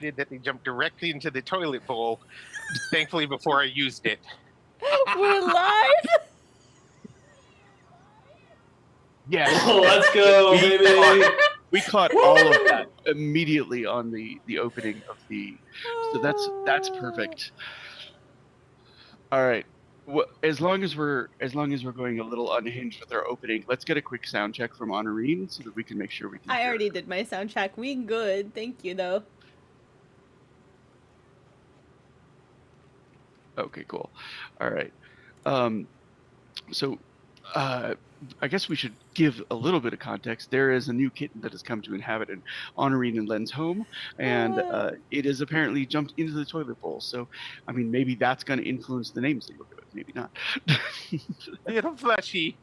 did that they jumped directly into the toilet bowl, thankfully before I used it. We're live. Yes. Oh, let's go, baby. We caught all of that immediately on the opening of the. So that's perfect. All right. As long as we're going a little unhinged with our opening, let's get a quick sound check from Honorine so that we can make sure we can I hear. already did my sound check. We good. Thank you, though. Okay, cool. All right. So I guess we should give a little bit of context. There is a new kitten that has come to inhabit an Honorine and Len's home, and it has apparently jumped into the toilet bowl. So, I mean, maybe that's going to influence the names that you'll give it. Maybe not. Little fleshy.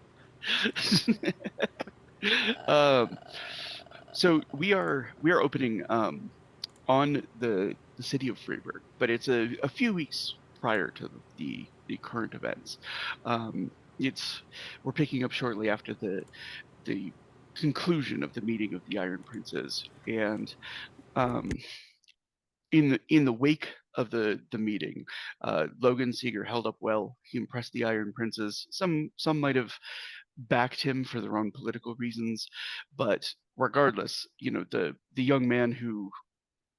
So we are opening on the city of Freiburg, but it's a few weeks prior to the current events. We're picking up shortly after the conclusion of the meeting of the Iron Princes, and in the wake of the meeting, Logan Seeger held up well. He impressed the Iron Princes. Some might have backed him for their own political reasons, but regardless, the young man who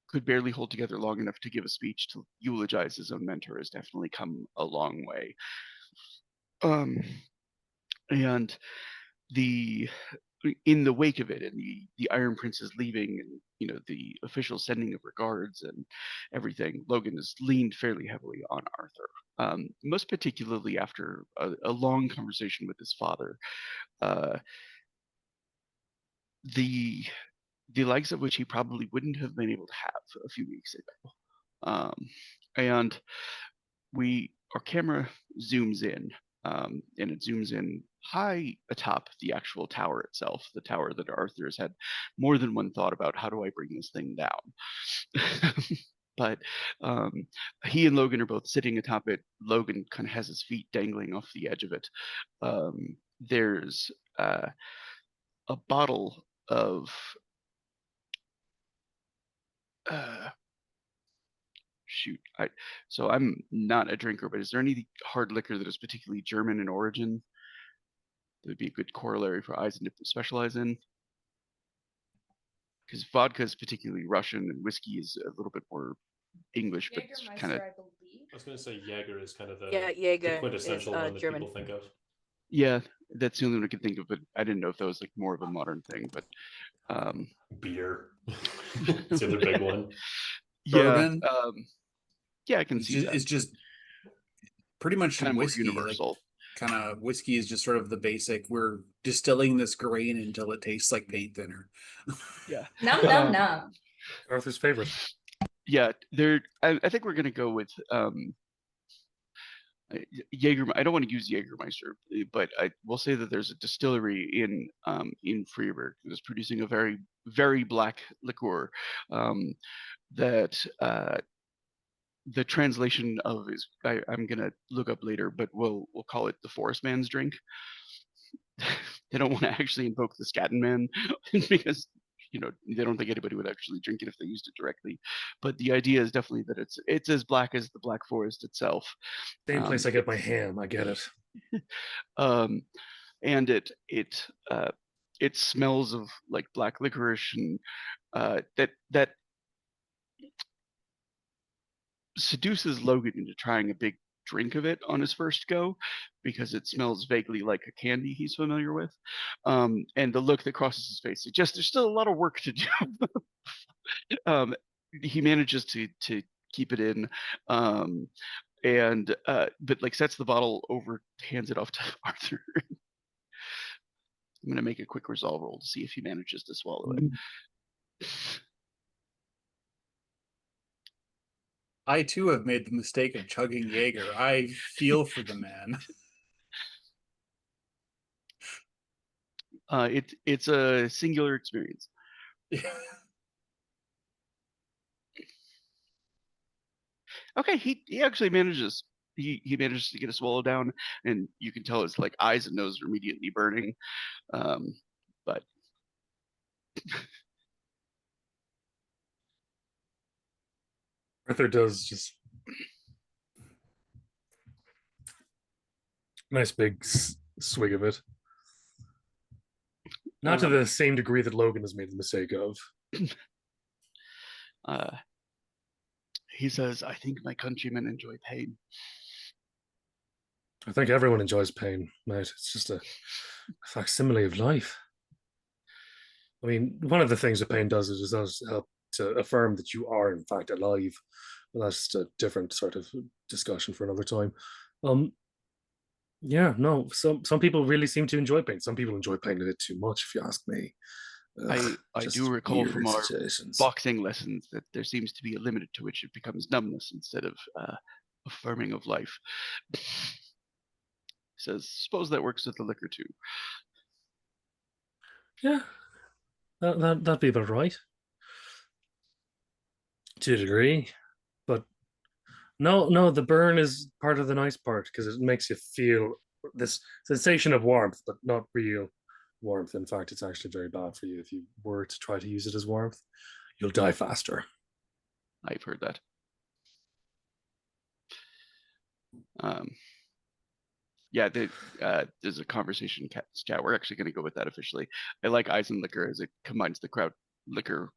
could barely hold together long enough to give a speech to eulogize his own mentor has definitely come a long way. And in the wake of it, and the Iron Princes leaving, and the official sending of regards and everything, Logan has leaned fairly heavily on Arthur, most particularly after a long conversation with his father, the likes of which he probably wouldn't have been able to have a few weeks ago. And our camera zooms in, and it zooms in high atop the actual tower itself, the tower that Arthur has had more than one thought about. How do I bring this thing down? But he and Logan are both sitting atop it. Logan kind of has his feet dangling off the edge of it. There's a bottle of shoot. So I'm not a drinker, but is there any hard liquor that is particularly German in origin that would be a good corollary for Eisenhip to specialize in? Because vodka is particularly Russian, and whiskey is a little bit more English, but it's kind of. I was going to say Jaeger is kind of the Jaeger quintessential is, one that German. people think of. Yeah, that's the only one I could think of, but I didn't know if that was like more of a modern thing. But beer, it's the other big one. Bourbon. Yeah, I can see that. It's just pretty much kind of whiskey. more universal. Like, kind of whiskey is just sort of the basic. We're distilling this grain until it tastes like paint thinner. Yeah. Nom. Arthur's favorite. Yeah, I think we're gonna go with Jaeger. I don't want to use Jägermeister, but I will say that there's a distillery in Freiburg that is producing a very, very black liqueur that the translation of is I'm gonna look up later, but we'll call it the Forest Man's drink. They don't want to actually invoke the Scatman Man because they don't think anybody would actually drink it if they used it directly. But the idea is definitely that it's as black as the Black Forest itself. Same place I get my ham. I get it. And it smells of like black licorice, and that seduces Logan into trying a big drink of it on his first go because it smells vaguely like a candy he's familiar with, and the look that crosses his face suggests there's still a lot of work to do. He manages to keep it in, and but like sets the bottle over, hands it off to Arthur. I'm gonna make a quick resolve roll to see if he manages to swallow it. I too have made the mistake of chugging Jaeger. I feel for the man. It's a singular experience. Okay, he actually manages. He manages to get a swallow down, and you can tell his like eyes and nose are immediately burning. But Arthur does just nice big swig of it. Not to the same degree that Logan has made the mistake of. He says, I think my countrymen enjoy pain. I think everyone enjoys pain, mate. It's just a facsimile of life. I mean, one of the things that pain does is it does help to affirm that you are, in fact, alive. But that's just a different sort of discussion for another time. Yeah, no, some people really seem to enjoy pain. Some people enjoy pain a bit too much, if you ask me. I Just do recall weird from our situations. boxing lessons that there seems to be a limit to which it becomes numbness instead of affirming of life. Says, suppose that works with the liquor too. Yeah, that'd be about right. To a degree. But no, the burn is part of the nice part because it makes you feel this sensation of warmth, but not real warmth. In fact, it's actually very bad for you if you were to try to use it as warmth. You'll die faster. I've heard that. Yeah, there's a conversation chat. We're actually going to go with that officially. I like Eisen liquor as it combines the kraut liquor.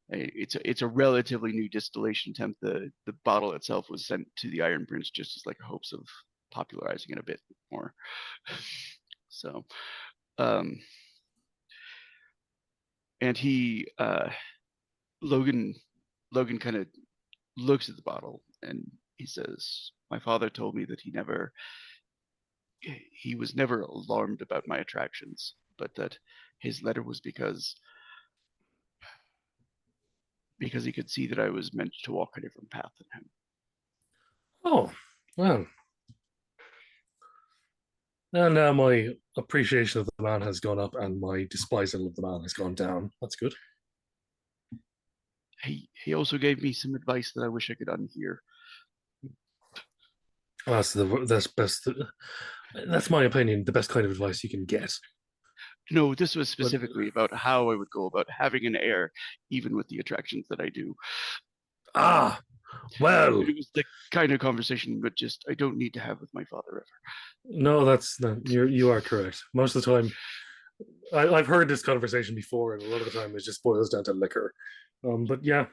It's a relatively new distillation attempt. The bottle itself was sent to the Iron Prince just as like hopes of popularizing it a bit more. So, and he Logan kind of looks at the bottle and he says, my father told me that he was never alarmed about my attractions, but that his letter was because he could see that I was meant to walk a different path than him. Oh, well. And now my appreciation of the man has gone up and my despisal of the man has gone down. That's good. He also gave me some advice that I wish I could unhear. That's best. That's my opinion. The best kind of advice you can get. No, this was specifically about how I would go about having an heir, even with the attractions that I do. Ah, well. It was the kind of conversation, but just I don't need to have with my father ever. No, that's not. You are correct. Most of the time, I've heard this conversation before, and a lot of the time it just boils down to liquor. But yeah.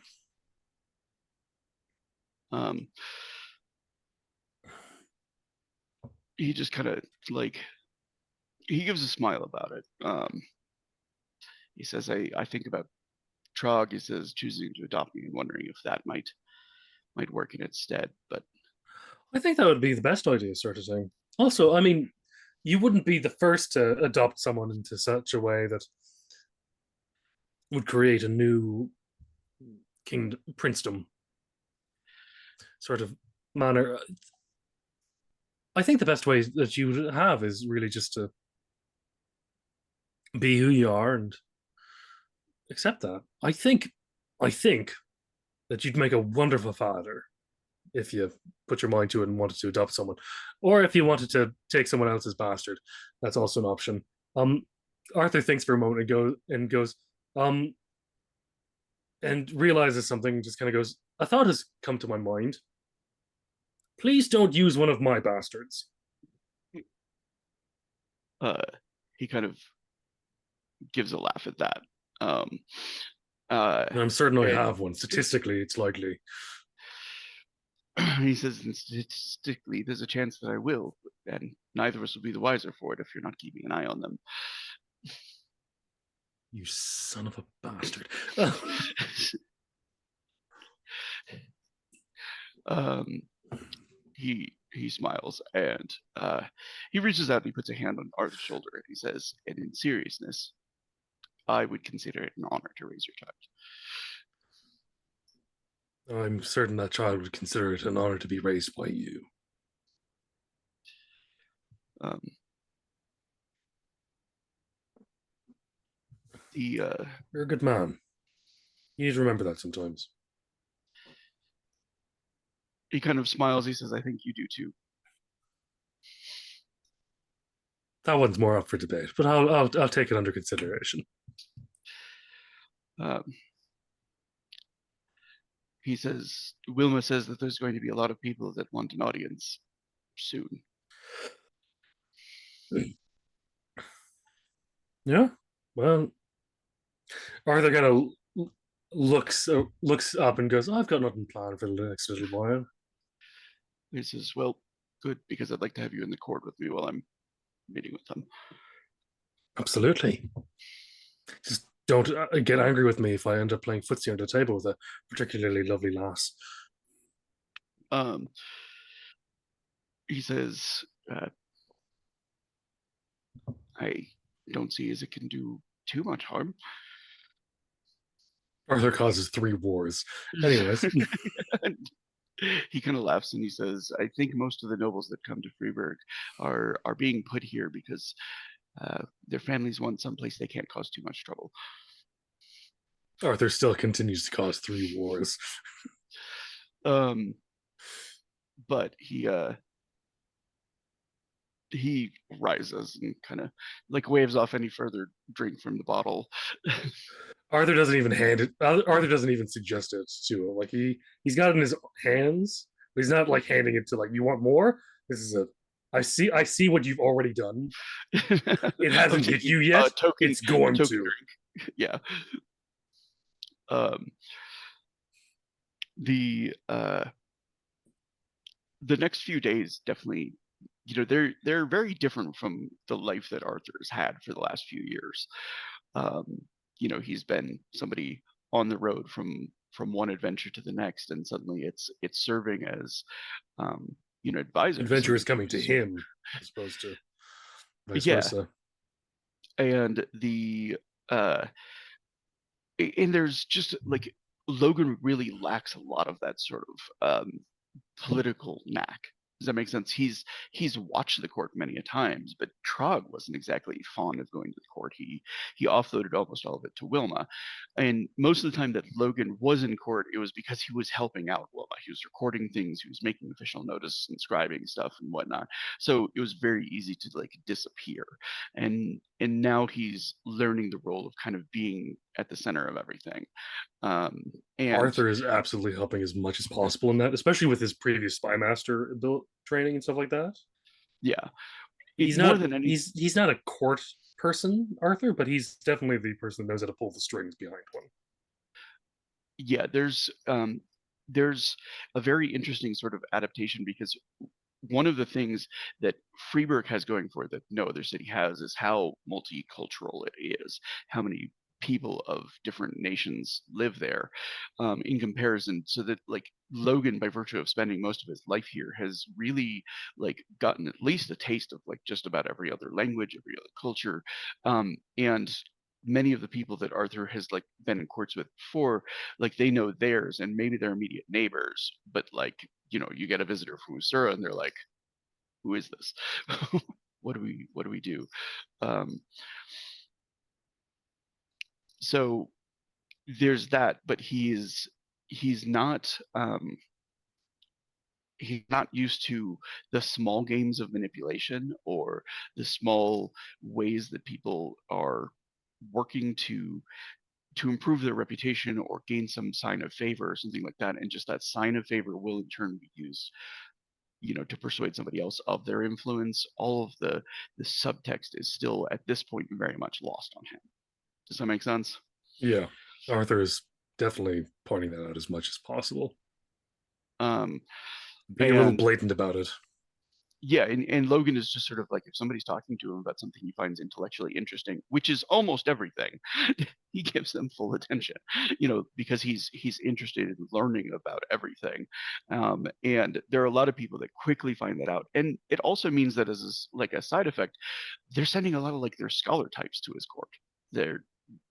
He just kind of like he gives a smile about it. He says, I think about Trog. He says choosing to adopt me and wondering if that might work in its stead. But I think that would be the best idea, sort of thing. Also, I mean, you wouldn't be the first to adopt someone into such a way that would create a new princedom sort of manner. I think the best way that you would have is really just to be who you are and accept that. I think that you'd make a wonderful father if you put your mind to it and wanted to adopt someone, or if you wanted to take someone else's bastard. That's also an option. Arthur thinks for a moment and goes, and realizes something. Just kind of goes, a thought has come to my mind. Please don't use one of my bastards. He kind of gives a laugh at that. And I'm certain I have one. Statistically, it's likely. He says, and statistically, there's a chance that I will, and neither of us will be the wiser for it if you're not keeping an eye on them. You son of a bastard. He smiles and he reaches out and he puts a hand on Arthur's shoulder and he says, and in seriousness, I would consider it an honor to raise your child. I'm certain that child would consider it an honor to be raised by you. You're a good man. You need to remember that sometimes. He kind of smiles. He says, I think you do too. That one's more up for debate, but I'll take it under consideration. he says, Wilma says that there's going to be a lot of people that want an audience soon. Yeah. Well, Arthur kind of looks up and goes, "I've got nothing planned for the next little while." He says, well, good, because I'd like to have you in the court with me while I'm meeting with them. Absolutely. Just don't get angry with me if I end up playing footsie under the table with a particularly lovely lass. He says, I don't see as it can do too much harm. Arthur causes 3 wars. Anyways. He kind of laughs and he says, I think most of the nobles that come to Freiburg are being put here because their families want someplace they can't cause too much trouble. Arthur still continues to cause 3 wars. But he rises and kind of like waves off any further drink from the bottle. Arthur doesn't even hand it. Arthur doesn't even suggest it to him. Like he's got it in his hands, but he's not like handing it to like, you want more? This is a. I see what you've already done. It hasn't hit you yet. It's going to. Drink. Yeah. The next few days definitely, they're very different from the life that Arthur has had for the last few years. He's been somebody on the road from one adventure to the next, and suddenly it's serving as advisor. Adventure is coming to him as opposed to vice versa. And and there's just like Logan really lacks a lot of that sort of political knack. Does that make sense? He's watched the court many a times, but Trog wasn't exactly fond of going to the court. He offloaded almost all of it to Wilma, and most of the time that Logan was in court, it was because he was helping out Wilma. He was recording things, he was making official notice and scribing stuff and whatnot. So it was very easy to like disappear. And now he's learning the role of kind of being at the center of everything. And Arthur is absolutely helping as much as possible in that, especially with his previous spy master training and stuff like that. Yeah, he's not a court person, Arthur, but he's definitely the person that knows how to pull the strings behind one. Yeah, there's a very interesting sort of adaptation, because one of the things that Freiburg has going for it that no other city has is how multicultural it is, how many people of different nations live there, in comparison, so that like Logan, by virtue of spending most of his life here, has really like gotten at least a taste of like just about every other language, every other culture, and many of the people that Arthur has like been in courts with before, like they know theirs and maybe their immediate neighbors, but like you get a visitor from Usura and they're like, who is this? What do we do? So there's that, but he's not used to the small games of manipulation or the small ways that people are working to improve their reputation or gain some sign of favor or something like that, and just that sign of favor will in turn be used to persuade somebody else of their influence. All of the subtext is still at this point very much lost on him. Does that make sense? Yeah, Arthur is definitely pointing that out as much as possible. Being a little blatant about it. Yeah, and Logan is just sort of like, if somebody's talking to him about something he finds intellectually interesting, which is almost everything, he gives them full attention, because he's interested in learning about everything. And there are a lot of people that quickly find that out. And it also means that as like a side effect, they're sending a lot of like their scholar types to his court.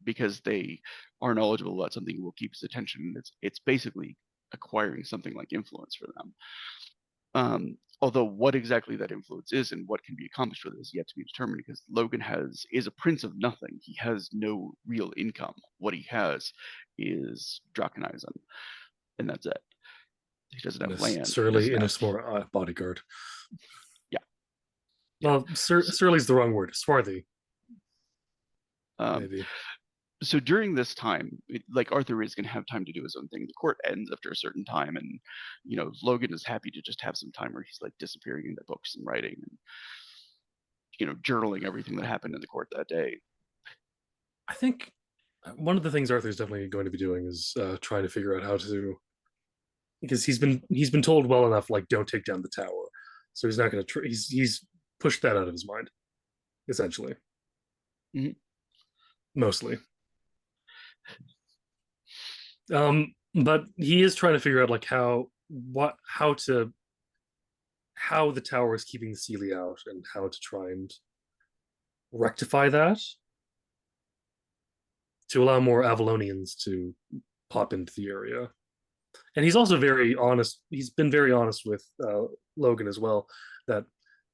Because they are knowledgeable about something will keep his attention. It's basically acquiring something like influence for them. Although what exactly that influence is and what can be accomplished with it is yet to be determined, because Logan is a prince of nothing. He has no real income. What he has is Draconism, and that's it. He doesn't have land. Surly in a small bodyguard. Yeah. Well, surly's the wrong word. Swarthy. Maybe. so during this time, like Arthur is going to have time to do his own thing. The court ends after a certain time, and Logan is happy to just have some time where he's like disappearing into books and writing and journaling everything that happened in the court that day. I think one of the things Arthur's definitely going to be doing is trying to figure out how to, because he's been told well enough, like, don't take down the tower, so he's not going to. He's pushed that out of his mind, essentially. Mm-hmm. Mostly. But he is trying to figure out like how the tower is keeping the Seelie out and how to try and rectify that to allow more Avalonians to pop into the area. And he's also very honest. He's been very honest with Logan as well, that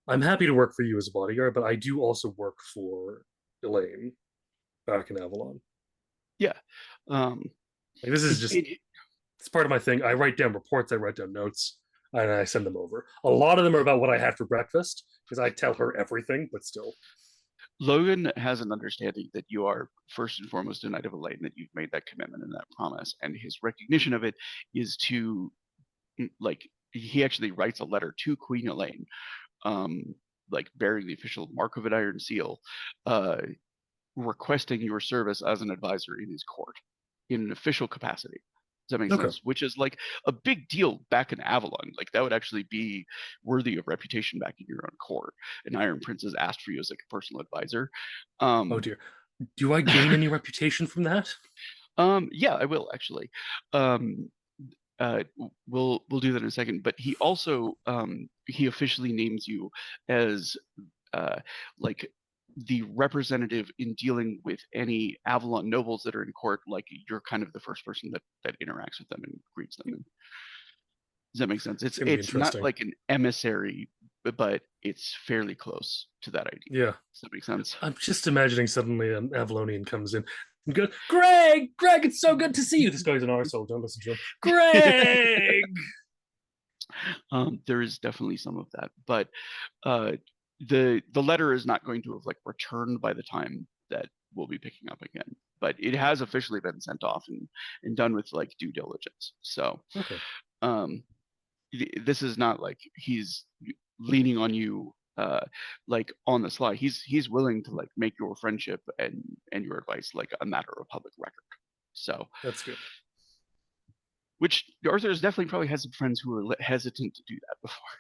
I'm happy to work for you as a bodyguard, but I do also work for Elaine back in Avalon. Yeah. Like, this is just it's part of my thing. I write down reports, I write down notes, and I send them over. A lot of them are about what I had for breakfast, because I tell her everything, but still. Logan has an understanding that you are first and foremost a Knight of Elaine, that you've made that commitment and that promise, and his recognition of it is to, like, he actually writes a letter to Queen Elaine, like bearing the official mark of an iron seal, requesting your service as an advisor in his court in an official capacity. Does that make sense? Which is like a big deal back in Avalon. Like, that would actually be worthy of reputation back in your own court. An Iron Prince has asked for you as like a personal advisor. Oh dear. Do I gain any reputation from that? Yeah, I will actually. We'll do that in a second. But he also he officially names you as like the representative in dealing with any Avalon nobles that are in court. Like, you're kind of the first person that interacts with them and greets them. Does that make sense? It's not like an emissary, but it's fairly close to that idea. Yeah. Does that make sense? I'm just imagining suddenly an Avalonian comes in and goes, Greg, it's so good to see you. This guy's an arsehole. Don't listen to him. Greg! There is definitely some of that, but the letter is not going to have like returned by the time that we'll be picking up again, but it has officially been sent off and done with like due diligence. So this is not like he's leaning on you like on the sly. He's willing to like make your friendship and your advice like a matter of public record. So that's good. Which Arthur has definitely probably had some friends who were hesitant to do that before.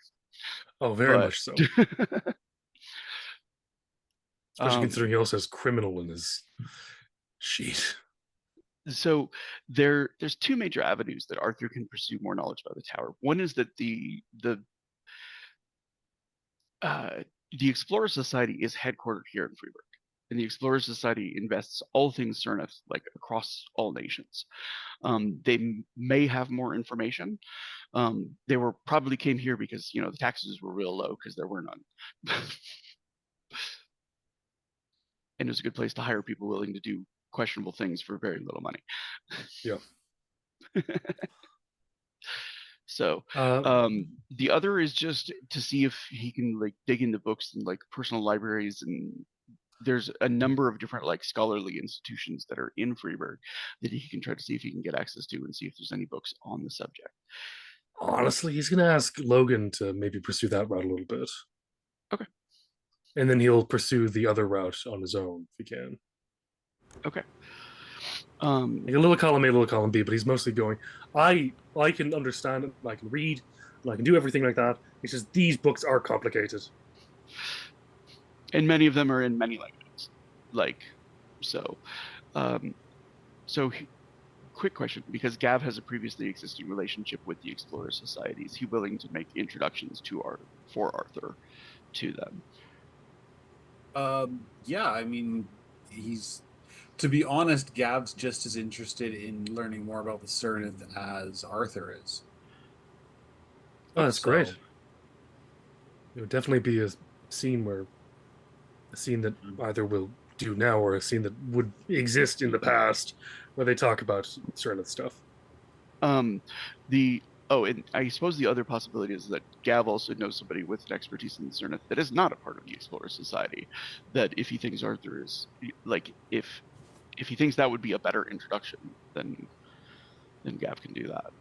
Oh, very much so. Especially considering he also has criminal in his sheet. So there's two major avenues that Arthur can pursue more knowledge about the tower. One is that the Explorer Society is headquartered here in Freeburg, and the Explorer Society invests all things Syrneth, like across all nations. They may have more information. They probably came here because the taxes were real low because there were none. And it was a good place to hire people willing to do questionable things for very little money. Yeah. So the other is just to see if he can like dig into books and like personal libraries, and there's a number of different like scholarly institutions that are in Freeburg that he can try to see if he can get access to and see if there's any books on the subject. Honestly, he's going to ask Logan to maybe pursue that route a little bit. Okay. And then he'll pursue the other route on his own if he can. Okay. Like a little column A, a little column B, but he's mostly going, I can understand it, I can read, and I can do everything like that. He says these books are complicated. And many of them are in many languages. Quick question, because Gav has a previously existing relationship with the Explorer Society. Is he willing to make introductions for Arthur to them? Yeah, I mean, to be honest, Gav's just as interested in learning more about the Syrneth as Arthur is. Oh, that's great. It would definitely be a scene that either will do now or a scene that would exist in the past where they talk about Syrneth stuff. And I suppose the other possibility is that Gav also knows somebody with an expertise in Syrneth that is not a part of the Explorer Society, that if he thinks Arthur is like, if if he thinks that would be a better introduction, then Gav can do that.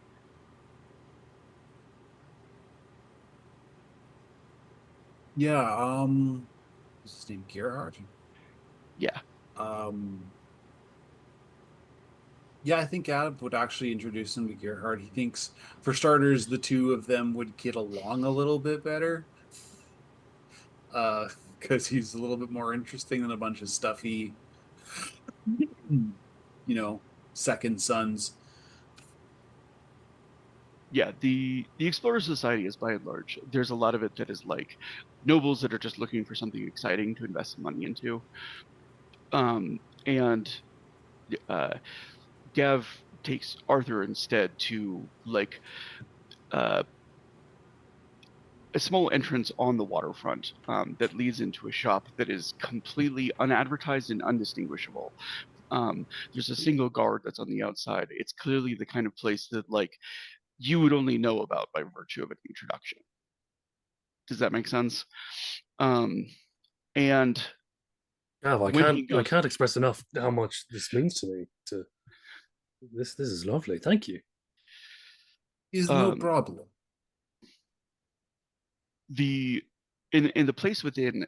Yeah, what's his name? Gerhard? Yeah. Yeah, I think Gav would actually introduce him to Gerhard. He thinks, for starters, the two of them would get along a little bit better. Because he's a little bit more interesting than a bunch of stuffy, second sons. Yeah, the Explorer Society is by and large, there's a lot of it that is like nobles that are just looking for something exciting to invest some money into. And Gav takes Arthur instead to like a small entrance on the waterfront that leads into a shop that is completely unadvertised and undistinguishable. There's a single guard that's on the outside. It's clearly the kind of place that like you would only know about by virtue of an introduction. Does that make sense? And Gav, when he I goes, can't express enough how much this means to me. This is lovely. Thank you. Is no problem. In the place within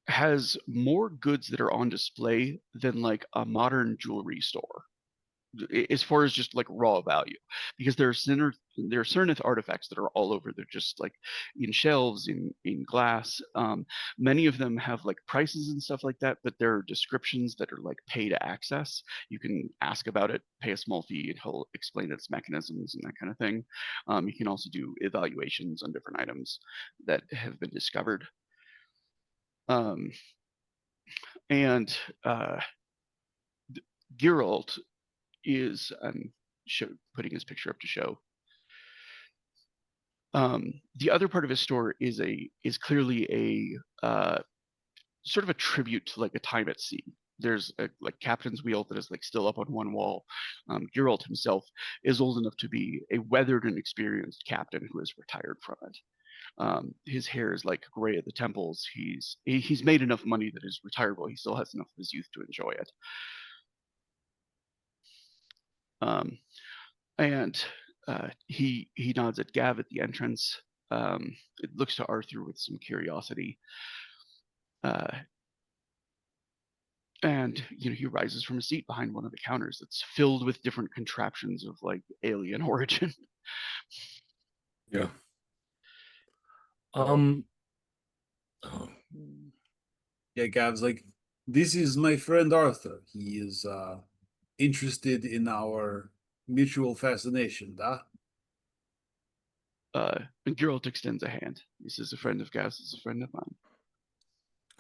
has more goods that are on display than like a modern jewelry store, as far as just like raw value, because there are Syrneth artifacts that are all over. They're just like in shelves, in glass. Many of them have like prices and stuff like that, but there are descriptions that are like pay to access. You can ask about it, pay a small fee, and he'll explain its mechanisms and that kind of thing. You can also do evaluations on different items that have been discovered. And Geralt is putting his picture up to show. The other part of his store is clearly a sort of a tribute to like a time at sea. There's a like captain's wheel that is like still up on one wall. Geralt himself is old enough to be a weathered and experienced captain who is retired from it. His hair is like gray at the temples. He's made enough money that is retirable. He still has enough of his youth to enjoy it. And he nods at Gav at the entrance. It looks to Arthur with some curiosity. And he rises from a seat behind one of the counters that's filled with different contraptions of like alien origin. Yeah. Yeah, Gav's like, this is my friend Arthur. He is interested in our mutual fascination, And Geralt extends a hand. He says, a friend of Gav's is a friend of mine.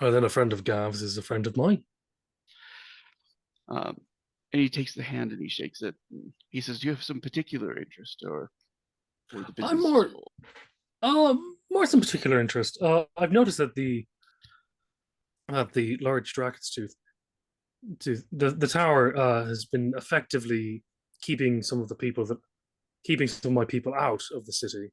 Or then a friend of Gav's is a friend of mine. And he takes the hand and he shakes it. And he says, do you have some particular interest or the business? I'm more some particular interest. I've noticed that the large Draken's tooth, the tower has been effectively keeping some of my people out of the city,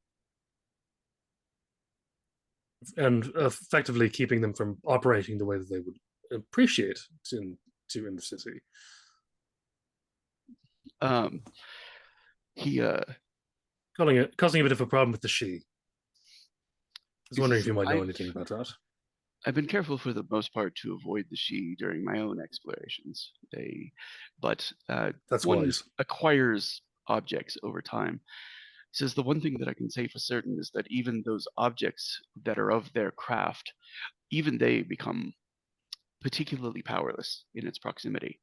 and effectively keeping them from operating the way that they would appreciate in the city. He causing a bit of a problem with the Sidhe. I was wondering if you might know anything about that. I've been careful for the most part to avoid the Sidhe during my own explorations. But That's one wise. acquires objects over time. He says the one thing that I can say for certain is that even those objects that are of their craft, even they become particularly powerless in its proximity.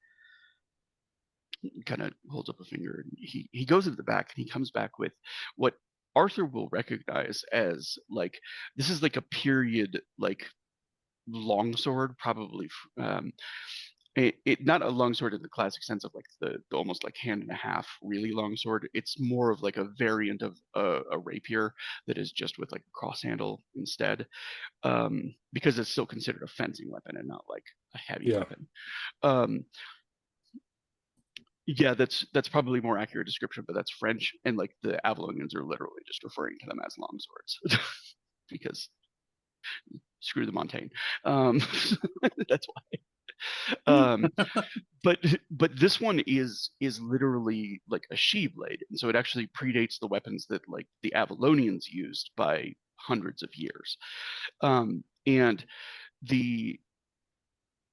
He kind of holds up a finger. And he goes into the back and he comes back with what Arthur will recognize as like, this is like a period like longsword, probably not a longsword in the classic sense of like the almost like hand and a half really long sword. It's more of like a variant of a rapier that is just with like a cross handle instead, because it's still considered a fencing weapon and not like a heavy weapon. Yeah, that's probably a more accurate description, but that's French, and like the Avalonians are literally just referring to them as longswords because Screw the Montaigne. That's why. But this one is literally like a she blade, and so it actually predates the weapons that like the Avalonians used by hundreds of years. And the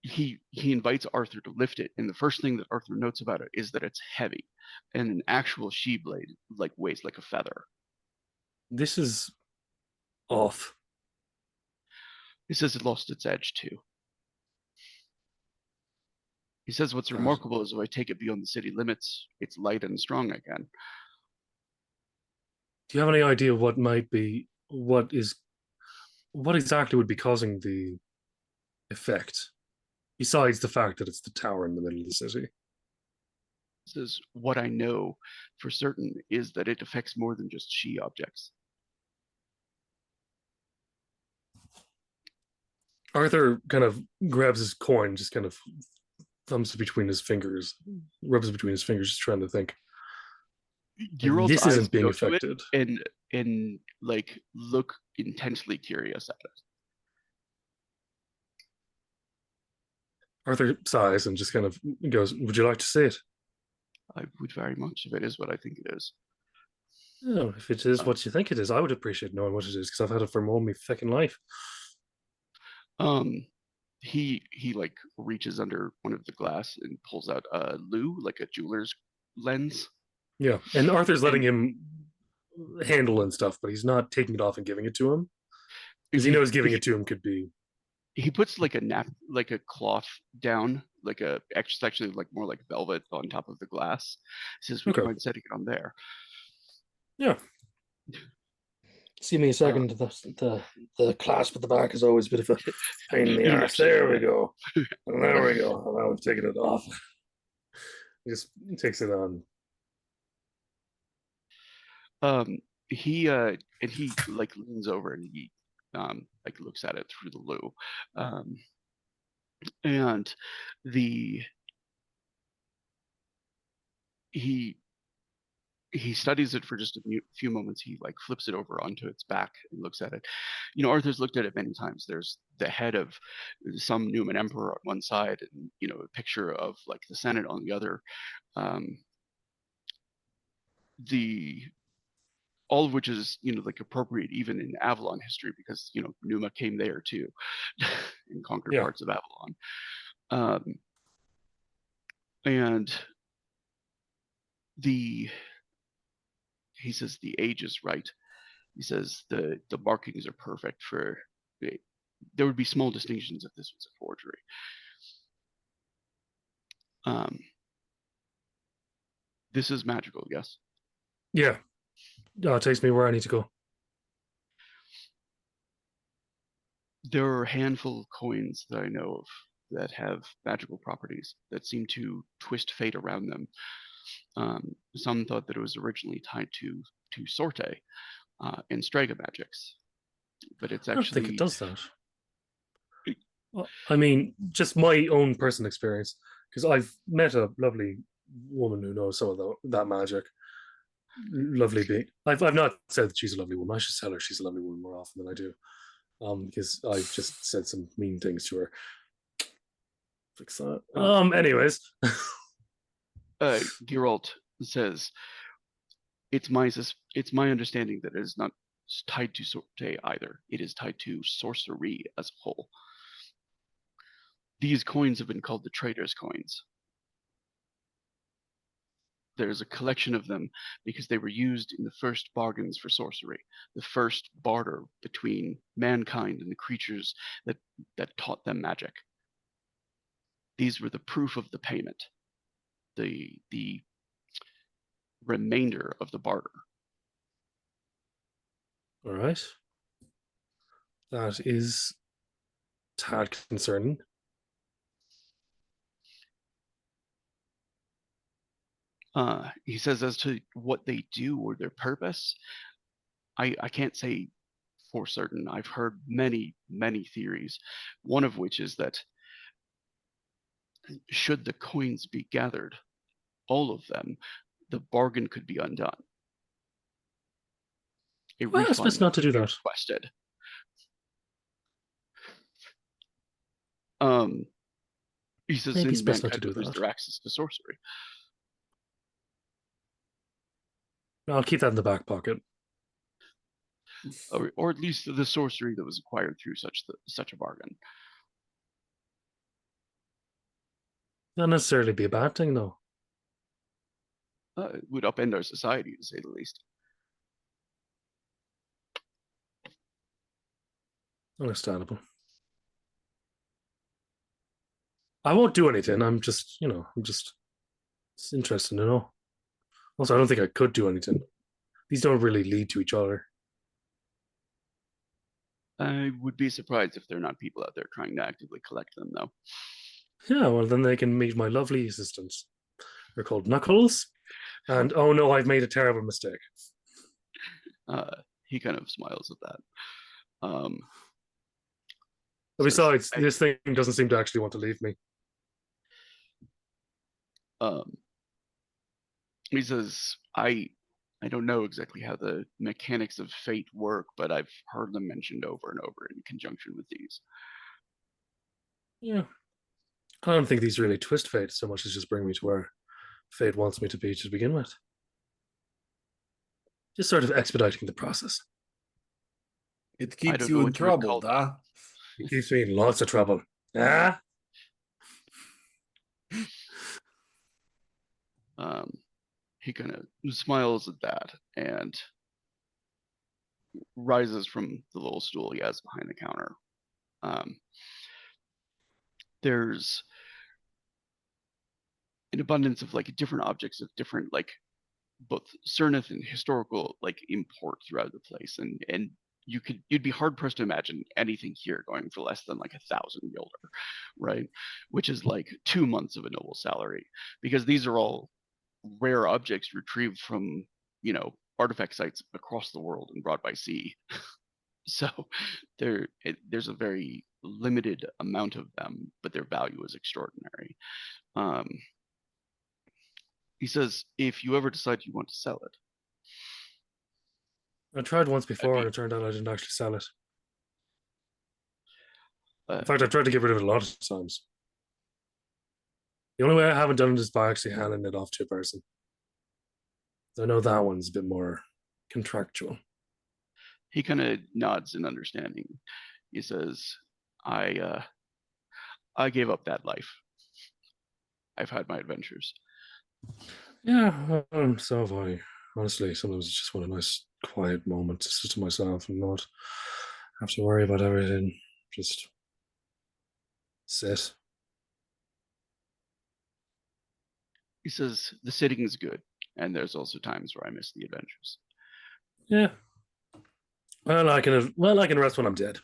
he invites Arthur to lift it, and the first thing that Arthur notes about it is that it's heavy, and an actual she blade like weighs like a feather. This is off. He says it lost its edge too. He says what's remarkable is if I take it beyond the city limits, it's light and strong again. Do you have any idea what might be what exactly would be causing the effect? Besides the fact that it's the tower in the middle of the city. He says what I know for certain is that it affects more than just she objects. Arthur kind of grabs his coin, just kind of thumbs it between his fingers, rubs it between his fingers, just trying to think. Geralt's This eyes isn't being go to it affected. and like look intensely curious at it. Arthur sighs and just kind of goes, "Would you like to see it?" I would very much if it is what I think it is. Oh, if it is what you think it is, I would appreciate knowing what it is because I've had it for all my fucking life. He like reaches under one of the glass and pulls out a lue, like a jeweler's lens. Yeah, and Arthur's letting him handle and stuff, but he's not taking it off and giving it to him because he knows giving it to him could be. He puts like a cloth down, like it's actually like more like velvet on top of the glass. He says, "Would you mind setting it on there?" Yeah. See me a second. The clasp at the back is always a bit of a pain in the arse. There we go. And there we go. And now we've taken it off. He just takes it on. He like leans over and he like looks at it through the lue. And he studies it for just a few moments. He like flips it over onto its back and looks at it. You know, Arthur's looked at it many times. There's the head of some Numan emperor on one side, and you know, a picture of like the Senate on the other. All of which is, you know, like appropriate even in Avalon history because, you know, Numa came there too and conquered parts of Avalon. And he says the age is right. He says the markings are perfect for, there would be small distinctions if this was a forgery. This is magical, yes? Yeah. It takes me where I need to go. There are a handful of coins that I know of that have magical properties that seem to twist fate around them. Some thought that it was originally tied to Sorte and Strega magics, but it's actually. I don't think it does that. Well, I mean, just my own personal experience, because I've met a lovely woman who knows some of that magic. Lovely being. I've not said that she's a lovely woman. I should tell her she's a lovely woman more often than I do, because I've just said some mean things to her. Fix that. Anyways, Geralt says it's my understanding that it is not tied to Sorte either. It is tied to sorcery as a whole. These coins have been called the Trader's coins. There's a collection of them because they were used in the first bargains for sorcery, the first barter between mankind and the creatures that taught them magic. These were the proof of the payment, the remainder of the barter. All right. That is tad concerning. He says as to what they do or their purpose, I can't say for certain. I've heard many, many theories, one of which is that should the coins be gathered, all of them, the bargain could be undone. Well, it's best not to do that. Requested. He says, Maybe it's "Since best not to mankind do would lose that. their access to sorcery." I'll keep that in the back pocket. Or at least the sorcery that was acquired through such a bargain. Not necessarily be a bad thing, though. It would upend our society, to say the least. Understandable. I won't do anything. I'm just it's interesting to know. Also, I don't think I could do anything. These don't really lead to each other. I would be surprised if there are not people out there trying to actively collect them, though. Yeah, well, then they can meet my lovely assistants. They're called Knuckles. And oh no, I've made a terrible mistake. He kind of smiles at that. But besides, I- this thing doesn't seem to actually want to leave me. He says, I don't know exactly how the mechanics of fate work, but I've heard them mentioned over and over in conjunction with these. Yeah. I don't think these really twist fate so much as just bring me to where fate wants me to be to begin with. Just sort of expediting the process. It I keeps don't you know in what you would trouble, call huh? It keeps me in lots of trouble. Ah? He kind of smiles at that and rises from the little stool he has behind the counter. There's an abundance of like different objects of different like both Syrneth and historical like import throughout the place, and you'd be hard pressed to imagine anything here going for less than like 1,000 guilder, right? Which is like 2 months of a noble salary, because these are all rare objects retrieved from artifact sites across the world and brought by sea. So there's a very limited amount of them, but their value is extraordinary. He says, if you ever decide you want to sell it, I tried once before be- and it turned out I didn't actually sell it. uh, In fact, I tried to get rid of it a lot of times. The only way I haven't done it is by actually handing it off to a person. I know that one's a bit more contractual. he kind of nods in understanding. He says, I gave up that life. I've had my adventures. Yeah, so have I. Honestly, sometimes I just want a nice quiet moment to sit to myself and not have to worry about everything. Just sit. He says, the sitting is good, and there's also times where I miss the adventures. Yeah. Well, I can rest when I'm dead.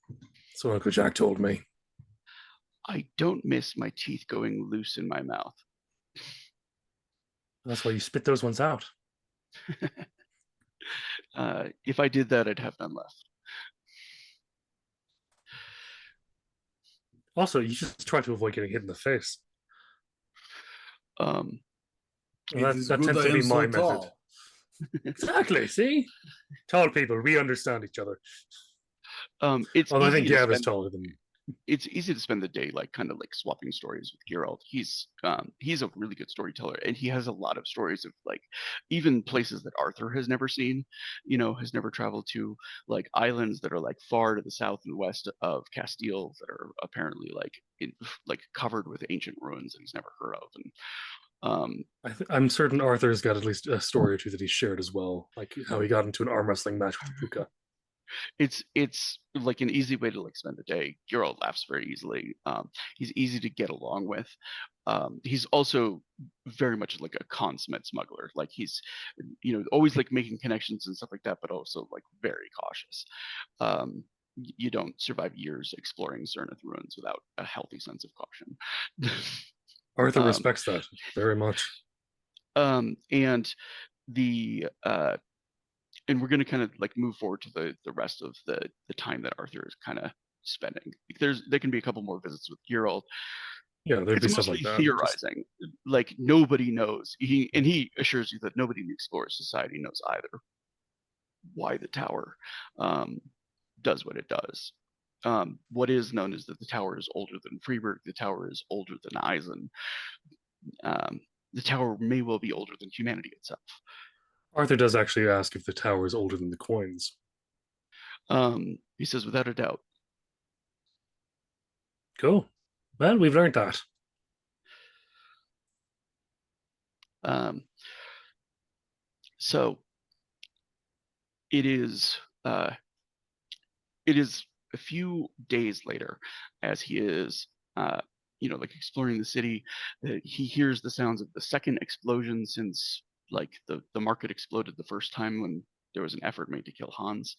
That's what Uncle Jack told me. I don't miss my teeth going loose in my mouth. That's why you spit those ones out. If I did that, I'd have none left. Also, you just try to avoid getting hit in the face. Um, That is tends good to I be am my so method. tall. Exactly. See, tall people, we understand each other. it's Although I easy think to Gav is spend. taller than me. It's easy to spend the day like kind of like swapping stories with Geralt. He's a really good storyteller, and he has a lot of stories of like even places that Arthur has never seen, has never traveled to, like islands that are like far to the south and west of Castile that are apparently like covered with ancient ruins that he's never heard of. And I'm certain Arthur's got at least a story or two that he's shared as well, like how he got into an arm wrestling match with Puka. it's like an easy way to like spend the day. Geralt laughs very easily. He's easy to get along with. He's also very much like a consummate smuggler. Like he's always like making connections and stuff like that, but also like very cautious. You don't survive years exploring Syrneth ruins without a healthy sense of caution. Arthur Um, respects that very much. And the and we're going to kind of like move forward to the rest of the time that Arthur is kind of spending. There can be a couple more visits with Geralt. Yeah, there'd be It's stuff mostly like that. theorizing. Like nobody knows. He assures you that nobody in the Explorer Society knows either why the tower does what it does. what is known is that the tower is older than Freeburg. The tower is older than Eisen. The tower may well be older than humanity itself. Arthur does actually ask if the tower is older than the coins. He says, without a doubt. Cool. Well, we've learned that. So it is a few days later, as he is like exploring the city, that he hears the sounds of the second explosion since like the market exploded the first time when there was an effort made to kill Hans.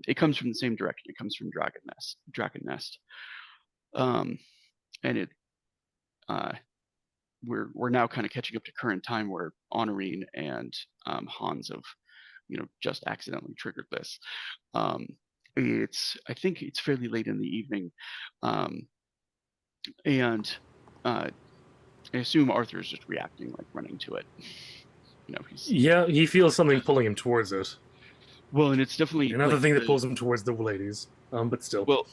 It comes from the same direction. It comes from Dragon Nest. And it we're now kind of catching up to current time where Honorine and Hans have just accidentally triggered this. I think it's fairly late in the evening, and I assume Arthur is just reacting, like running to it. Yeah, he feels something pulling him towards it. Well, and it's definitely another thing that pulls him towards the ladies. But still. Well,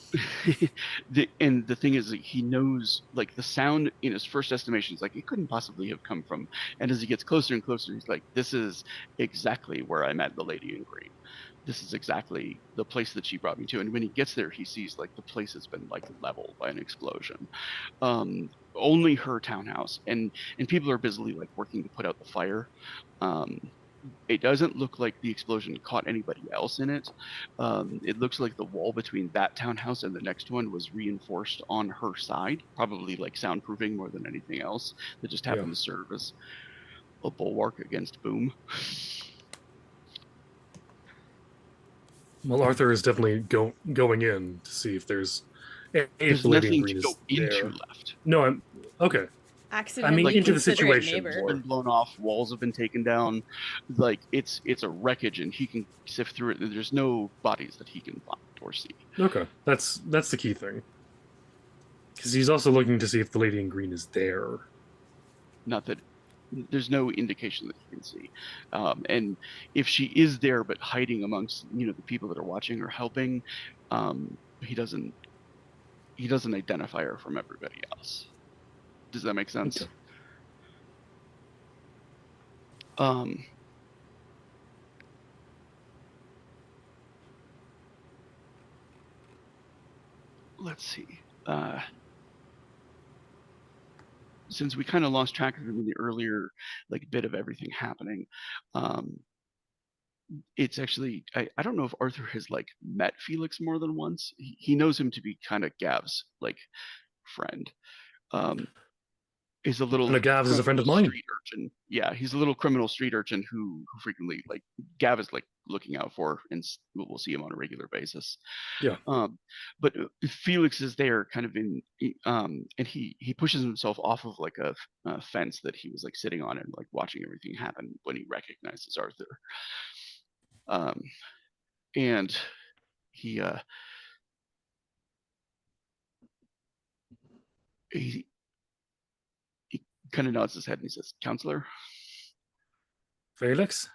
the thing is that he knows, like, the sound in his first estimation is like it couldn't possibly have come from. And as he gets closer and closer, he's like, "This is exactly where I met the lady in green. This is exactly the place that she brought me to." And when he gets there, he sees like the place has been like leveled by an explosion. Only her townhouse, and people are busily like working to put out the fire. It doesn't look like the explosion caught anybody else in it. It looks like the wall between that townhouse and the next one was reinforced on her side, probably like soundproofing more than anything else. That just happened to serve as a bulwark against boom. Well, Arthur is definitely going in to see if there's There's the lady in nothing green to go is into there. left. No, I'm okay. Accidentally like, into the considerate situation. neighbor. It's been blown off. Walls have been taken down. Like it's a wreckage, and he can sift through it. And there's no bodies that he can find or see. Okay, that's the key thing. Because he's also looking to see if the lady in green is there. Not that there's no indication that he can see. And if she is there, but hiding amongst the people that are watching or helping, he doesn't identify her from everybody else. Does that make sense? Okay. Let's see. Since we kind of lost track of him in the earlier like bit of everything happening, it's actually I don't know if Arthur has like met Felix more than once. He knows him to be kind of Gav's like friend. Is a little Gav is a friend of mine. Street urchin. Yeah, he's a little criminal street urchin who frequently like Gav is like looking out for, and we'll see him on a regular basis. Yeah. But Felix is there, kind of in, and he pushes himself off of like a fence that he was like sitting on and like watching everything happen when he recognizes Arthur. And he kind of nods his head and he says, "Counselor?" Felix?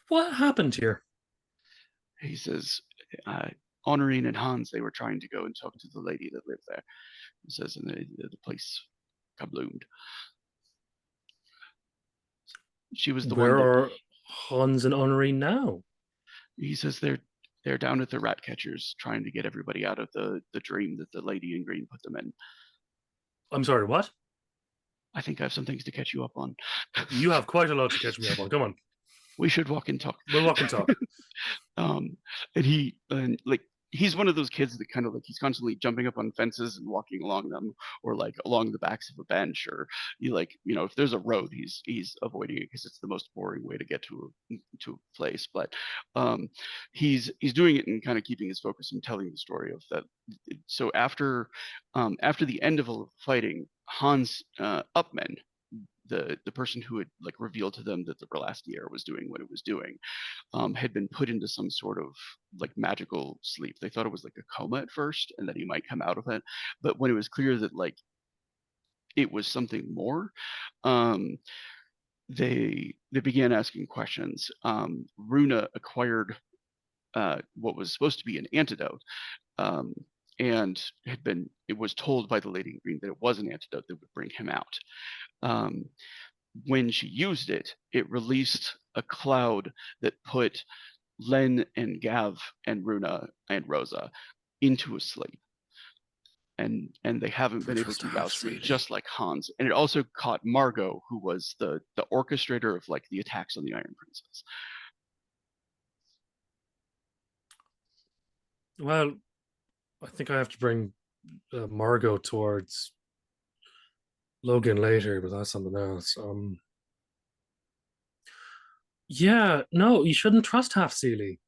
What happened here? He says, Honorine and Hans, they were trying to go and talk to the lady that lived there. He says, and the place kabloomed. She was the one. Where are Hans and Honorine now? He says they're down at the rat catchers trying to get everybody out of the dream that the lady in green put them in. I'm sorry, what? I think I have some things to catch you up on. You have quite a lot to catch me up on. Come on. We should walk and talk. We'll walk and talk. And he's one of those kids that kind of like he's constantly jumping up on fences and walking along them, or like along the backs of a bench, or if there's a road, he's avoiding it because it's the most boring way to get to a place. But he's doing it and kind of keeping his focus and telling the story of that. So after the end of all of the fighting, Hans Upman, the person who had like revealed to them that the Verlastier was doing what it was doing, had been put into some sort of like magical sleep. They thought it was like a coma at first, and that he might come out of it. But when it was clear that like it was something more, they began asking questions. Runa acquired what was supposed to be an antidote, and it was told by the lady in green that it was an antidote that would bring him out. When she used it, it released a cloud that put Len and Gav and Runa and Rosa into a sleep. And they haven't been able to rouse free, just like Hans. And it also caught Margot, who was the orchestrator of like the attacks on the Iron Princess. Well, I think I have to bring Margot towards Logan later, but that's something else. Yeah, no, you shouldn't trust half Seelie.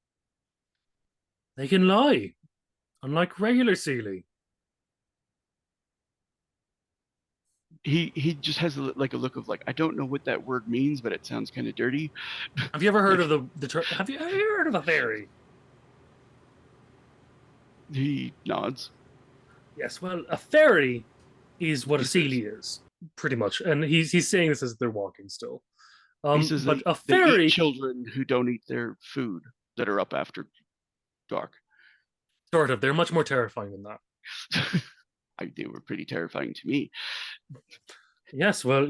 They can lie, unlike regular Seelie. He just has like a look of like, I don't know what that word means, but it sounds kind of dirty. Have you ever heard of have you ever heard of a fairy? He nods. Yes, well, a fairy is what a Seelie is, pretty much, and he's saying this as they're walking still. He says but a they fairy, eat children who don't eat their food that are up after dark. sort of, they're much more terrifying than that. They were pretty terrifying to me. Yes, well,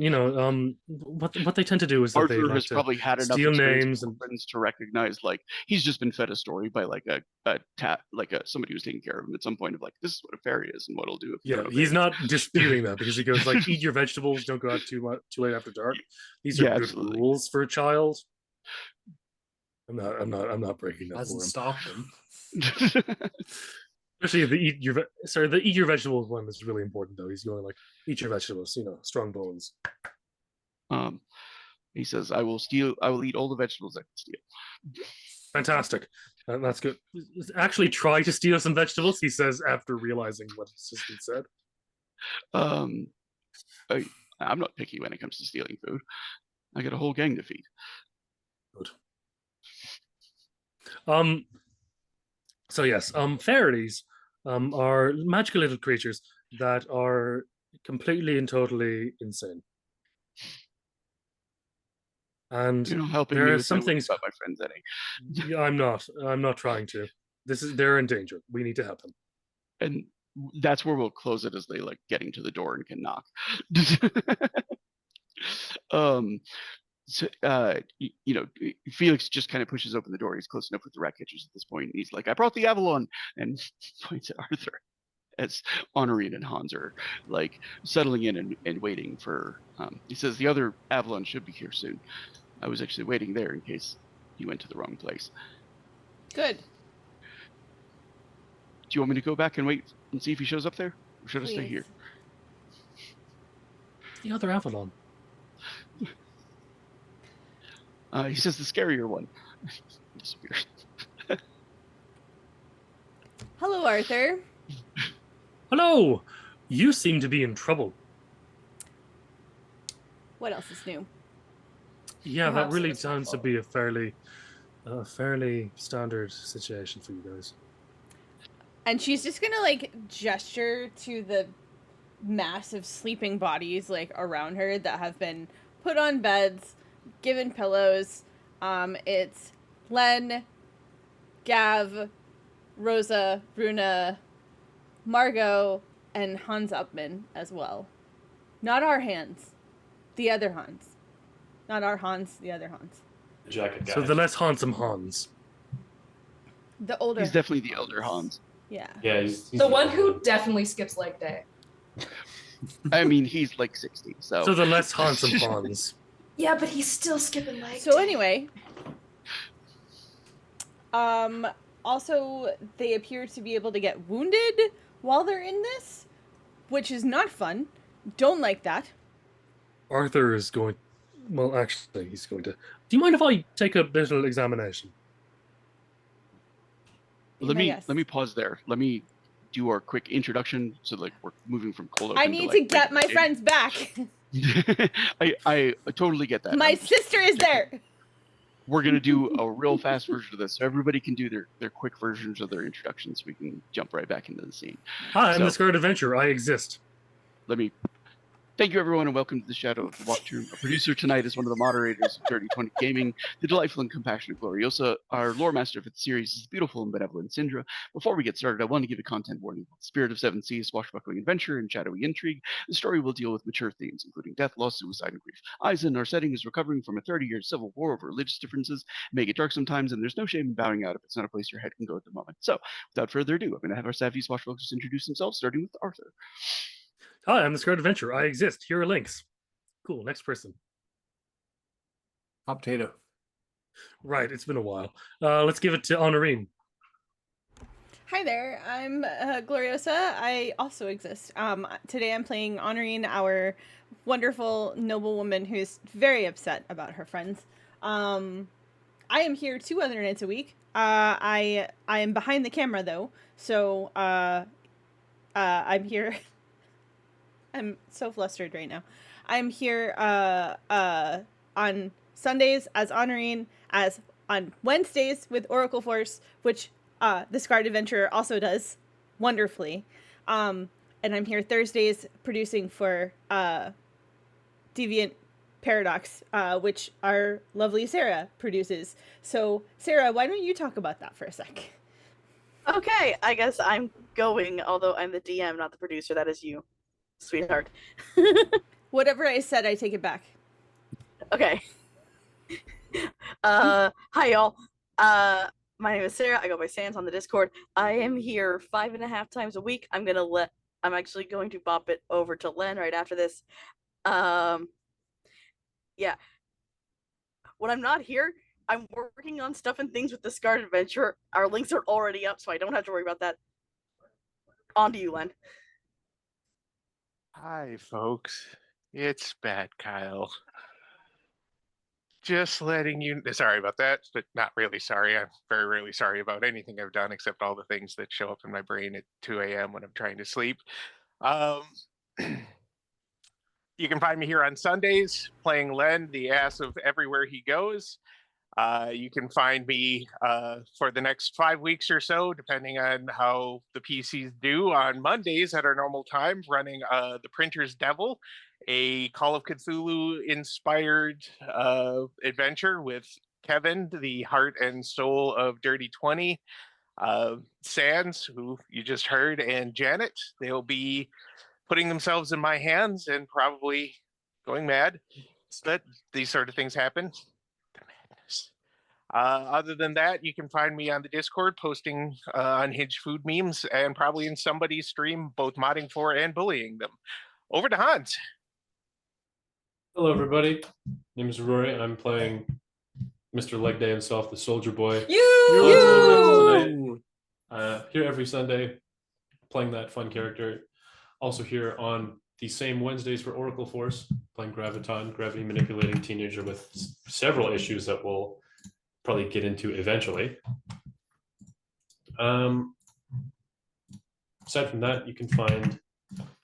what they tend to do is that they Arthur like has to probably had enough steal experience names with friends to recognize, like, he's just been fed a story by like somebody who's taking care of him at some point of like, this is what a fairy is and what it'll do if you Yeah, don't he's obey it. not disputing that because he goes like, eat your vegetables, don't go out too late after dark. These are good absolutely. rules for a child. I'm not breaking that for Hasn't him. stopped him. Especially the eat your vegetables one is really important though. He's going like, eat your vegetables, strong bones. He says, I will eat all the vegetables I can steal. Fantastic. That's good. Actually try to steal some vegetables, he says after realizing what his assistant said. I'm not picky when it comes to stealing food. I got a whole gang to feed. Good. So yes, fairies are magical little creatures that are completely and totally insane. And You're not helping there me are with some my worries things about my friends, Eddie. I'm not trying to. They're in danger. We need to help them. And that's where we'll close it, as they like getting to the door and can knock. So, Felix just kind of pushes open the door. He's close enough with the rat catchers at this point. And he's like, I brought the Avalon, and points at Arthur as Honorine and Hans are like settling in and waiting for, he says the other Avalon should be here soon. I was actually waiting there in case you went to the wrong place. Good. Do you want me to go back and wait and see if he shows up there? Or should I stay Please. here? The other Avalon. He says the scarier one. Disappears. Hello, Arthur. Hello! You seem to be in trouble. What else is new? Yeah, that Perhaps really it's my sounds to fault. be a fairly standard situation for you guys. And she's just gonna like gesture to the massive sleeping bodies like around her that have been put on beds, given pillows. It's Len, Gav, Rosa, Runa, Margot, and Hans Upman as well. Not our Hans. The other Hans. Not our Hans, the other Hans. The jacket guy. So the less handsome Hans. The older He's definitely the elder Hans. Yeah. Yeah, he's The one who definitely skips leg day. I mean, he's like 60, so. So the less handsome Hans. Yeah, but he's still skipping leg So day. anyway, also they appear to be able to get wounded while they're in this, which is not fun. Don't like that. Arthur is going. Well, actually, he's going to. Do you mind if I take a little examination? Let Yes. me pause there. Let me do our quick introduction. So like we're moving from cold I open need like, to get my friends back. I totally get that. My sister is there. We're gonna do a real fast version of this, so everybody can do their quick versions of their introductions. We can jump right back into the scene. Hi, I'm So- the Scarlet Adventurer. I exist. Let me Thank you, everyone, and welcome to the Shadow of the Wachtturm. Our producer tonight is one of the moderators of Dirty 20 Gaming, the delightful and compassionate Gloriosa. Our lore master for the series is the beautiful and benevolent Syndra. Before we get started, I want to give a content warning. Spirit of Seven Seas, swashbuckling adventure, and shadowy intrigue. The story will deal with mature themes, including death, loss, suicide, and grief. Eisen, our setting, is recovering from a 30-year civil war over religious differences. It may get dark sometimes, and there's no shame in bowing out if it's not a place your head can go at the moment. So, without further ado, I'm going to have our savvy swashbucklers introduce themselves, starting with Arthur. Hi, I'm the Scarred Adventurer. I exist. Here are links. Cool. Next person. Hot potato. Right. It's been a while. Let's give it to Honorine. Hi there, I'm Gloriosa. I also exist. Today I'm playing Honorine, our wonderful noble woman who's very upset about her friends. I am here 2 other nights a week. I am behind the camera though, so I'm here. I'm so flustered right now. I'm here on Sundays as Honorine, as on Wednesdays with Oracle Force, which the Scarred Adventurer also does wonderfully. And I'm here Thursdays producing for Deviant Paradox, which our lovely Sarah produces. So, Sarah, why don't you talk about that for a sec? Okay, I guess I'm going, although I'm the DM, not the producer. That is you, sweetheart. Whatever I said, I take it back. Okay. Hi, y'all. My name is Sarah. I go by Sans on the Discord. I am here 5.5 times a week. I'm actually going to bop it over to Len right after this. Yeah. When I'm not here, I'm working on stuff and things with the Scarred Adventure. Our links are already up, so I don't have to worry about that. On to you, Len. Hi, folks. It's Bad Kyle. Just letting you. Sorry about that, but not really sorry. I'm very rarely sorry about anything I've done except all the things that show up in my brain at 2 a.m. when I'm trying to sleep. You can find me here on Sundays playing Len, the ass of everywhere he goes. You can find me for the next 5 weeks or so, depending on how the PCs do, on Mondays at our normal time, running The Printer's Devil, a Call of Cthulhu inspired adventure with Kevin, the heart and soul of Dirty 20, Sans, who you just heard, and Janet. They'll be putting themselves in my hands and probably going mad. So that these sort of things happen. The madness. Other than that, you can find me on the Discord posting unhinged food memes and probably in somebody's stream, both modding for and bullying them. Over to Hans. Hello, everybody. My name is Rory, and I'm playing Mr. Leg Day himself, the Soldier Boy. You! Here every Sunday, playing that fun character. Also here on the same Wednesdays for Oracle Force, playing Graviton, gravity manipulating teenager with several issues that we'll probably get into eventually. Aside from that, you can find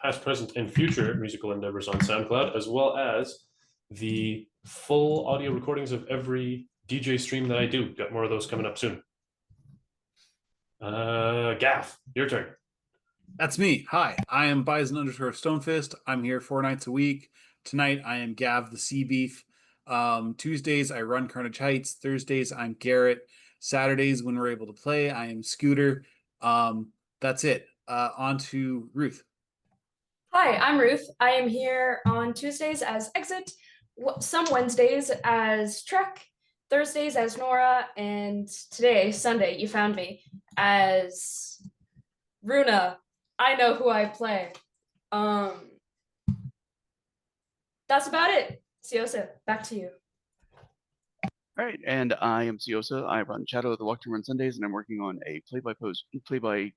past, present, and future musical endeavors on SoundCloud, as well as the full audio recordings of every DJ stream that I do. Got more of those coming up soon. Gaff, your turn. That's me. Hi, I am Bison_Stonefist. I'm here 4 nights a week. Tonight I am Gav the Sea Beef. Tuesdays I run Carnage Heights. Thursdays I'm Garrett. Saturdays when we're able to play, I am Scooter. That's it. On to Ruth. Hi, I'm Ruth. I am here on Tuesdays as Exit, some Wednesdays as Trek, Thursdays as Nora, and today, Sunday, you found me as Runa. I know who I play. That's about it. Siosa, back to you. All right, and I am Siosa. I run Shadow of the Wachtturm on Sundays, and I'm working on a play-by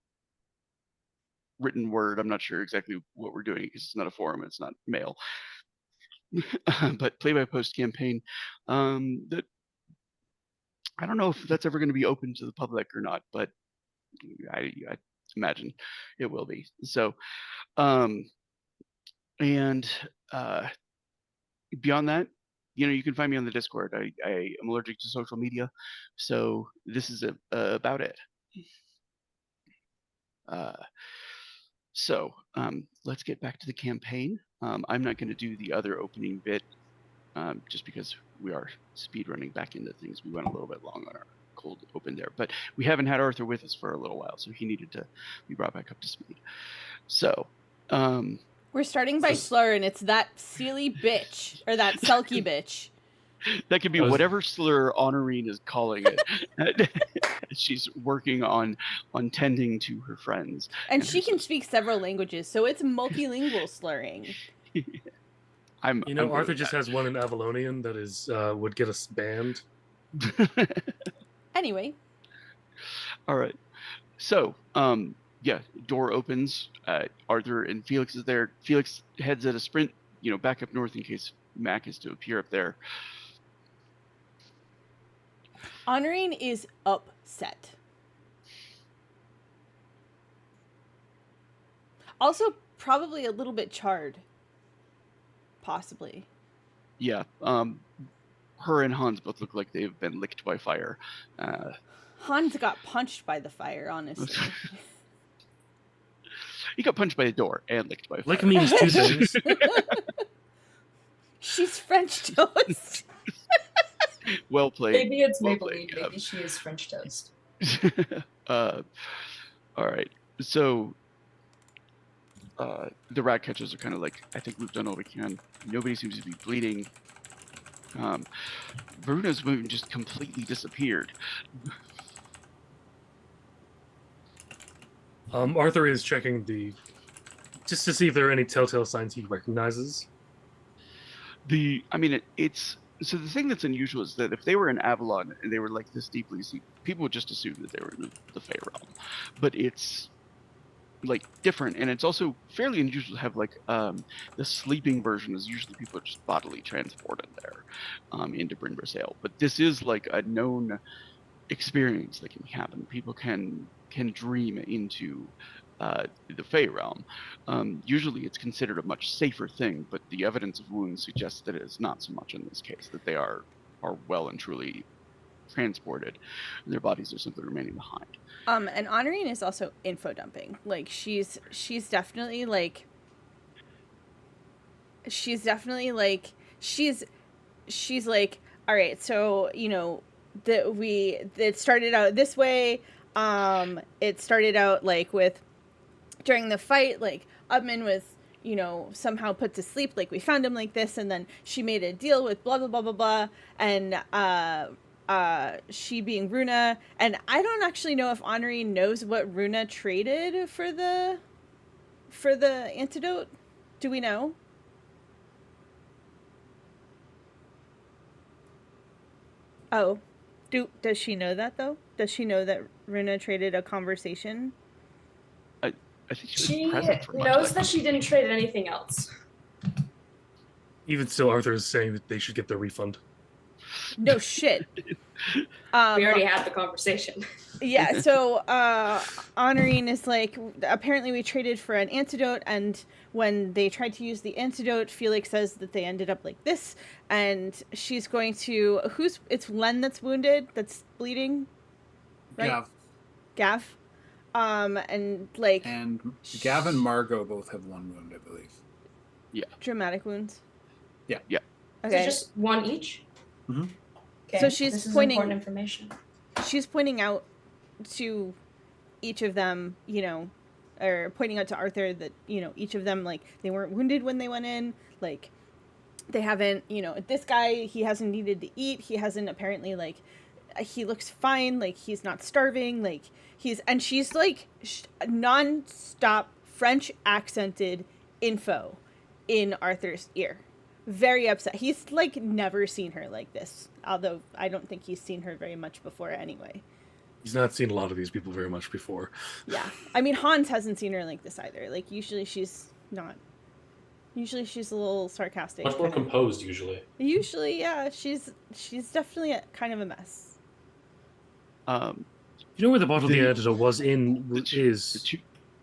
written word. I'm not sure exactly what we're doing because it's not a forum, it's not mail. But play-by-post campaign that I don't know if that's ever going to be open to the public or not, but I imagine it will be. So, and beyond that, you can find me on the Discord. I am allergic to social media, so this is about it. So let's get back to the campaign. I'm not going to do the other opening bit just because we are speed running back into things. We went a little bit long on our cold open there, but we haven't had Arthur with us for a little while, so he needed to be brought back up to speed. So We're starting by slur, and it's that silly bitch, or that sulky bitch. that could be whatever slur Honorine is calling it. She's working on tending to her friends. And she can speak several languages, so it's multilingual slurring. I'm good Arthur with just has one in Avalonian that is would get us banned. that. Anyway. All right. So, yeah, door opens. Arthur and Felix is there. Felix heads at a sprint, back up north in case Mac is to appear up there. Honorine is upset. Also, probably a little bit charred. Possibly. Yeah. Her and Hans both look like they've been licked by fire. Hans got punched by the fire, honestly. He got punched by a door and licked by fire. Lick means two things. She's French toast. Well played. Maybe it's well Maybelline. played, Maybe she is French toast. All right. So the rat catchers are kind of like, I think we've done all we can. Nobody seems to be bleeding. Bruno's wound just completely disappeared. Arthur is checking just to see if there are any telltale signs he recognizes. It's so the thing that's unusual is that if they were in Avalon and they were like this deeply sea, people would just assume that they were in the Fey realm. But it's like different, and it's also fairly unusual to have like the sleeping version is usually people are just bodily transported there into Bryn Brasail. But this is like a known experience that can happen. People can dream into the Fey realm. Usually it's considered a much safer thing, but the evidence of wounds suggests that it is not so much in this case, that they are well and truly transported, and their bodies are simply remaining behind. And Honorine is also info dumping. Like she's definitely like she's like, all right, so it started out this way. It started out like with during the fight, like Ubman was somehow put to sleep, like we found him like this, and then she made a deal with blah blah blah blah blah, and she being Runa, and I don't actually know if Honorine knows what Runa traded for the antidote. Do we know? Oh, does she know that though? Does she know that Runa traded a conversation? I think She present for much knows of that she didn't trade anything else. Even still, Arthur is saying that they should get their refund. No shit. We already had the conversation. Yeah, so Honorine is like, apparently we traded for an antidote, and when they tried to use the antidote, Felix says that they ended up like this, and she's going to it's Len that's wounded, that's bleeding, right? Gav. And Gav and Margot both have one wound, I believe. Yeah. Dramatic wounds. Yeah. Okay. Is it just one each? Mm-hmm. Okay. So she's this is pointing important information. She's pointing out to each of them, or pointing out to Arthur that, each of them, like, they weren't wounded when they went in, like, they haven't, this guy, he hasn't needed to eat, he hasn't apparently, like, he looks fine, like, he's not starving, like, and she's, like, non-stop French accented info in Arthur's ear. Very upset. He's, like, never seen her like this, although I don't think he's seen her very much before anyway. He's not seen a lot of these people very much before. Yeah. I mean, Hans hasn't seen her like this either. Like, usually she's not. Usually she's a little sarcastic. Much more composed, usually. Usually, yeah. She's definitely kind of a mess. You know where the bottle of the antidote was in?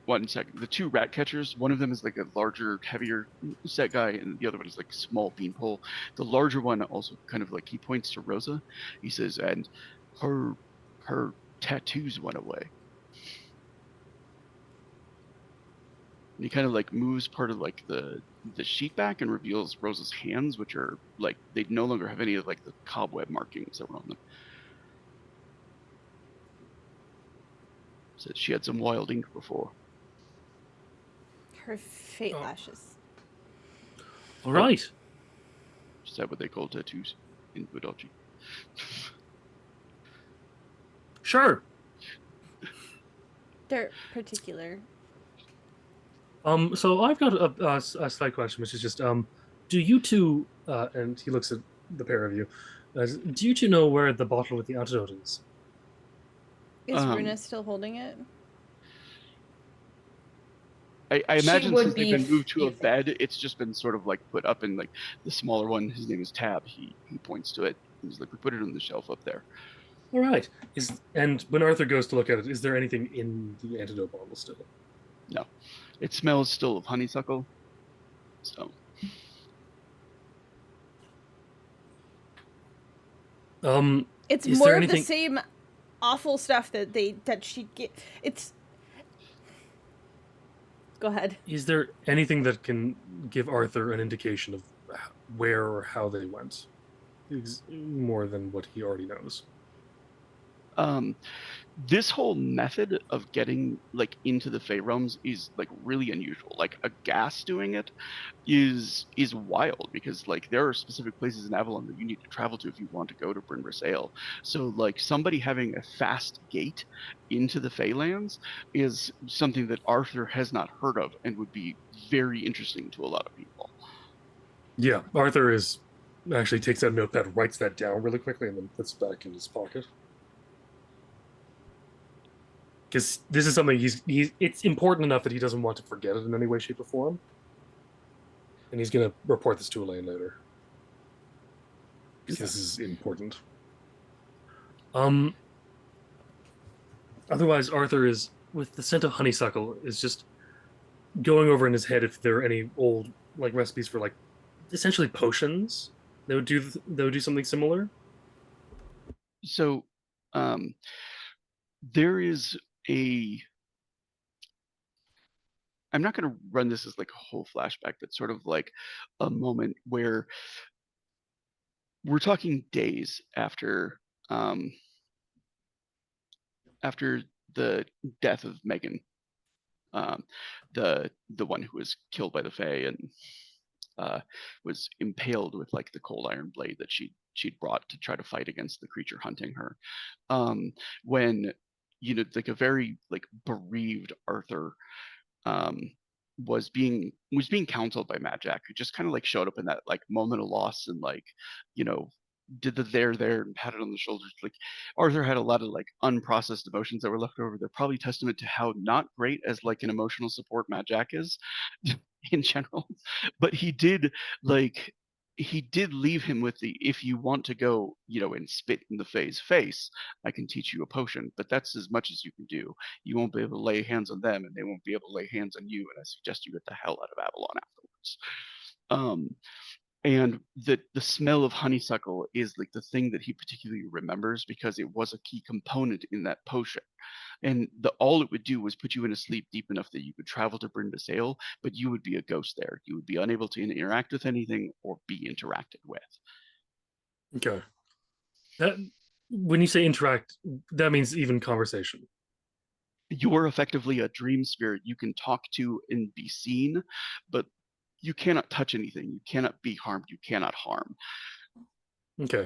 One second. The two rat catchers, one of them is like a larger, heavier set guy, and the other one is like a small beanpole. The larger one also kind of like, he points to Rosa. He says, and her tattoos went away. he kind of like moves part of like the sheet back and reveals Rosa's hands, which are like they no longer have any of like the cobweb markings that were on them. Said she had some wild ink before. Her fate Oh. lashes. All right. Is that what they call tattoos in Budolchi? Sure. They're particular. So I've got a slight question, which is just, do you two, and he looks at the pair of you, do you two know where the bottle with the antidote is? Is Um, Runa still holding it? I She imagine would since they've be been moved to a using it. bed, it's just been sort of like put up in like the smaller one. His name is Tab. He points to it. He's like, we put it on the shelf up there. All right. And when Arthur goes to look at it, is there anything in the antidote bottle still? No, it smells still of honeysuckle. So It's is more there of anything? the same awful stuff that she get. It's. Go ahead. Is there anything that can give Arthur an indication of where or how they went? More than what he already knows. this whole method of getting like into the Fey realms is like really unusual. Like a gas doing it is wild because like there are specific places in Avalon that you need to travel to if you want to go to Bryn Brasail. So like somebody having a fast gate into the Feylands is something that Arthur has not heard of and would be very interesting to a lot of people. Yeah, Arthur is actually takes out a notepad, writes that down really quickly, and then puts it back in his pocket. Because this is something he's it's important enough that he doesn't want to forget it in any way, shape, or form. And he's going to report this to Elaine later. Because this is important. Otherwise, Arthur is, with the scent of honeysuckle, is just going over in his head if there are any old like recipes for like essentially potions that would do something similar. So there is I'm not going to run this as like a whole flashback, but sort of like a moment where we're talking days after the death of Megan, the one who was killed by the Fae and was impaled with like the cold iron blade that she'd brought to try to fight against the creature hunting her. When like a very like bereaved Arthur was being counseled by Mad Jack, who just kind of like showed up in that like moment of loss and like did the there and patted on the shoulders. Like Arthur had a lot of like unprocessed emotions that were left over. They're probably testament to how not great as like an emotional support Mad Jack is in general. But he did leave him with the, if you want to go, and spit in the Fae's face, I can teach you a potion, but that's as much as you can do. You won't be able to lay hands on them, and they won't be able to lay hands on you, and I suggest you get the hell out of Avalon afterwards. And the smell of honeysuckle is like the thing that he particularly remembers because it was a key component in that potion. And all it would do was put you in a sleep deep enough that you could travel to Bryn Brasail, but you would be a ghost there. You would be unable to interact with anything or be interacted with. Okay. That, when you say interact, that means even conversation. You're effectively a dream spirit you can talk to and be seen, but you cannot touch anything. You cannot be harmed. You cannot harm. Okay.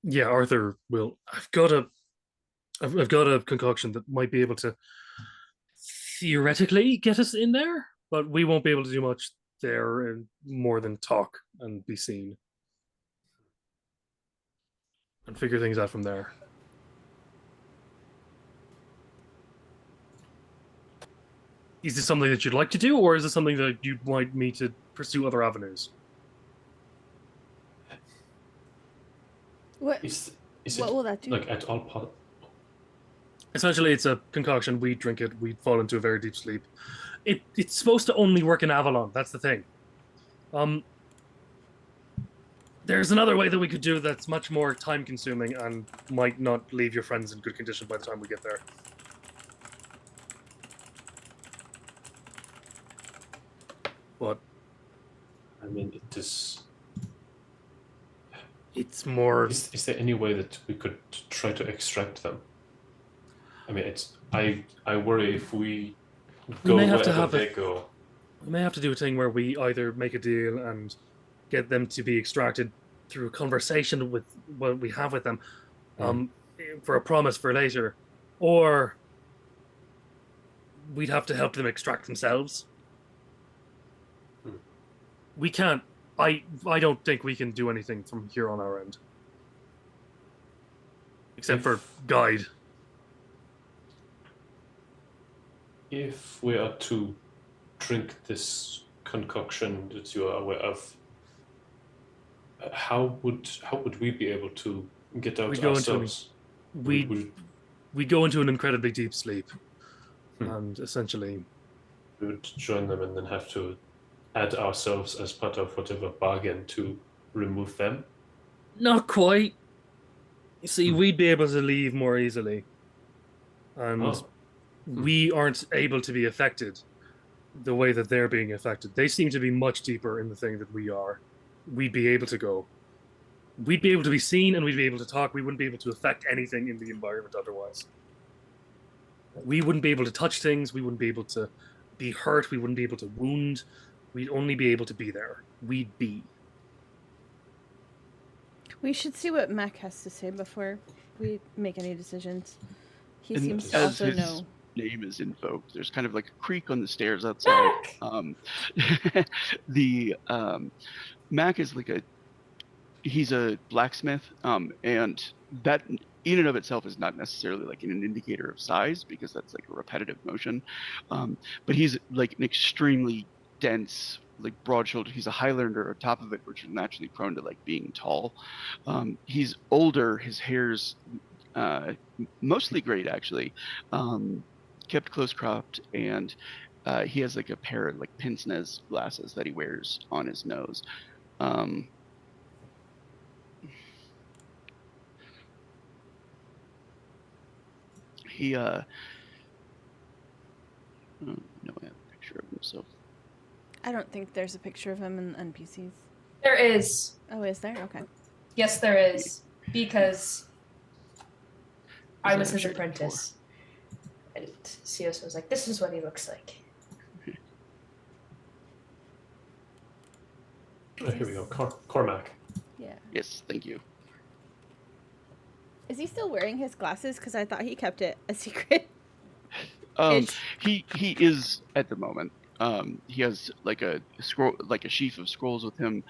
Yeah, Arthur will. I've got a concoction that might be able to theoretically get us in there, but we won't be able to do much there and more than talk and be seen and figure things out from there. Is this something that you'd like to do, or is this something that you'd like me to pursue other avenues? What? Is What it will that do? like at all possible? Essentially, it's a concoction. We drink it, we fall into a very deep sleep. It's supposed to only work in Avalon. That's the thing. There's another way that we could do that's much more time-consuming and might not leave your friends in good condition by the time we get there. mean, it is. It's more. Is there any way that we could try to extract them? I mean, I worry if we go may have to wherever have they a- go. We may have to do a thing where we either make a deal and get them to be extracted through a conversation with what we have with them, for a promise for later, or we'd have to help them extract themselves. We can't. I don't think we can do anything from here on our end, except for guide. If we are to drink this concoction that you are aware of, how would we be able to get out We go into ourselves? We go into an incredibly deep sleep, Hmm. and essentially, We would join them and then have to add ourselves as part of whatever bargain to remove them. not quite. You see, we'd be able to leave more easily, and Oh. we aren't able to be affected the way that they're being affected. They seem to be much deeper in the thing that we are. We'd be able to go. We'd be able to be seen and we'd be able to talk. We wouldn't be able to affect anything in the environment otherwise. We wouldn't be able to touch things. We wouldn't be able to be hurt. We wouldn't be able to wound. We'd only be able to be there. We'd be. We should see what Mac has to say before we make any decisions. He And seems to as also his know. name is invoked, there's kind of like a creak on the stairs outside. The Mac is like he's a blacksmith, and that in and of itself is not necessarily like an indicator of size because that's like a repetitive motion. But he's like an extremely dense, like broad-shouldered. He's a Highlander on top of it, which is naturally prone to like being tall. He's older. His hair's mostly great actually, kept close cropped, and he has like a pair of like pince-nez glasses that he wears on his nose. He no, I have a picture of him, so I don't think there's a picture of him in NPCs. There is. Oh, is there? Okay. Yes, there is. Because I was I've his shared it before. apprentice. And Cios was like, this is what he looks like. Oh, here we go. Cormac. Yeah. Yes, thank you. Is he still wearing his glasses? Because I thought he kept it a secret. He is at the moment. He has like a scroll, like a sheaf of scrolls with him.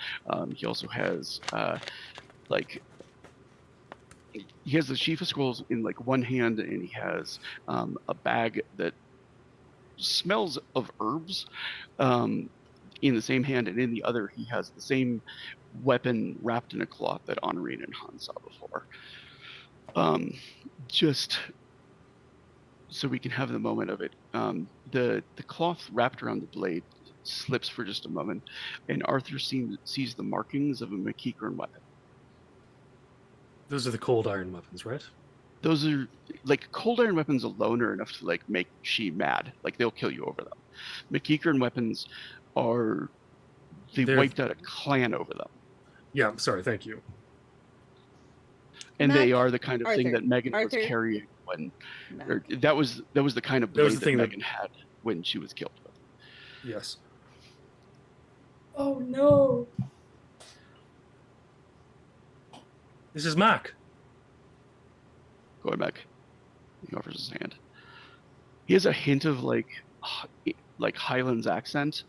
He also has like he has a sheaf of scrolls in like one hand, and he has a bag that smells of herbs in the same hand, and in the other he has the same weapon wrapped in a cloth that Honorine and Han saw before. Just so we can have the moment of it. The cloth wrapped around the blade slips for just a moment, and Arthur sees the markings of a McKeekern weapon. Those are the cold iron weapons, right? Those are like cold iron weapons alone are enough to like make she mad. Like they'll kill you over them. McKeekern weapons are they wiped out a clan over them. Yeah, sorry, thank you. And Mac, they are the kind of thing Arthur, that Megan Arthur. was carrying when Mac. that was the kind of That was blade the thing that that- Megan had when she was killed with. Yes. Oh no. This is Mac. Going back, he offers his hand. He has a hint of like Highlands accent,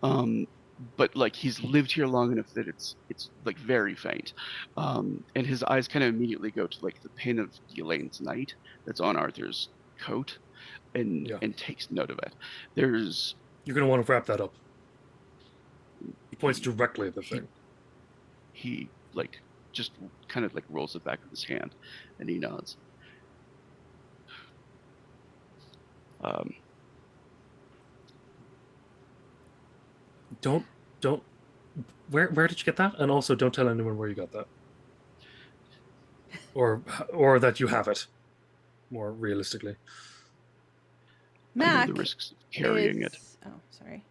but like he's lived here long enough that it's like very faint, and his eyes kind of immediately go to like the pin of Elaine's knight that's on Arthur's coat, and takes note of it. There's You're gonna want to wrap that up. He points directly at the thing. He like just kind of like rolls it back with his hand, and he nods. Don't. Where did you get that? And also, don't tell anyone where you got that, or that you have it. More realistically, I know Mac the risks of carrying it. Oh, sorry.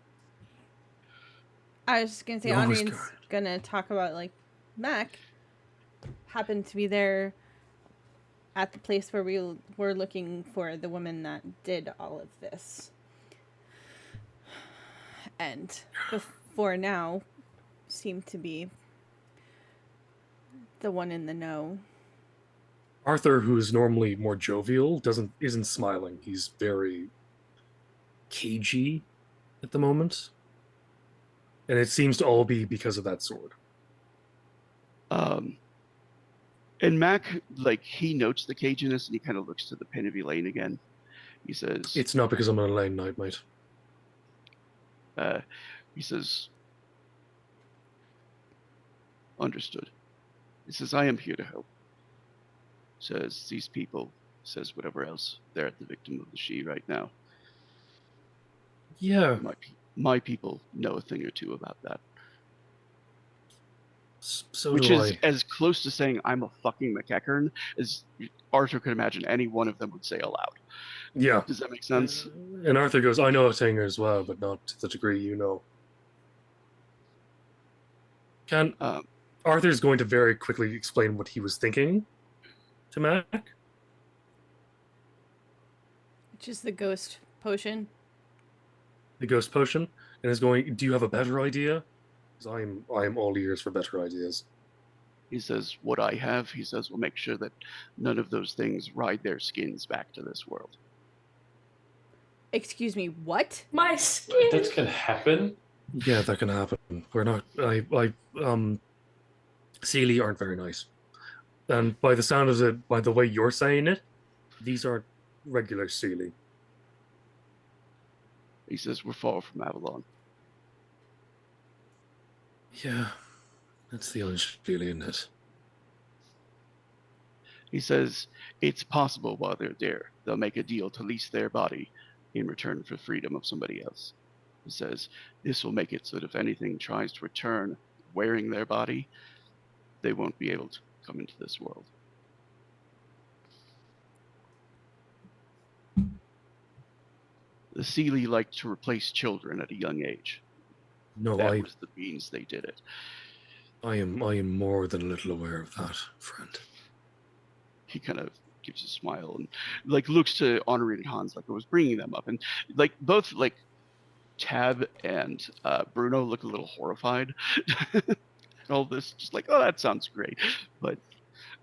I was just gonna say, You're always Henri's kind. gonna talk about like Mac happened to be there at the place where we were looking for the woman that did all of this, and before now seemed to be the one in the know. Arthur, who is normally more jovial, isn't smiling. He's very cagey at the moment, and it seems to all be because of that sword. And Mac, like, he notes the caginess and he kind of looks to the pin of Elaine again. He says, It's not because I'm on a lane night, mate. he says, understood. He says, I am here to help. Says, these people, says whatever else, they're at the victim of the she right now. Yeah. My people know a thing or two about that. So Which do is I. as close to saying I'm a fucking McEachern as Arthur could imagine any one of them would say aloud. Yeah. Does that make sense? And Arthur goes, I know a thing as well, but not to the degree you know. Arthur's going to very quickly explain what he was thinking to Mac. Which is the ghost potion. The ghost potion, and is going, do you have a better idea? Because I am all ears for better ideas. He says, what I have, he says, will make sure that none of those things ride their skins back to this world. Excuse me, what? My skin. That can happen. Yeah, that can happen. We're not. Sealy aren't very nice, and by the sound of it, by the way you're saying it, these aren't regular Sealy. He says, we're far from Avalon. Yeah, that's the Sealy, isn't it? He says, it's possible while they're there, they'll make a deal to lease their body in return for freedom of somebody else. He says, this will make it so that if anything tries to return wearing their body, they won't be able to come into this world. The Sealy like to replace children at a young age. No, That was the means they did it. I am more than a little aware of that, friend. He kind of gives a smile and like looks to Henri and Hans like I was bringing them up, and like both like Tab and Bruno look a little horrified. All this, just like, oh, that sounds great, but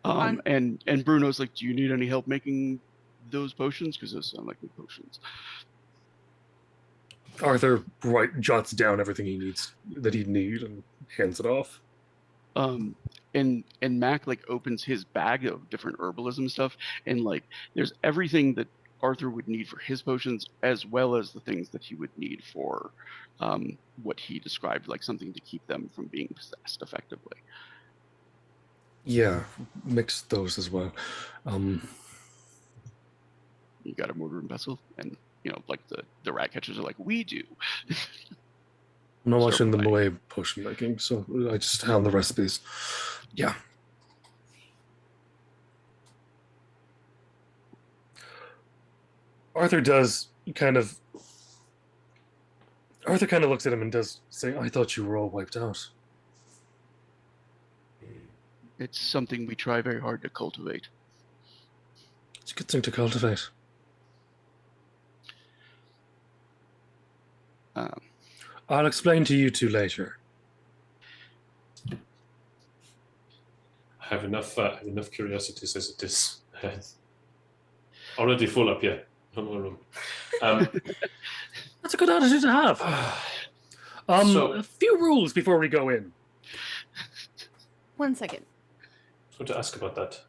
and Bruno's like, do you need any help making those potions? Because those sound like good potions. Arthur jots down everything he needs and hands it off. And Mac like opens his bag of different herbalism stuff, and like there's everything that Arthur would need for his potions, as well as the things that he would need for what he described, like something to keep them from being possessed effectively. Yeah, mix those as well. You got a mortar and pestle, and you know, like the rat catchers are like, we do. I'm not watching them away potion making, so I just hand the recipes. Yeah. Arthur kind of looks at him and does say, I thought you were all wiped out. It's something we try very hard to cultivate. It's a good thing to cultivate. I'll explain to you two later. I have enough curiosities as it is. Already full up, yeah. No more room. That's a good attitude to have. A few rules before we go in. 1 second. I was going to ask about that.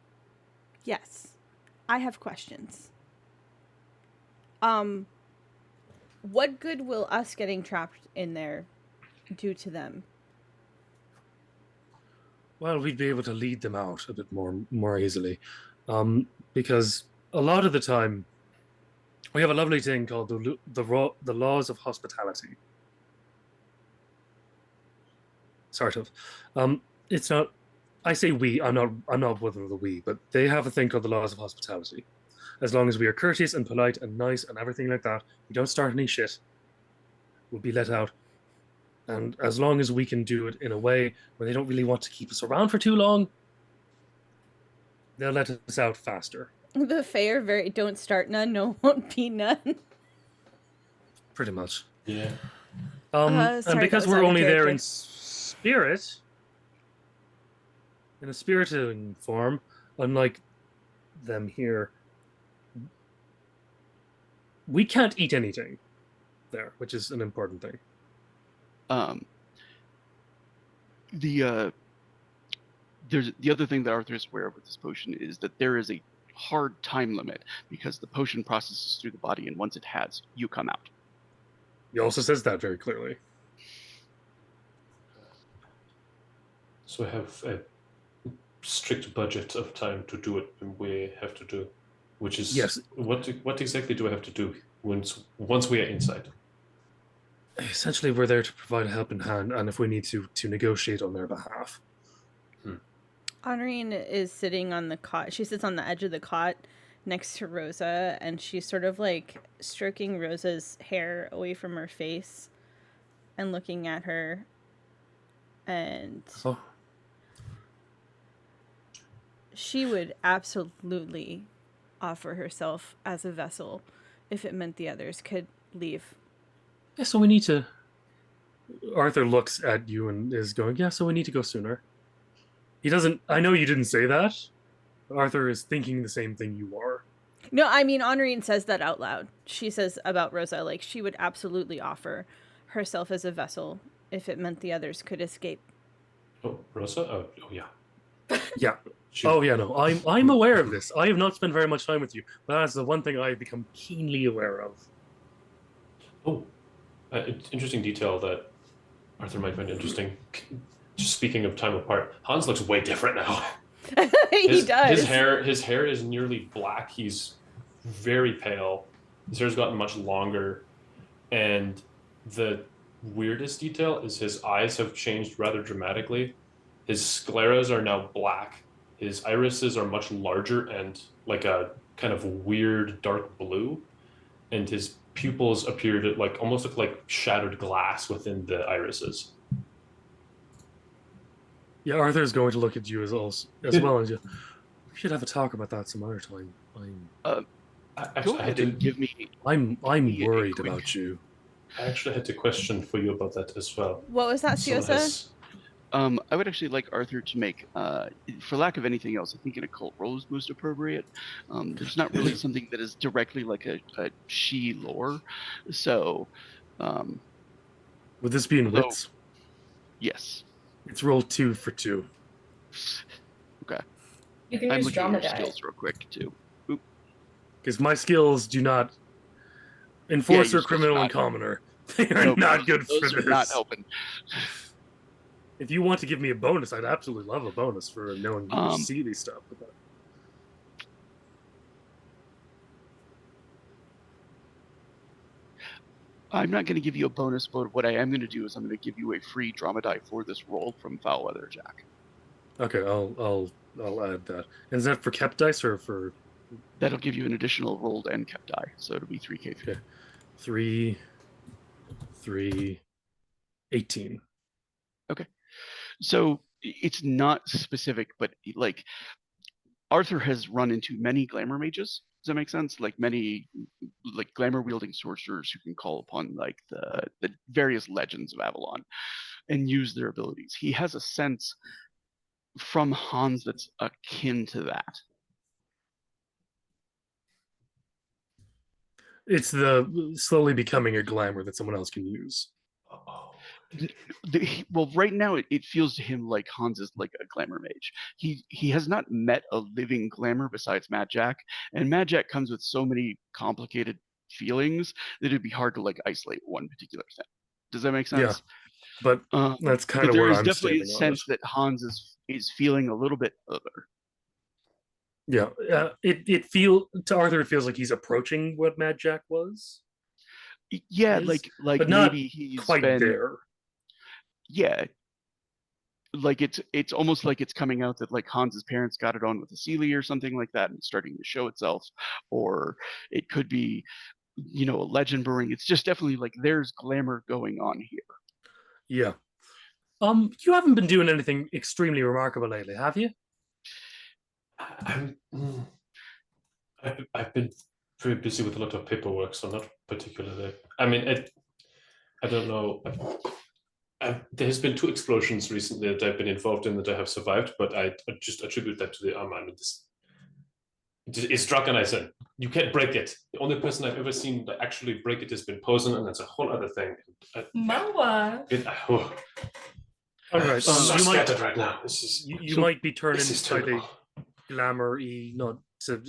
Yes. I have questions. What good will us getting trapped in there do to them? Well, we'd be able to lead them out a bit more easily. Because a lot of the time, we have a lovely thing called the laws of hospitality. Sort of. It's not. I say we. I'm not one of the we, but they have a thing called the laws of hospitality. As long as we are courteous and polite and nice and everything like that, we don't start any shit, we'll be let out. And as long as we can do it in a way where they don't really want to keep us around for too long, they'll let us out faster. The Fae are very don't start none, no won't be none. Pretty much. Yeah. And Sorry, that because was we're out of only there character. in spirit, in a spiriting form, unlike them here, we can't eat anything there, which is an important thing. There's the other thing that Arthur is aware of with this potion is that there is a hard time limit because the potion processes through the body, and once it has, you come out. He also says that very clearly. So we have a strict budget of time to do it, and we have to do, which is Yes. What exactly do I have to do once we are inside? Essentially, we're there to provide a helping hand, and if we need to negotiate on their behalf. Honorine is sitting on the cot. She sits on the edge of the cot next to Rosa, and she's sort of like stroking Rosa's hair away from her face and looking at her. And Oh, she would absolutely offer herself as a vessel if it meant the others could leave. yeah, so we need to... Arthur looks at you and is going, yeah, so we need to go sooner. He doesn't... I know you didn't say that. Arthur is thinking the same thing you are. No, I mean, Honorine says that out loud. She says about Rosa, like, she would absolutely offer herself as a vessel if it meant the others could escape. Oh, Rosa? Oh yeah. Yeah. She- Oh, yeah, no. I'm aware of this. I have not spent very much time with you, but that's the one thing I've become keenly aware of. Oh, interesting detail that Arthur might find interesting. Just speaking of time apart, Hans looks way different now. He does. His hair is nearly black. He's very pale. His hair's gotten much longer, and the weirdest detail is his eyes have changed rather dramatically. His scleras are now black. His irises are much larger and like a kind of weird dark blue, and his pupils appear to like almost look like shattered glass within the irises. Yeah, Arthur is going to look at you as well as you. We should have a talk about that some other time. Go Actually, ahead and give me. I'm me a worried quick- about you. I actually had a question for you about that as well. What was that, So Siosa? has- I would actually like Arthur to make, for lack of anything else, I think an occult roll is most appropriate. There's not really something that is directly like a she lore, so Would this be in Although- wits? yes. It's roll 2 for 2. Okay, You can I'm use looking at drama your die. skills real quick too. Because my skills do not... Enforcer, skills criminal, are and not- commoner. They are Nope, not good those for are this. not helping. If you want to give me a bonus, I'd absolutely love a bonus for knowing Sidhe stuff. But that... I'm not going to give you a bonus, but what I am going to do is I'm going to give you a free drama die for this roll from Foul Weather Jack. Okay, I'll add that. And is that for kept dice or for That'll give you an additional rolled and kept die, so it'll be 3k. Okay. 3, 18. So it's not specific, but like Arthur has run into many glamour mages. Does that make sense? Like many like glamour wielding sorcerers who can call upon like the various legends of Avalon and use their abilities. He has a sense from Hans that's akin to that. It's the slowly becoming a glamour that someone else can use. Oh. Well, right now it feels to him like Hans is like a glamour mage. He has not met a living glamour besides Mad Jack, and Mad Jack comes with so many complicated feelings that it'd be hard to like isolate one particular thing. Does that make sense? Yeah. But that's kind But of there where is I'm definitely a standing on it. sense that Hans is feeling a little bit other. Yeah, it feel to Arthur. It feels like he's approaching what Mad Jack was, Yeah, Is, like but not maybe he's quite been there. yeah. Like it's almost like it's coming out that like Hans's parents got it on with a Sealy or something like that, and it's starting to show itself. Or it could be, a legend brewing. It's just definitely like there's glamour going on here. Yeah. You haven't been doing anything extremely remarkable lately, have you? I'm, I've been very busy with a lot of paperwork, so not particularly. I mean, I don't know. There's been 2 explosions recently that I've been involved in that I have survived, but I just attribute that to the armor. I mean, it's Dragonizing. You can't break it. The only person I've ever seen that actually break it has been Posen, and that's a whole other thing. Moa. All right. I'm so you might scattered right now. This is you So- might be turning this is slightly terrible. glamour-y, not. So,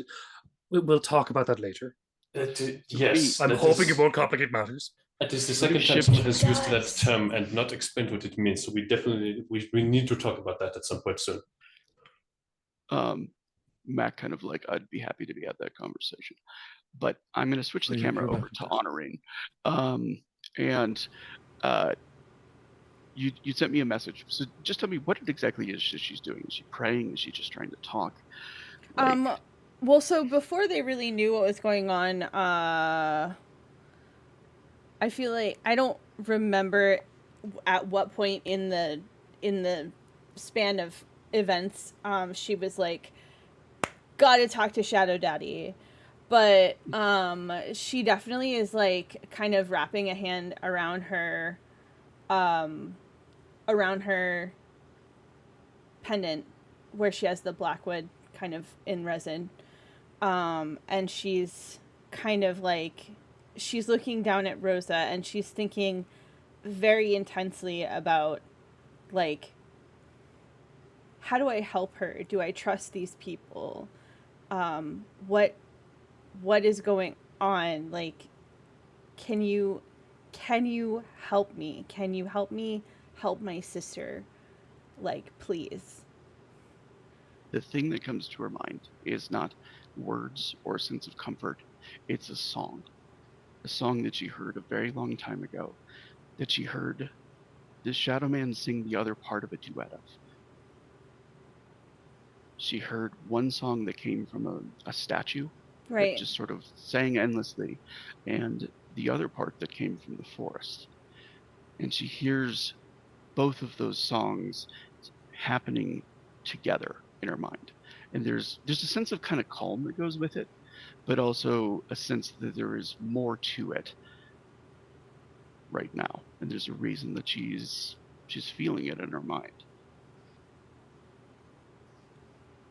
we'll talk about that later. Yes, I'm that hoping is- it won't complicate matters. That is the So we've second time shipped- someone has used that Does. term and not explained what it means. So we definitely we need to talk about that at some point soon. Mac kind of like, I'd be happy to be at that conversation, but I'm going to switch the You're camera over welcome to to. Honorine. And you sent me a message. So just tell me, what it exactly is she's doing. Is she praying? Is she just trying to talk? Like, Well, so before they really knew what was going on, I feel like I don't remember at what point in the span of events she was like, gotta talk to Shadow Daddy. But she definitely is like kind of wrapping a hand around her pendant where she has the blackwood kind of in resin. And she's kind of like, she's looking down at Rosa and she's thinking very intensely about, like, how do I help her? Do I trust these people? What is going on? Like, can you help me? Can you help me help my sister? Like, please. the thing that comes to her mind is not words or a sense of comfort. It's a song that she heard a very long time ago, that she heard the Shadow Man sing the other part of a duet of. She heard one song that came from a statue that Right. just sort of sang endlessly, and the other part that came from the forest. And she hears both of those songs happening together in her mind. And there's a sense of kind of calm that goes with it, but also a sense that there is more to it right now. And there's a reason that she's feeling it in her mind.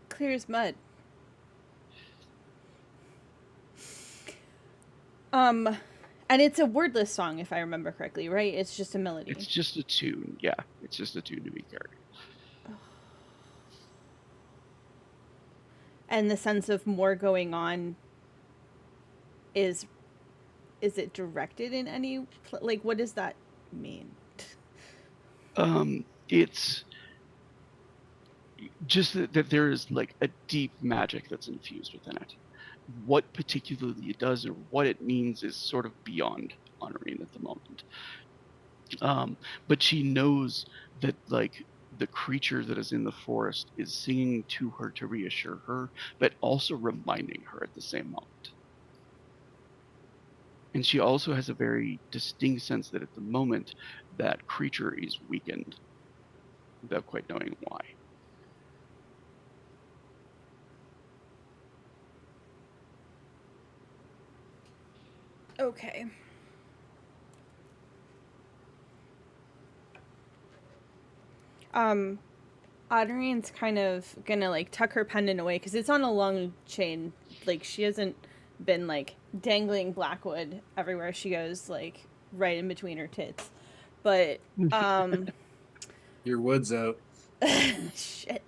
Clear as mud. And it's a wordless song, if I remember correctly, right? It's just a melody. It's just a tune. Yeah, it's just a tune to be carried. And the sense of more going is it directed in any like, what does that mean? It's just that there is like a deep magic that's infused within it. What particularly it does or what it means is sort of beyond Honorine at the moment. But she knows that like the creature that is in the forest is singing to her to reassure her, but also reminding her at the same moment. And she also has a very distinct sense that at the moment that creature is weakened without quite knowing why. Okay. Audrine's kind of gonna like tuck her pendant away because it's on a long chain. Like, she hasn't been like dangling blackwood everywhere she goes, like right in between her tits. But Your wood's out. shit,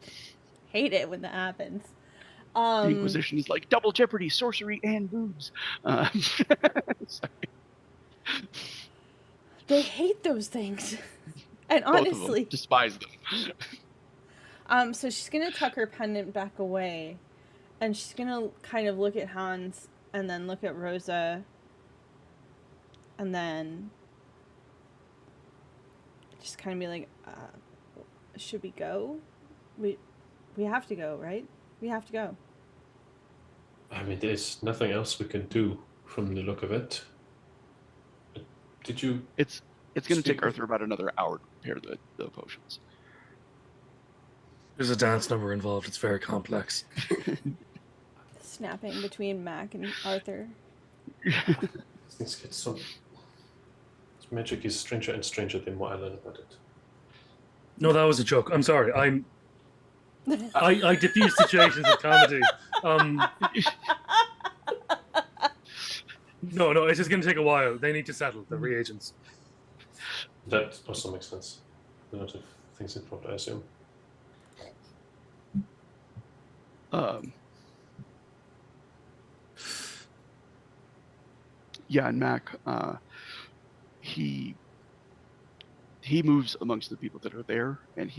hate it when that happens. The Inquisition is like double jeopardy, sorcery, and boobs. Sorry. They hate those things. And Both of them honestly, despise them. so she's gonna tuck her pendant back away, and she's gonna kind of look at Hans, and then look at Rosa, and then just kind of be like, should we go? We have to go, right? We have to go. I mean, there's nothing else we can do from the look of it. Did you? It's It's going to take Speak of- Arthur about another hour to prepare the potions. There's a dance number involved. It's very complex. Snapping between Mac and Arthur. Things get so. This magic is stranger and stranger the more I learn about it. No, that was a joke. I'm sorry. I diffuse situations with comedy. No, it's just going to take a while. They need to settle the reagents. That also makes sense. A lot of things involved, I assume. Yeah, and Mac, he moves amongst the people that are there, and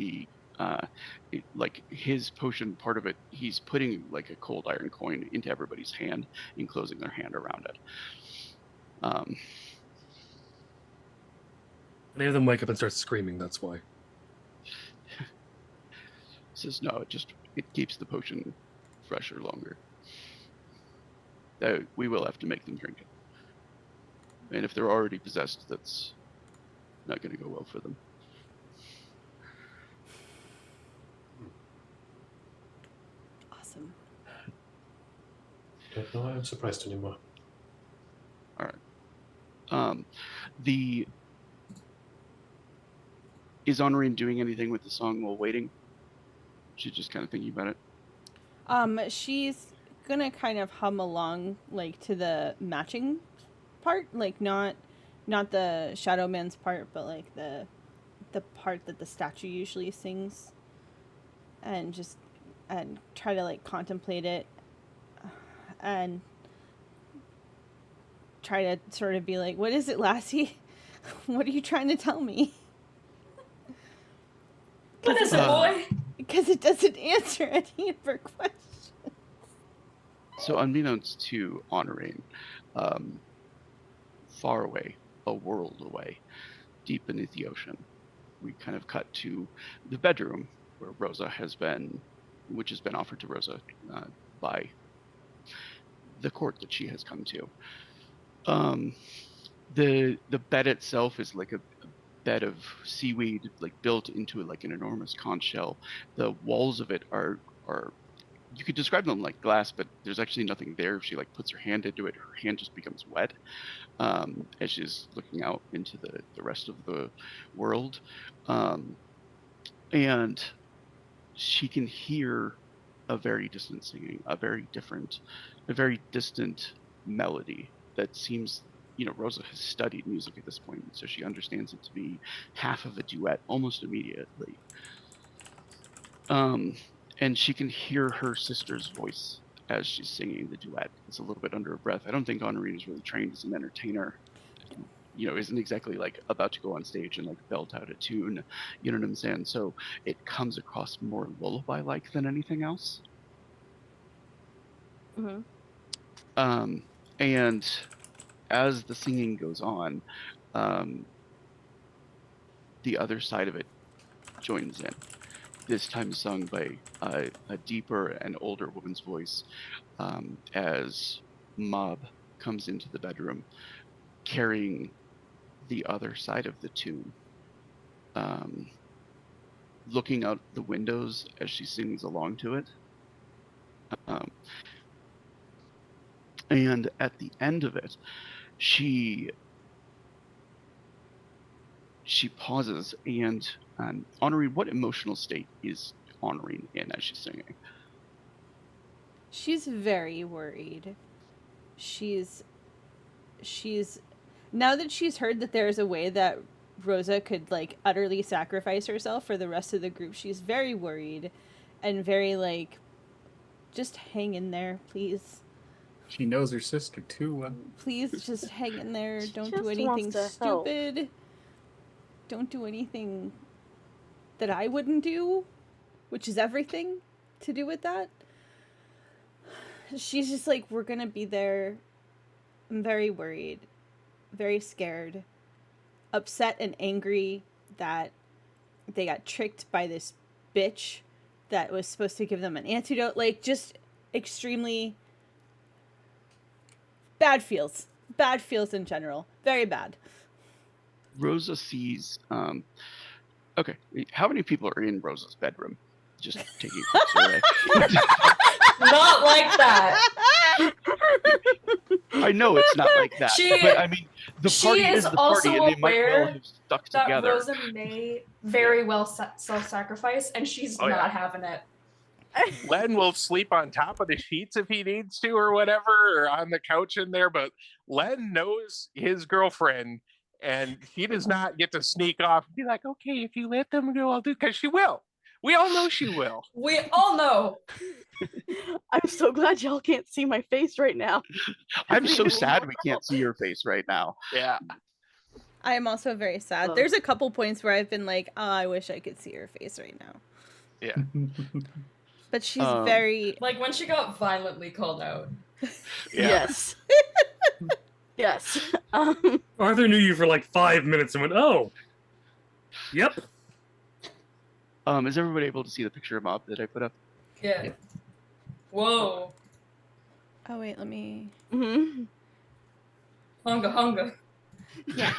like his potion, part of it, he's putting like a cold iron coin into everybody's hand, enclosing their hand around it. Many of them wake up and start screaming. That's why. Says no, it keeps the potion fresher longer. We will have to make them drink it, and if they're already possessed, that's not going to go well for them. Awesome. Don't know why I'm surprised anymore. All right. Is Honorine doing anything with the song while waiting? She's just kind of thinking about it. She's gonna kind of hum along, like, to the matching part, like not the Shadow Man's part, but like the part that the statue usually sings, and try to like contemplate it, and try to sort of be like, what is it, Lassie? What are you trying to tell me? What is it, boy? Because it doesn't answer any of her questions. So unbeknownst to Honorine, far away, a world away, deep beneath the ocean, we kind of cut to the bedroom where Rosa has been, which has been offered to Rosa by the court that she has come to. The bed itself is like a bed of seaweed, like built into like an enormous conch shell. The walls of it are you could describe them like glass, but there's actually nothing there. If she like puts her hand into it, her hand just becomes wet as she's looking out into the rest of the world. And she can hear a very distant singing, a very distant melody that seems, Rosa has studied music at this point, so she understands it to be half of a duet almost immediately. And she can hear her sister's voice as she's singing the duet. It's a little bit under her breath. I don't think Honorine is really trained as an entertainer. Isn't exactly like about to go on stage and like belt out a tune. You know what I'm saying? So it comes across more lullaby-like than anything else. Mm-hmm. And as the singing goes on, the other side of it joins in. This time sung by a deeper and older woman's voice, as Mob comes into the bedroom carrying the other side of the tune, looking out the windows as she sings along to it. And at the end of it, she pauses, and Honorine, what emotional state is Honorine in as she's singing? She's very worried. She's now that she's heard that there's a way that Rosa could like utterly sacrifice herself for the rest of the group, she's very worried and very like, just hang in there, please. She knows her sister too well. Please just hang in there. Don't Just do anything wants to help. stupid. Don't do anything that I wouldn't do, which is everything to do with that. She's just like, we're gonna be there. I'm very worried, very scared, upset and angry that they got tricked by this bitch that was supposed to give them an antidote. Like, just extremely bad feels in general. Very bad. Rosa sees. Okay, how many people are in Rosa's bedroom? Just taking a quick survey. Not like that. I know it's not like that, but I mean, the She party is is the party, and also they might well aware have stuck that together. Rosa may very well self-sacrifice, and she's Oh, yeah. not having it. Len will sleep on top of the sheets if he needs to or whatever, or on the couch in there, but Len knows his girlfriend, and he does not get to sneak off and be like, okay, if you let them go, I'll do, because she will. We all know she will. We all know. I'm so glad y'all can't see my face right now. I'm so sad we can't see your face right now. Yeah. I am also very sad. Oh. There's a couple points where I've been like, oh, I wish I could see her face right now. Yeah. But she's Um, very. Like when she got violently called out. Yeah. Yes. Yes. Arthur knew you for like 5 minutes and went, "Oh, yep." Is everybody able to see the picture of Mob that I put up? Yeah. Whoa. Oh, wait, let me. Mhm. Hunga. Yeah.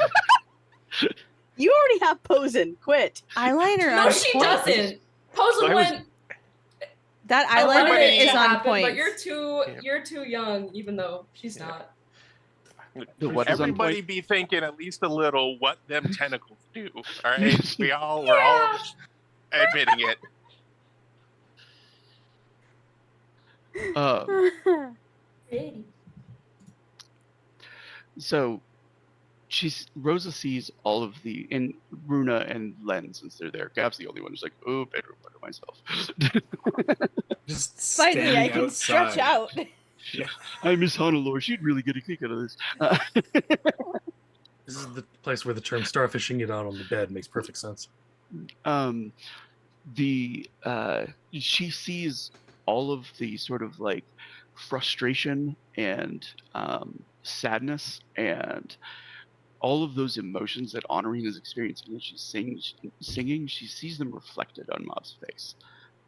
You already have posing. Quit. Eyeliner No, on she point. doesn't. Posa I was- went. That I wanted eyeliner it to is on happen, point. but you're too Yeah. you're too young, even though she's Yeah. not. The what is on Everybody point? be thinking at least a little what them tentacles do. All right. We're all admitting it. So Rosa sees all of the, and Runa and Len, since they're there. Gav's the only one who's like, oh, bedroom by myself. Just Finally, I standing can stretch outside. out. I miss Hannelore. She'd really get a kick out of this. This is the place where the term starfishing it out on the bed makes perfect sense. She sees all of the sort of like frustration and sadness and all of those emotions that Honorine is experiencing as she's singing. She sees them reflected on Mob's face.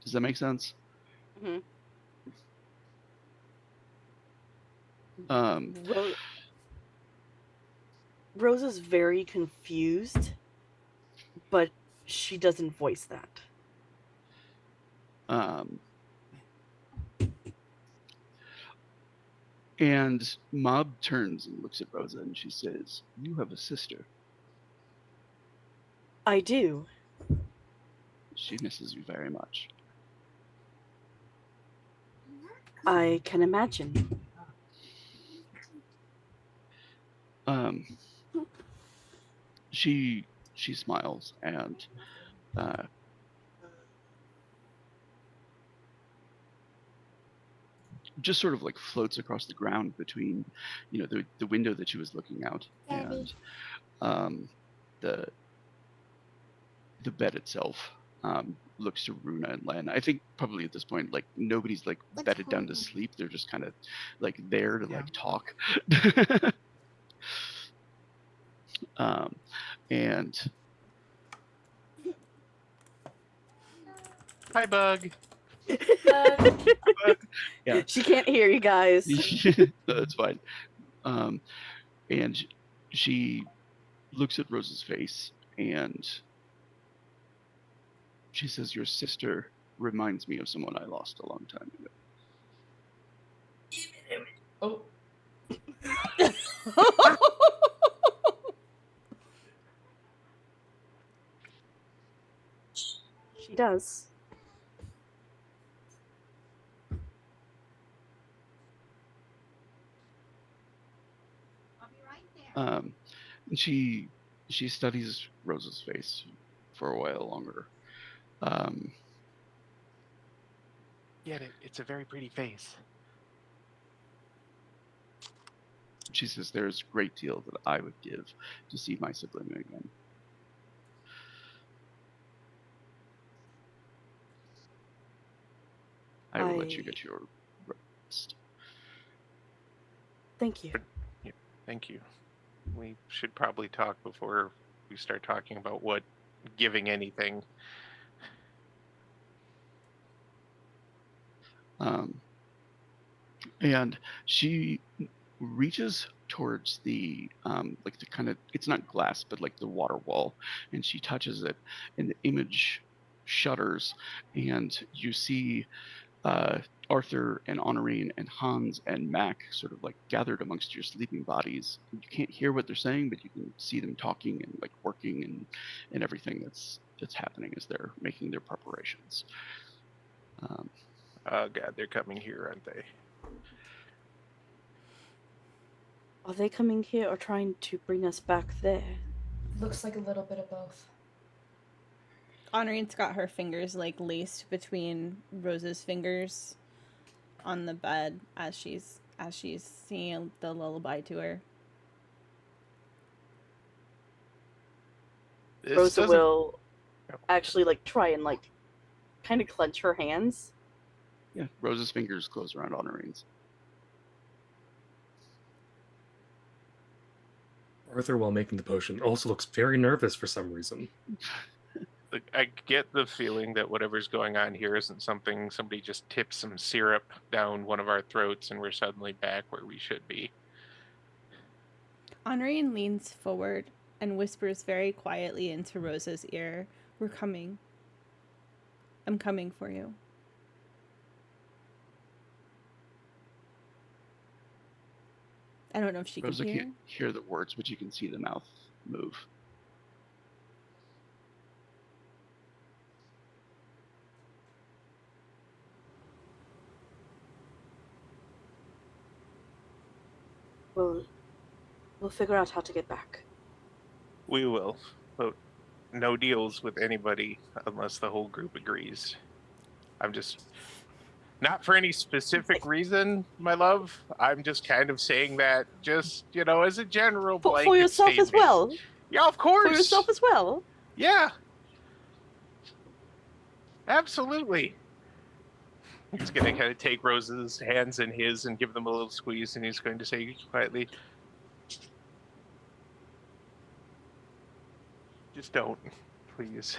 Does that make sense? Mhm. Um, Rosa's very confused, but she doesn't voice that. And Mob turns and looks at Rosa and she says, "You have a sister. I do. She misses you very much." I can imagine. She smiles and just sort of like floats across the ground between, the window that she was looking out and the bed itself. Looks to Runa and Len. I think probably at this point, like nobody's like bedded down to sleep. They're just kind of like there to like talk. And Hi, Bug. yeah, She can't hear you guys. no, that's fine. And she looks at Rose's face and she says, "Your sister reminds me of someone I lost a long time ago." Oh. She does. And she studies Rose's face for a while longer. Get it. It's a very pretty face. She says, "There's a great deal that I would give to see my sibling again." I will let you get your rest. Thank you. Yeah, thank you. We should probably talk before we start talking about what giving anything. And she reaches towards the like the kind of, it's not glass, but like the water wall, and she touches it, and the image shudders, and you see Arthur and Honorine and Hans and Mac sort of like gathered amongst your sleeping bodies. You can't hear what they're saying, but you can see them talking and like working and everything that's happening as they're making their preparations. Oh God, they're coming here, aren't they? Are they coming here or trying to bring us back there? Looks like a little bit of both. Honorine's got her fingers like laced between Rose's fingers on the bed as she's singing the lullaby to her. This Rosa doesn't- will actually like try and like kind of clench her hands. Yeah, Rose's fingers close around Honorine's. Arthur, while making the potion, also looks very nervous for some reason. Like, I get the feeling that whatever's going on here isn't something somebody just tipped some syrup down one of our throats and we're suddenly back where we should be. Honorine leans forward and whispers very quietly into Rosa's ear, "We're coming. I'm coming for you." I don't know if she can Rosa hear. can't hear the words, but you can see the mouth move. We'll figure out how to get back. We will, but no deals with anybody unless the whole group agrees. I'm just not for any specific reason, my love. I'm just kind of saying that just, as a general blanket For yourself as statement. well. Yeah, of course. For yourself as well. Yeah. Absolutely. He's going to kind of take Rose's hands in his and give them a little squeeze, and he's going to say quietly, "Just don't, please.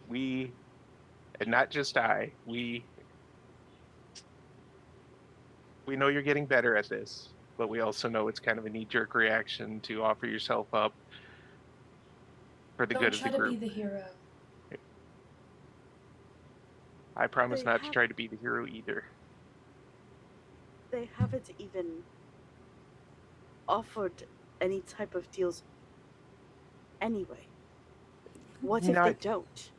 We, and not just I, we know you're getting better at this, but we also know it's kind of a knee-jerk reaction to offer yourself up for the Don't good of try the to be group. the hero. I promise They not to have- try to be the hero either." They haven't even offered any type of deals anyway. What if they Not- don't?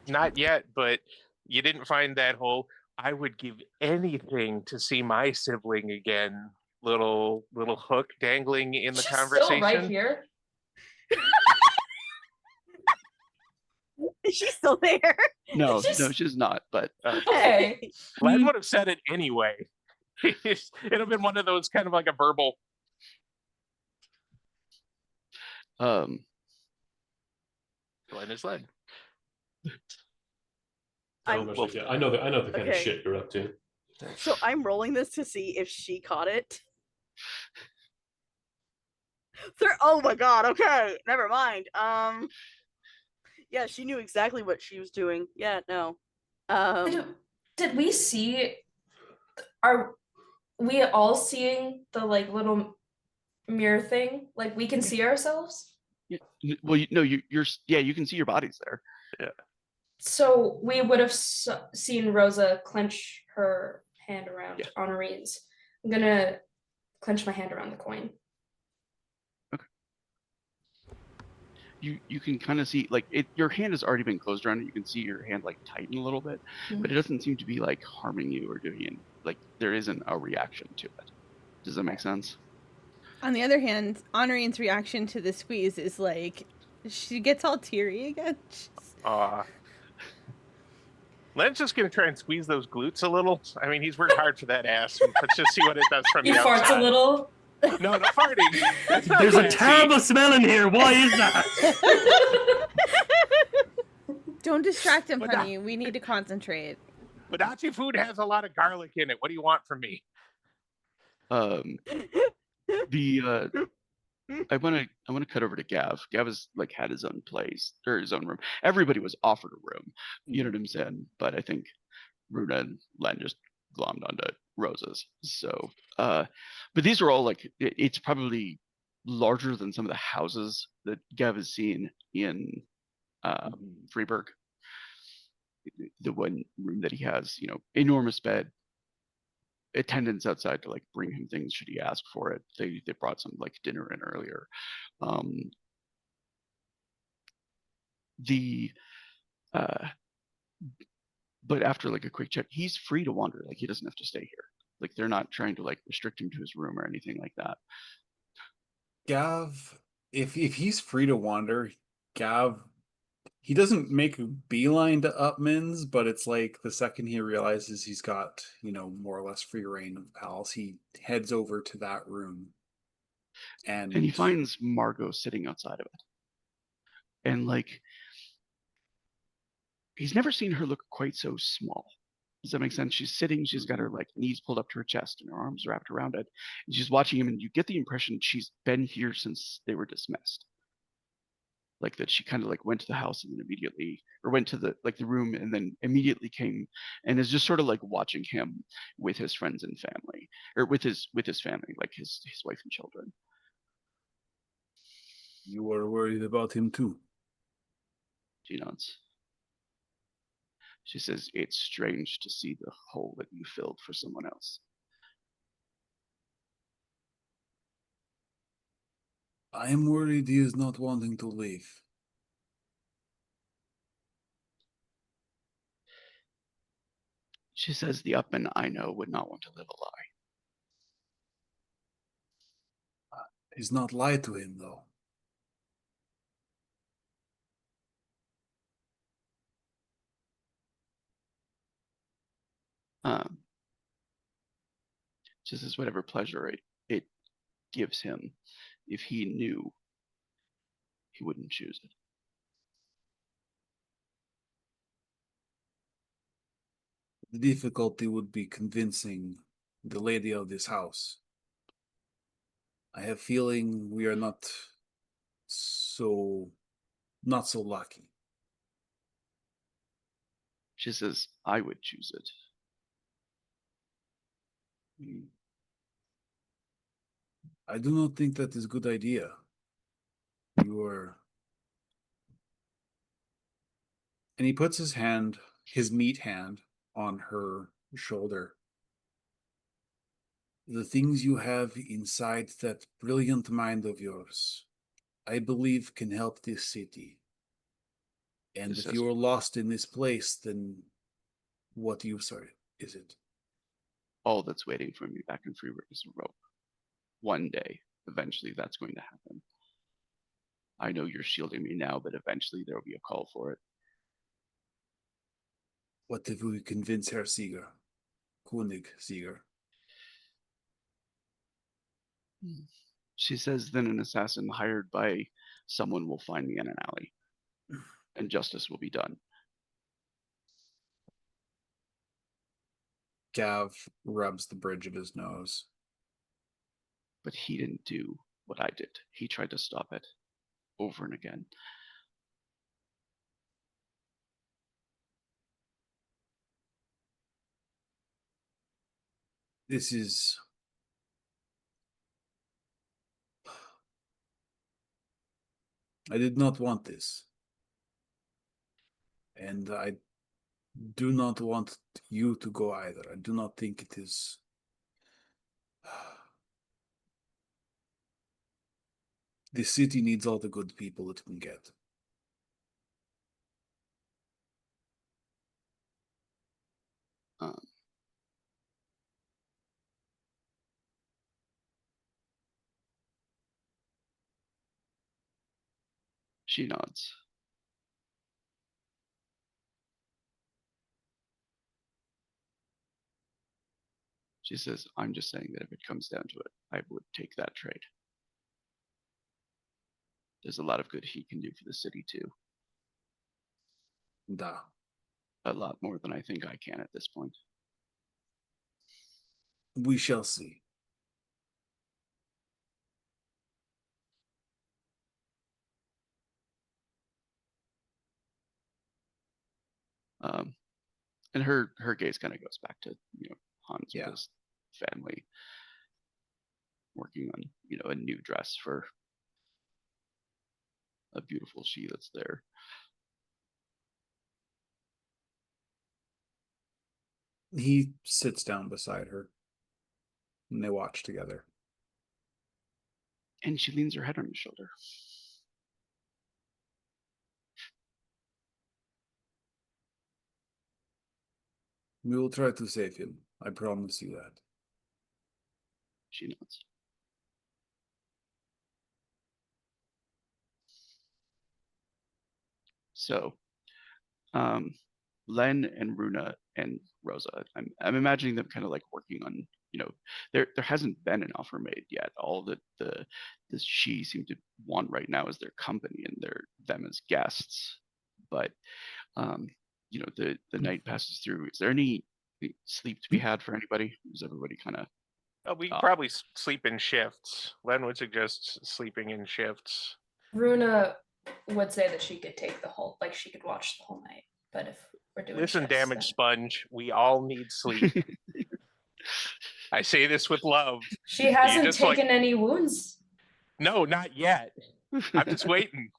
Not yet, but you didn't find that whole "I would give anything to see my sibling again" little hook dangling in the She's conversation. still right here. Is she still there? No, Just- no, she's not. But Okay. Len would have said it anyway. It'd have been one of those kind of like a verbal. um, Len is Len. Oh, I'm- much yeah, I know the kind of Okay. shit you're up to. So I'm rolling this to see if she caught it. Oh my god, okay. Never mind. Yeah, she knew exactly what she was doing. Yeah, no. Did we see? Are we all seeing the like little mirror thing? Like we can see ourselves. well, you can see your bodies there. So we would have seen Rosa clench her hand around Yeah. Honorine's. I'm gonna clench my hand around the coin. You can kind of see like your hand has already been closed around it. You can see your hand like tighten a little bit, but it doesn't seem to be like harming you or doing it. Like there isn't a reaction to it. Does that make sense? On the other hand, Honorine's reaction to the squeeze is like she gets all teary again. Len's just gonna try and squeeze those glutes a little. I mean, he's worked hard for that ass. Let's just see what it does from He the farts outside. a little. No farting. That's not There's a classy. terrible smell in here. Why is that? Don't distract him, But not- honey. We need to concentrate. Badachi food has a lot of garlic in it. What do you want from me? I want to cut over to Gav. Gav has like had his own place or his own room. Everybody was offered a room. You know what I'm saying? But I think Runa and Len just glommed onto roses. So, but these are all like it's probably larger than some of the houses that Gav has seen in Freeburg. The one room that he has, enormous bed, attendants outside to like bring him things should he ask for it. They brought some like dinner in earlier. But after like a quick check, he's free to wander. Like he doesn't have to stay here. Like they're not trying to like restrict him to his room or anything like that. Gav, if he's free to wander, Gav, he doesn't make a beeline to Upman's, but it's like the second he realizes he's got, more or less free reign of pals, he heads over to that room. And he finds Margot sitting outside of it. And like he's never seen her look quite so small. Does that make sense? She's sitting, she's got her like knees pulled up to her chest and her arms wrapped around it. And she's watching him, and you get the impression she's been here since they were dismissed. Like that she kind of like went to the house and then immediately, or went to the room and then immediately came and is just sort of like watching him with his friends and family, or with his family, like his wife and children. You were worried about him too. She nods. She says, "It's strange to see the hole that you filled for someone else." I am worried he is not wanting to leave. She says, "The Upman I know would not want to live a lie." He's not lied to him, though. She says, "Whatever pleasure it gives him, if he knew, he wouldn't choose it." The difficulty would be convincing the lady of this house. I have feeling we are not so lucky. She says, "I would choose it." I do not think that is a good idea. And he puts his meat hand, on her shoulder. The things you have inside that brilliant mind of yours, I believe, can help this city. And if you are lost in this place, then what use is it? All that's waiting for me back in Freeburg is a rope. One day, eventually, that's going to happen. I know you're shielding me now, but eventually there will be a call for it. What if we convince Herr Sieger? König Sieger? She says, "Then an assassin hired by someone will find me in an alley, and justice will be done." Gav rubs the bridge of his nose. But he didn't do what I did. He tried to stop it over and again. This is... I did not want this. And I do not want you to go either. I do not think it is... The city needs all the good people it can get. She nods. She says, "I'm just saying that if it comes down to it, I would take that trade. There's a lot of good he can do for the city, too. Da. A lot more than I think I can at this point." We shall see. And her gaze kind of goes back to, Hans Yeah. with his family, working on a new dress for a beautiful she that's there. He sits down beside her, and they watch together. And she leans her head on his shoulder. We will try to save him. I promise you that. She nods. So, Len and Runa and Rosa, I'm imagining them kind of like working on, there hasn't been an offer made yet. All that the she seem to want right now is their company and them as guests. But the night passes through. Is there any sleep to be had for anybody? Is everybody kind of We could probably sleep in shifts. Len would suggest sleeping in shifts. Runa would say that she could take the whole, like she could watch the whole night. But if we're doing Listen, shifts, damage then- sponge, we all need sleep. I say this with love. She hasn't just, like- taken any wounds. No, not yet. I'm just waiting.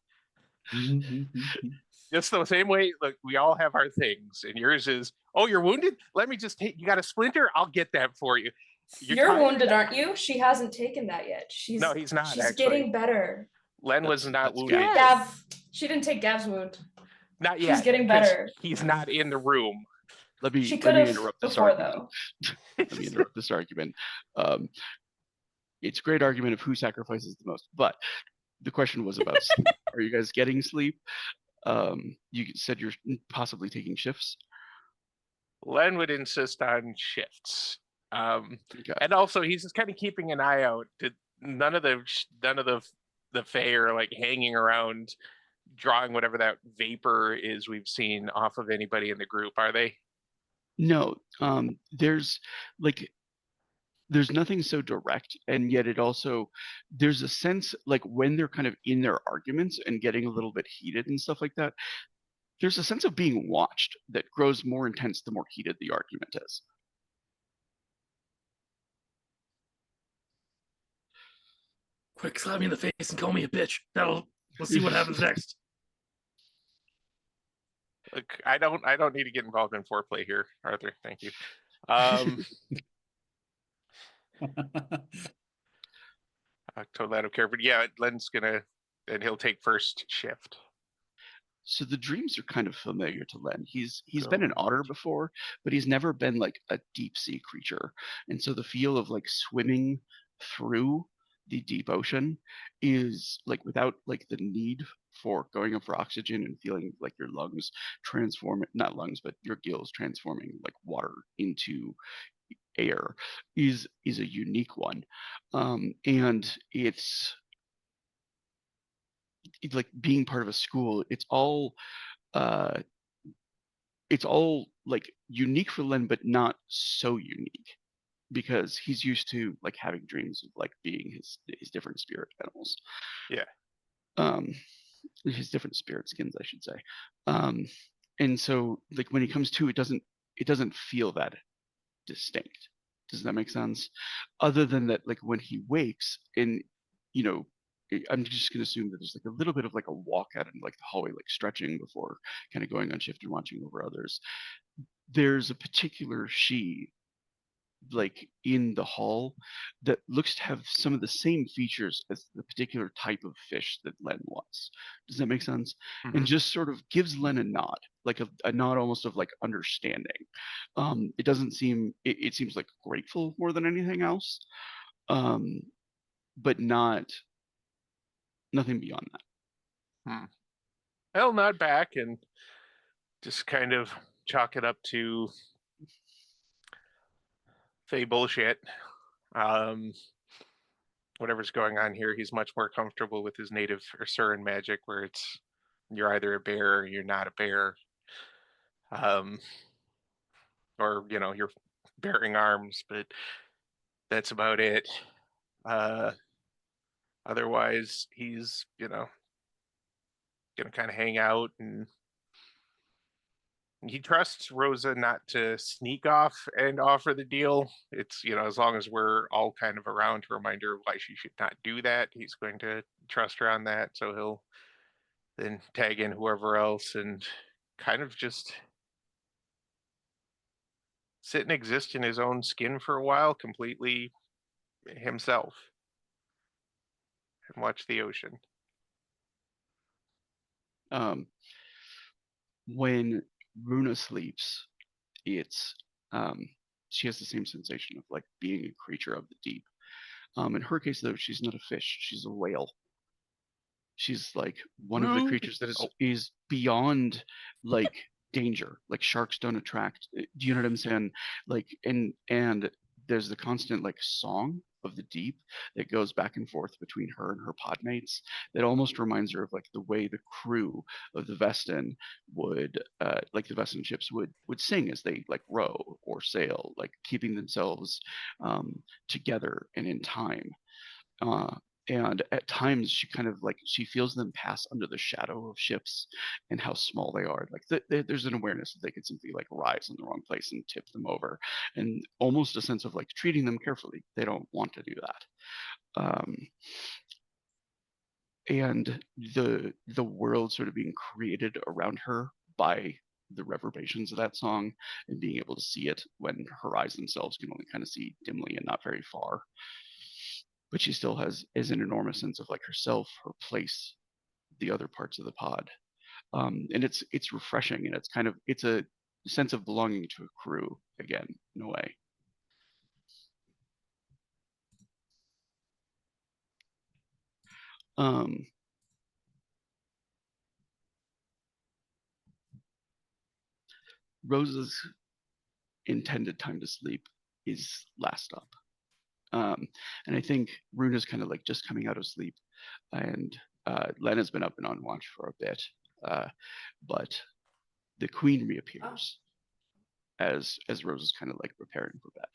Just the same way, look, we all have our things, and yours is, oh, you're wounded? Let me just take, you got a splinter? I'll get that for you. You're tired? wounded, aren't you? She hasn't taken that yet. No, he's not, She's actually. getting better. Len was not that's wounded. good. Gav, she didn't take Gav's wound. Not She's yet. getting 'cause better. He's not in the room. Let me She could have interrupt this before, argument. though. Let me interrupt this argument. It's a great argument of who sacrifices the most, but the question was about sleep. Are you guys getting sleep? You said you're possibly taking shifts. Len would insist on shifts. Okay. And also, he's just kind of keeping an eye out. None of the Fae are like hanging around, drawing whatever that vapor is we've seen off of anybody in the group, are they? No, there's nothing so direct, and yet there's a sense like when they're kind of in their arguments and getting a little bit heated and stuff like that, there's a sense of being watched that grows more intense the more heated the argument is. Quick, slap me in the face and call me a bitch. We'll see what happens next. Look, I don't need to get involved in foreplay here, Arthur. Thank you. I totally don't care, but yeah, Len's and he'll take first shift. So the dreams are kind of familiar to Len. He's been an otter before, but he's never been like a deep sea creature. And so the feel of like swimming through the deep ocean is like without like the need for going up for oxygen and feeling like your lungs transform, not lungs, but your gills transforming like water into air is a unique one. And it's like being part of a school, it's all like unique for Len, but not so unique because he's used to like having dreams of like being his different spirit animals. Yeah. His different spirit skins, I should say. And so like when he comes to it doesn't feel that distinct. Does that make sense? Other than that, like when he wakes and I'm just gonna assume that there's like a little bit of like a walk out in like the hallway, like stretching before kind of going on shift and watching over others. There's a particular she like in the hall that looks to have some of the same features as the particular type of fish that Len wants. Does that make sense? Mhm. And just sort of gives Len a nod, like a nod almost of like understanding. It doesn't seem it seems like grateful more than anything else. But nothing beyond that. I'll nod back and just kind of chalk it up to Fae bullshit. Whatever's going on here, he's much more comfortable with his native or Syrn magic, where it's you're either a bear or you're not a bear. Or you're bearing arms, but that's about it. Otherwise, he's gonna kind of hang out and He trusts Rosa not to sneak off and offer the deal. It's, as long as we're all kind of around to remind her why she should not do that, he's going to trust her on that. So he'll then tag in whoever else and kind of just sit and exist in his own skin for a while, completely himself, and watch the ocean. When Runa sleeps, it's she has the same sensation of like being a creature of the deep. In her case, though, she's not a fish; she's a whale. She's like one of the creatures that is beyond like danger. Like sharks don't attract. Do you know what I'm saying? Like and there's the constant like song of the deep that goes back and forth between her and her podmates that almost reminds her of like the way the crew of the Vestin would like the Vestin ships would sing as they like row or sail, like keeping themselves together and in time. And at times she kind of like she feels them pass under the shadow of ships and how small they are. Like there's an awareness that they could simply like rise in the wrong place and tip them over, and almost a sense of like treating them carefully. They don't want to do that. And the world sort of being created around her by the reverberations of that song and being able to see it when her eyes themselves can only kind of see dimly and not very far. But she still is an enormous sense of like herself, her place, the other parts of the pod, and it's refreshing, and it's a sense of belonging to a crew again in a way. Rosa's intended time to sleep is last up. And I think Runa's kind of like just coming out of sleep, and Lena's been up and on watch for a bit, but the queen reappears as Rosa's kind of like preparing for bed,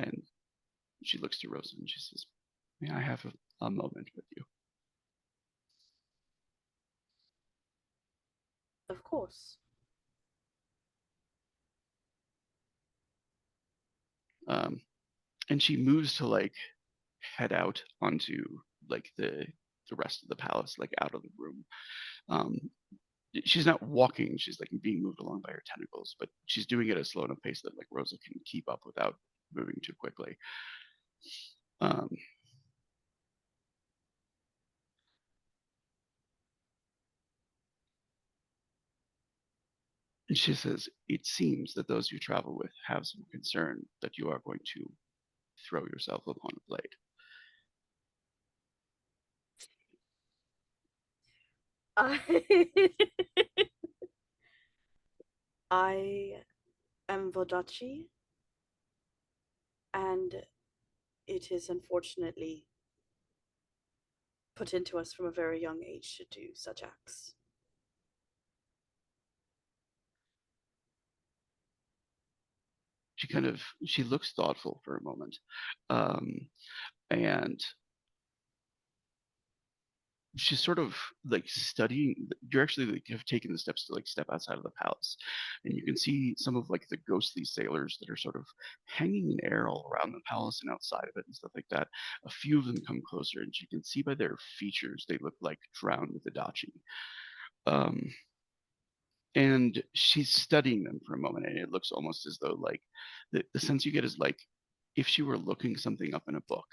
and she looks to Rosa and she says, "May I have a moment with you?" Of course. And she moves to like head out onto like the rest of the palace, like out of the room. She's not walking; she's like being moved along by her tentacles, but she's doing it at a slow enough pace that like Rosa can keep up without moving too quickly. And she says, "It seems that those you travel with have some concern that you are going to throw yourself upon a blade." I am Vodachi, and it is unfortunately put into us from a very young age to do such acts. She looks thoughtful for a moment, and she's sort of like studying. You're actually like have taken the steps to like step outside of the palace, and you can see some of like the ghostly sailors that are sort of hanging in air all around the palace and outside of it and stuff like that. A few of them come closer, and you can see by their features they look like drowned with Adachi. And she's studying them for a moment, and it looks almost as though like the sense you get is like if she were looking something up in a book.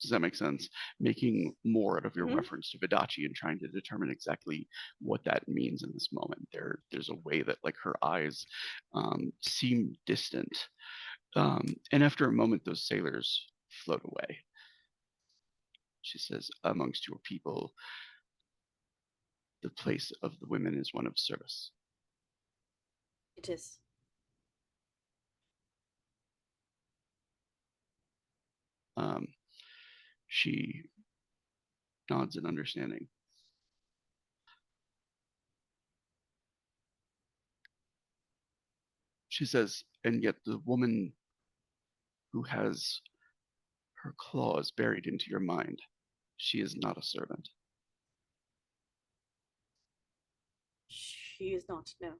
Does that make sense? Making more out of your reference to Vidachi and trying to determine exactly what that means in this moment. There's a way that like her eyes seem distant, and after a moment, those sailors float away. She says, "Amongst your people, the place of the women is one of service." It is. She nods in understanding. She says, "And yet the woman who has her claws buried into your mind, she is not a servant." She is not, no.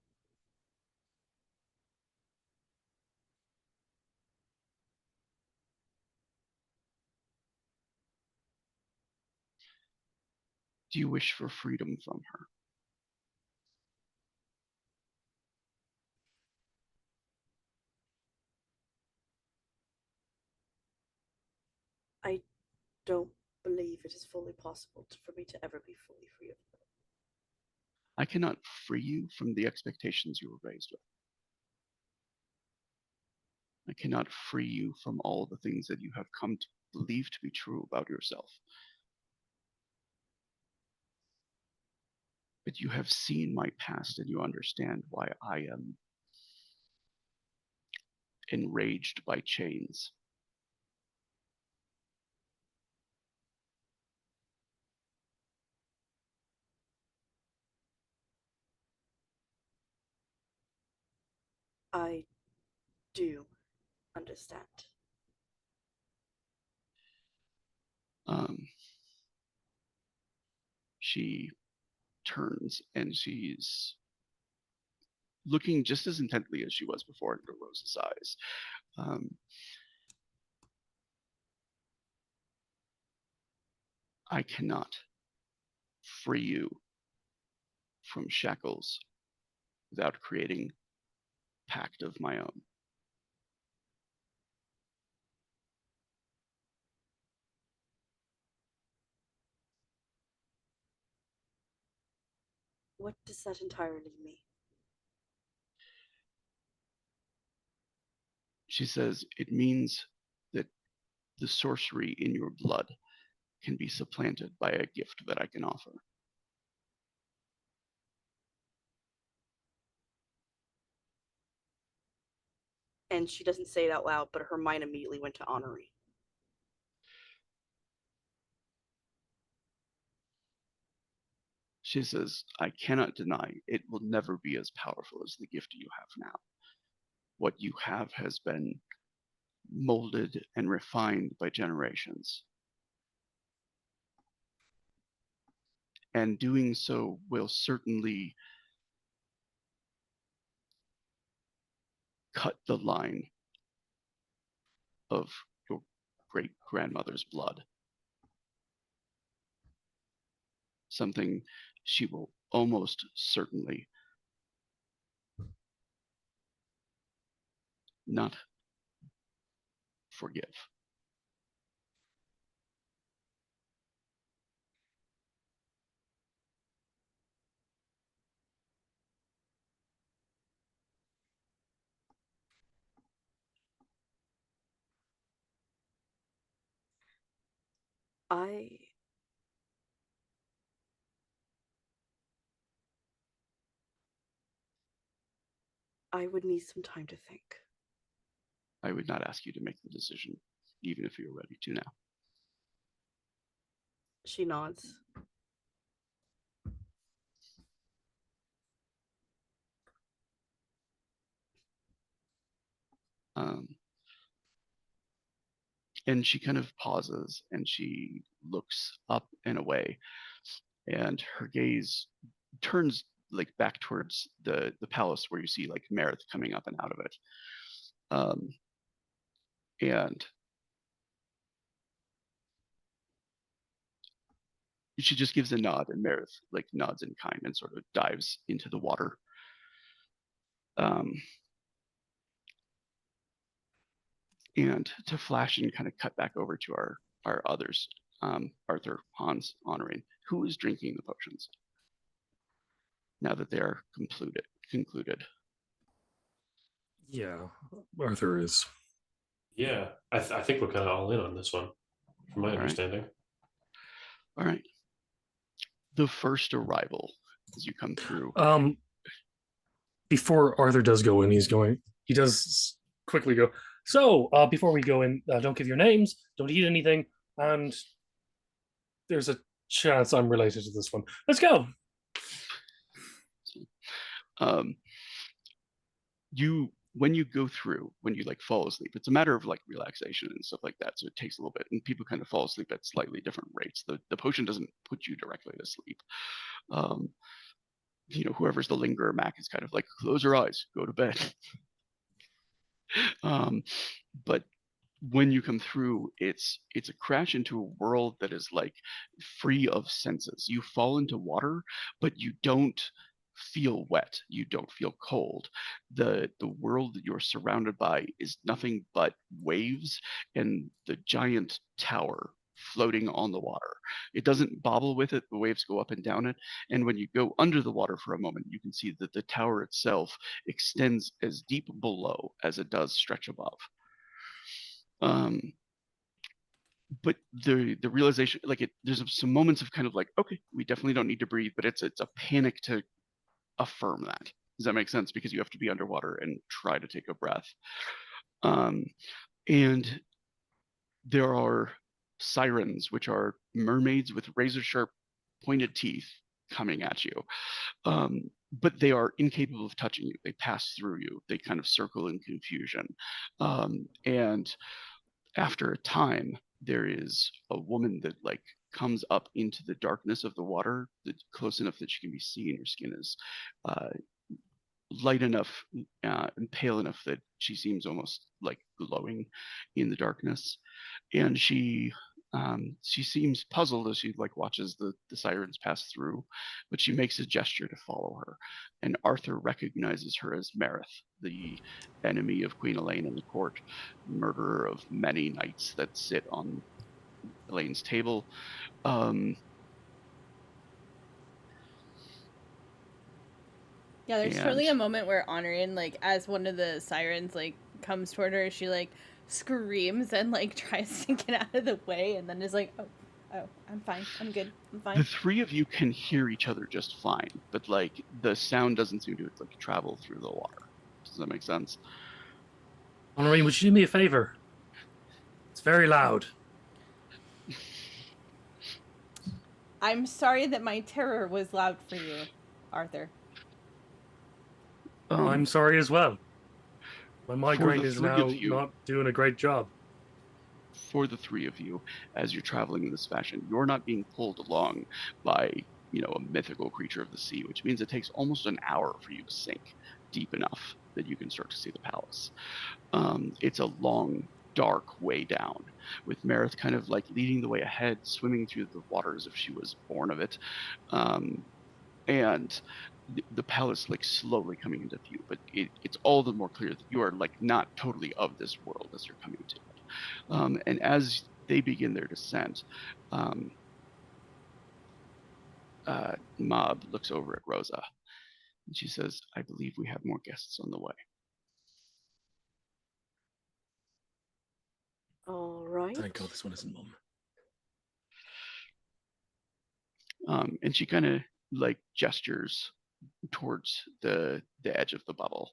Do you wish for freedom from her? I don't believe it is fully possible for me to ever be fully free of her. I cannot free you from the expectations you were raised with. I cannot free you from all the things that you have come to believe to be true about yourself. But you have seen my past and you understand why I am enraged by chains. I do understand. She turns and she's looking just as intently as she was before into Rose's eyes. I cannot free you from shackles without creating pact of my own. What does that entirely mean? She says it means that the sorcery in your blood can be supplanted by a gift that I can offer. And she doesn't say it out loud, but her mind immediately went to Honoree. She says, I cannot deny it will never be as powerful as the gift you have now. What you have has been molded and refined by generations. And doing so will certainly cut the line of your great grandmother's blood. Something she will almost certainly not forgive. I would need some time to think. I would not ask you to make the decision, even if you're ready to now. She nods. And she kind of pauses and she looks up and away, and her gaze turns like back towards the palace where you see like Merith coming up and out of it. And she just gives a nod, and Merith like nods in kind and sort of dives into the water. And to flash and kind of cut back over to our others, Arthur, Hans, Honorine, who is drinking the potions now that they are concluded. Yeah, Arthur is. Yeah, I think we're kind of all in on this one, from my understanding. All right. The first arrival as you come through. Before Arthur does go in, he does quickly go, so before we go in, don't give your names, don't eat anything, and there's a chance I'm related to this one. Let's go. When you go through, when you like fall asleep, it's a matter of like relaxation and stuff like that. So it takes a little bit, and people kind of fall asleep at slightly different rates. The potion doesn't put you directly to sleep. Whoever's the lingerer, Mac, is kind of like, close your eyes, go to bed. But when you come through, it's a crash into a world that is like free of senses. You fall into water, but you don't feel wet. You don't feel cold. The world that you're surrounded by is nothing but waves and the giant tower floating on the water. It doesn't bobble with it. The waves go up and down it. And when you go under the water for a moment, you can see that the tower itself extends as deep below as it does stretch above. But the realization, like there's some moments of kind of like, okay, we definitely don't need to breathe, but it's a panic to affirm that. Does that make sense? Because you have to be underwater and try to take a breath. And there are sirens, which are mermaids with razor sharp pointed teeth coming at you. But they are incapable of touching you. They pass through you. They kind of circle in confusion. And after a time, there is a woman that like comes up into the darkness of the water, close enough that she can be seen. Her skin is light enough and pale enough that she seems almost like glowing in the darkness. And she seems puzzled as she like watches the sirens pass through, but she makes a gesture to follow her. And Arthur recognizes her as Mareth, the enemy of Queen Elaine in the court, murderer of many knights that sit on Elaine's table. Yeah, there's totally a moment where Honorin, like, as one of the sirens, like, comes toward her, she, like, screams and, like, tries to get out of the way and then is like, oh, I'm fine. I'm good. I'm fine. The three of you can hear each other just fine, but, like, the sound doesn't seem to, like, travel through the water. Does that make sense? Honorine, would you do me a favor? It's very loud. I'm sorry that my terror was loud for you, Arthur. I'm sorry as well. My migraine is now you, not doing a great job. For the three of you, as you're traveling in this fashion, you're not being pulled along by, a mythical creature of the sea, which means it takes almost an hour for you to sink deep enough that you can start to see the palace. It's a long, dark way down, with Mareth kind of like leading the way ahead, swimming through the water as if she was born of it. And the palace like slowly coming into view, but it's all the more clear that you are like not totally of this world as you're coming to it. And as they begin their descent, Mob looks over at Rosa and she says, I believe we have more guests on the way. All right. Thank God this one isn't Mum. And she kind of like gestures towards the edge of the bubble.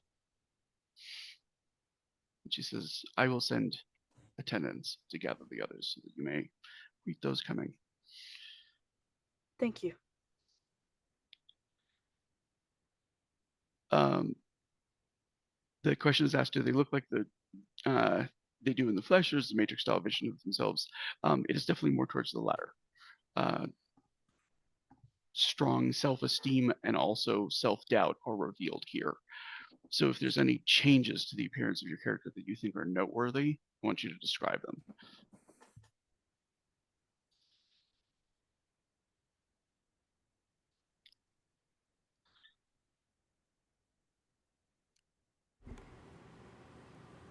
And she says, I will send attendants to gather the others so that you may greet those coming. Thank you. The question is asked, do they look like they do in the flesh, or is the Matrix style vision of themselves? It is definitely more towards the latter. Strong self-esteem and also self-doubt are revealed here. So if there's any changes to the appearance of your character that you think are noteworthy, I want you to describe them.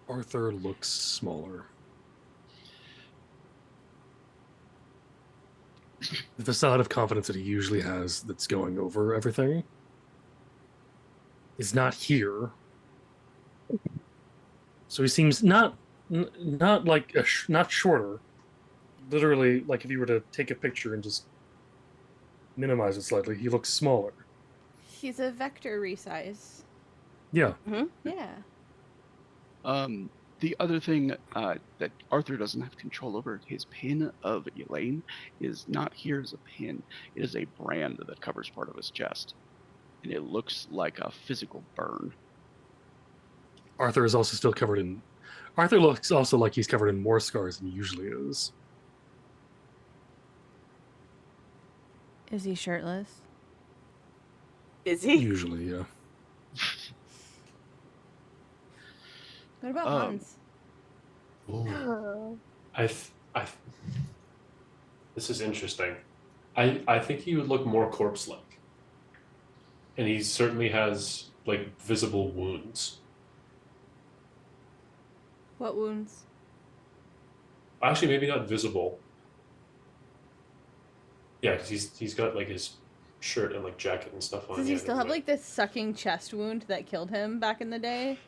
Arthur looks smaller. The facade of confidence that he usually has that's going over everything is not here. So he seems not like not shorter. Literally, like if you were to take a picture and just minimize it slightly, he looks smaller. He's a vector resize. Yeah. Mm-hmm. Yeah. The other thing that Arthur doesn't have control over, his pin of Elaine is not here as a pin. It is a brand that covers part of his chest. And it looks like a physical burn. Arthur is also still covered in... Arthur looks also like he's covered in more scars than he usually is. Is he shirtless? Is he? Usually, yeah. What about Hans? Ooh. This is interesting. I think he would look more corpse-like, and he certainly has like visible wounds. What wounds? Actually, maybe not visible. Yeah, because he's got like his shirt and like jacket and stuff on. Does yeah, he still never have mind. like this sucking chest wound that killed him back in the day?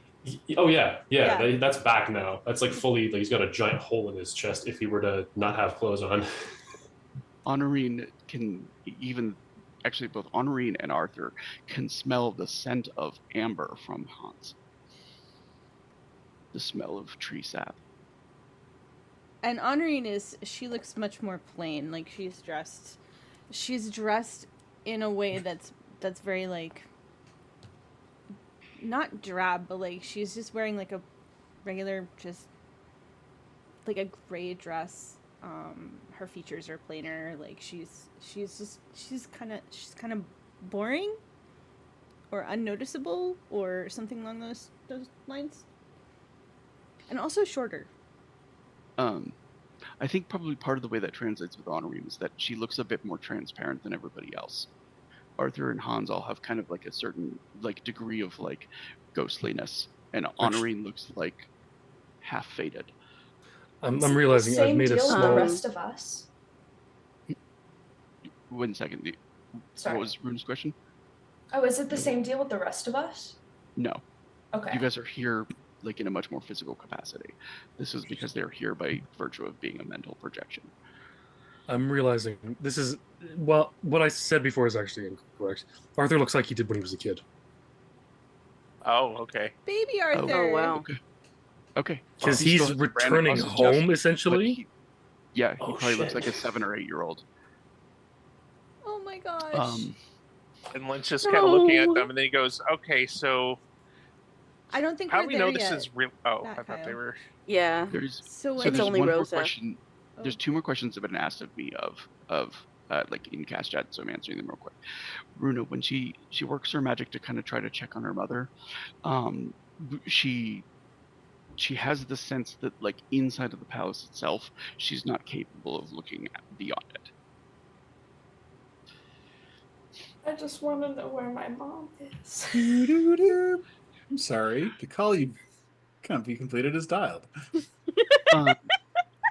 Oh yeah, Yeah. That's back now. That's like fully. Like he's got a giant hole in his chest if he were to not have clothes on. Honorine can even actually both Honorine and Arthur can smell the scent of amber from Hans. The smell of tree sap. And Honorine she looks much more plain. Like she's dressed in a way that's very like not drab, but like she's just wearing like a regular just like a gray dress. Her features are plainer. Like she's kind of boring or unnoticeable or something along those lines. And also shorter. I think probably part of the way that translates with Honorine is that she looks a bit more transparent than everybody else. Arthur and Hans all have kind of like a certain like degree of like ghostliness, and Honorine looks like half faded. I'm Is it the realizing I've same made a deal with the small. rest of us? 1 second. Sorry. What was Rune's question? Oh, is it the same deal with the rest of us? No. Okay. You guys are here like in a much more physical capacity. This is because they're here by virtue of being a mental projection. I'm realizing this is well. What I said before is actually incorrect. Arthur looks like he did when he was a kid. Oh, okay. Baby Arthur. Oh wow. Okay. Because He still he's has the brand returning across his chest, home, but essentially. he Oh, probably looks shit. like a 7 or 8 year old. Oh my gosh. And Lynch just kind of looking at them, and then he goes, "Okay, so I don't think how we're do we there know this yet. is real?" Oh, Not I thought they Kyle. were. Yeah. There's So so when there's only one more Rosa. question. Oh. There's 2 more questions that have been asked of me of like in cast chat, so I'm answering them real quick. Runa, when she works her magic to kind of try to check on her mother, she has the sense that like inside of the palace itself, she's not capable of looking beyond it. I just want to know where my mom is. I'm sorry. The call you can't be completed is dialed. Um,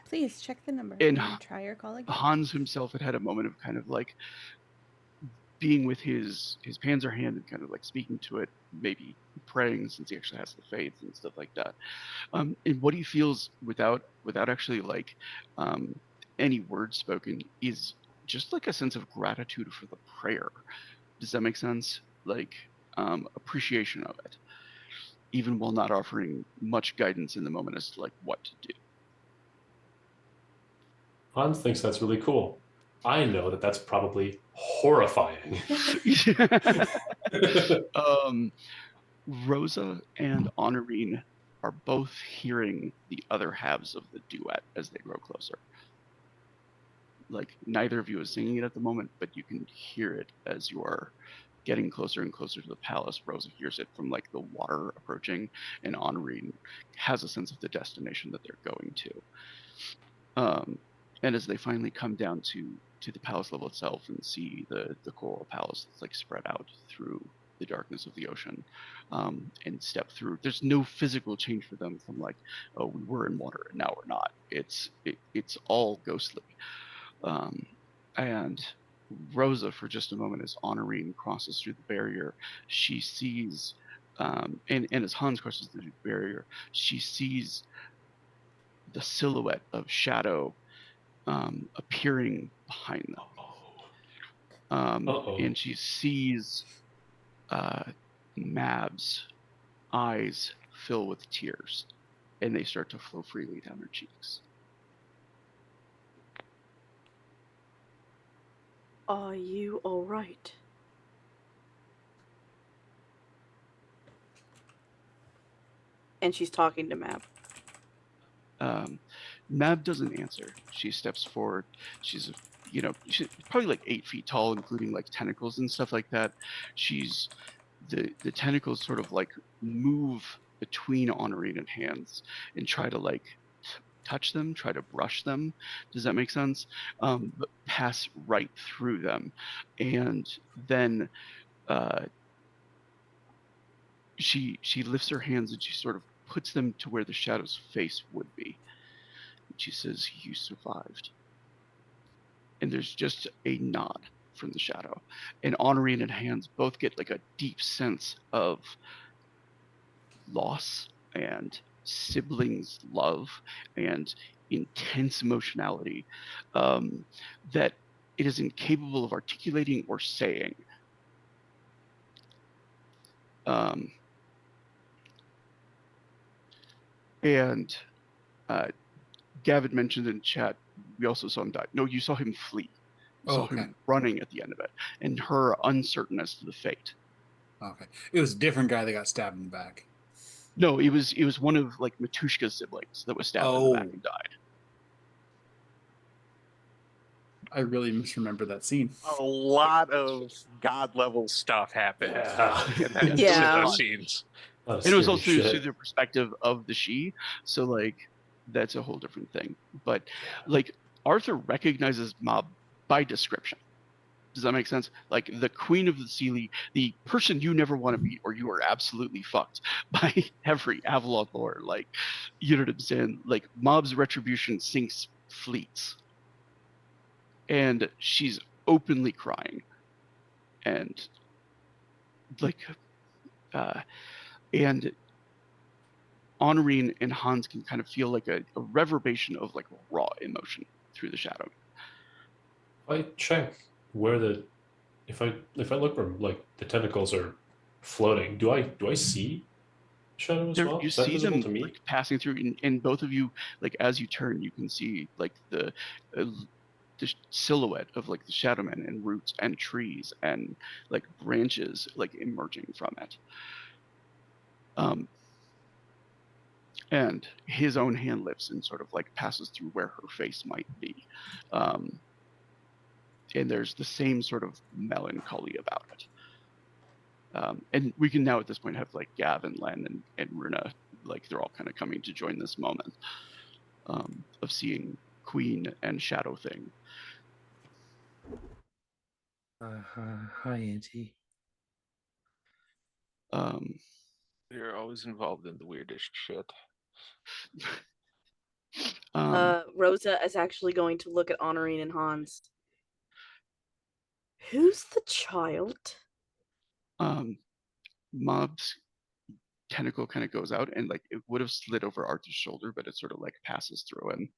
Please check the number And and try your call again. Hans himself had a moment of kind of like being with his Panzer hand and kind of like speaking to it, maybe praying since he actually has the faith and stuff like that. And what he feels without actually like any words spoken is just like a sense of gratitude for the prayer. Does that make sense? Like appreciation of it, even while not offering much guidance in the moment as to like what to do. Hans thinks that's really cool. I know that that's probably horrifying. Rosa and Honorine are both hearing the other halves of the duet as they grow closer. Like neither of you is singing it at the moment, but you can hear it as you are getting closer and closer to the palace. Rosa hears it from like the water approaching, and Honorine has a sense of the destination that they're going to. And as they finally come down to the palace level itself and see the coral palace that's like spread out through the darkness of the ocean, and step through, there's no physical change for them from like, oh, we were in water and now we're not. It's all ghostly. And Rosa, for just a moment, as Honorine crosses through the barrier, she sees, and as Hans crosses through the barrier, she sees the silhouette of Shadow appearing behind them. And she sees Mab's eyes fill with tears, and they start to flow freely down her cheeks. Are you all right? And she's talking to Mab. Mab doesn't answer. She steps forward. She's probably like 8 feet tall, including like tentacles and stuff like that. She's the tentacles sort of like move between Honorine and hands and try to like touch them, try to brush them. Does that make sense? But pass right through them. And then she lifts her hands and she sort of puts them to where the shadow's face would be. And she says, "You survived." And there's just a nod from the shadow. And Honorine and Hans both get like a deep sense of loss and siblings' love and intense emotionality that it is incapable of articulating or saying. And Gavin mentioned in chat, we also saw him die. No, you saw him flee. You saw Okay. him running at the end of it, and her uncertain as to the fate. Okay. It was a different guy that got stabbed in the back. No, it was one of like Matushka's siblings that was stabbed in the back and died. I really misremember that scene. A lot of god level stuff happened in Yeah. those scenes. And it was also through the perspective of the she, so like that's a whole different thing. But like Arthur recognizes Mob by description. Does that make sense? Like the Queen of the Seelie, the person you never want to meet, or you are absolutely fucked by every Avalon lore. Like, you know what I'm saying? Like Mob's retribution sinks fleets, and she's openly crying, and like, and Honorine and Hans can kind of feel like a reverberation of like raw emotion through the shadow. I check where the if I look where like the tentacles are floating, do I see shadow as well? You Is that see visible them to me? like passing through, and both of you, like as you turn, you can see like the silhouette of like the shadow man and roots and trees and like branches like emerging from it. And his own hand lifts and sort of like passes through where her face might be. And there's the same sort of melancholy about it. And we can now at this point have like Gav and Len and Runa, like they're all kind of coming to join this moment of seeing Queen and Shadow Thing. Hi, Auntie. You're always involved in the weirdest shit. Rosa is actually going to look at Honorine and Hans. Who's the child? Mob's tentacle kind of goes out and like it would have slid over Arthur's shoulder, but it sort of like passes through him.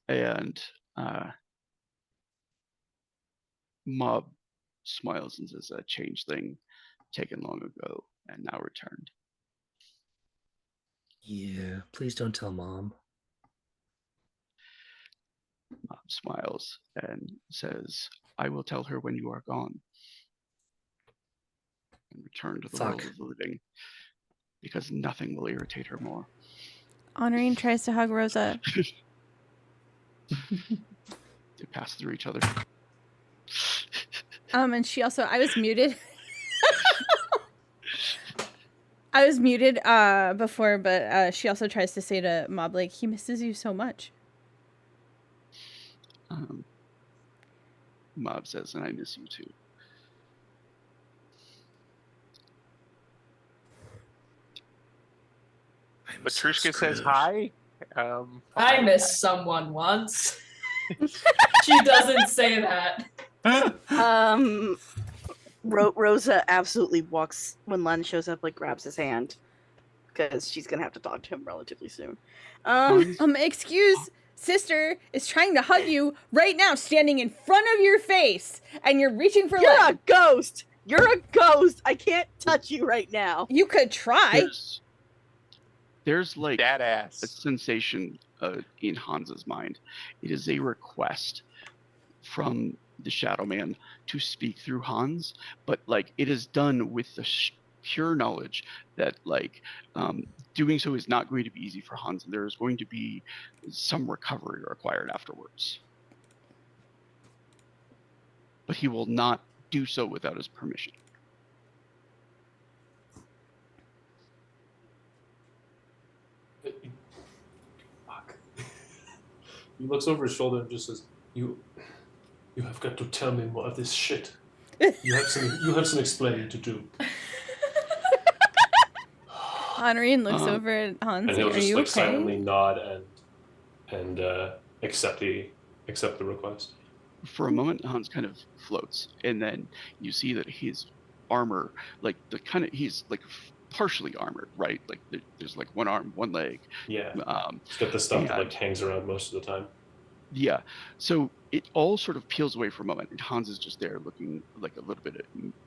And Mob smiles and says, "A changeling taken long ago and now returned." Yeah, please don't tell Mom. Mob smiles and says, "I will tell her when you are gone and return to the world of the living, because nothing will irritate her more." Honorine tries to hug Rosa. They pass through each other. And she also, I was muted. I was muted before, but she also tries to say to Mob, like, he misses you so much. Mob says, "And I miss you too." Matrushka says hi. I missed someone once. She doesn't say that. Rosa absolutely walks when Len shows up, like grabs his hand, because she's gonna have to talk to him relatively soon. Excuse, sister is trying to hug you right now, standing in front of your face, and you're reaching for You're Len. a ghost. You're a ghost. I can't touch you right now. You could try. There's like a sensation in Hans's mind. It is a request from the Shadow Man to speak through Hans, but like it is done with the pure knowledge that like doing so is not going to be easy for Hans, and there is going to be some recovery required afterwards. But he will not do so without his permission. He looks over his shoulder and just says, You have got to tell me more of this shit. You have some explaining to do. Honorine looks over at Hans. And he'll Are just you like okay? silently nod and accept the request. For a moment, Hans kind of floats, and then you see that his armor, like he's like partially armored, right? Like there's like one arm, one leg. Yeah. Um, He's got the stuff that like and- hangs around most of the time. Yeah. So it all sort of peels away for a moment, and Hans is just there looking like a little bit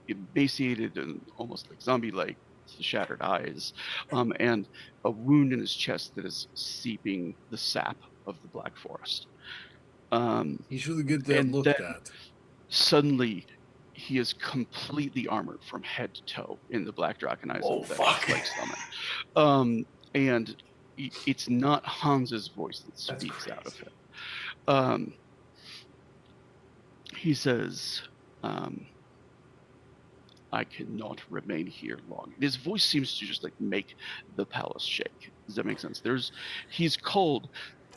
emaciated and almost like zombie-like, shattered eyes, and a wound in his chest that is seeping the sap of the Black Forest. He should get that and looked then- at. Suddenly, he is completely armored from head to toe in the Black Draconism Oh, that fuck. is like summon. And it's not Hans's voice that That's speaks out of crazy. him. He says, I cannot remain here long. And his voice seems to just like make the palace shake. Does that make sense? He's called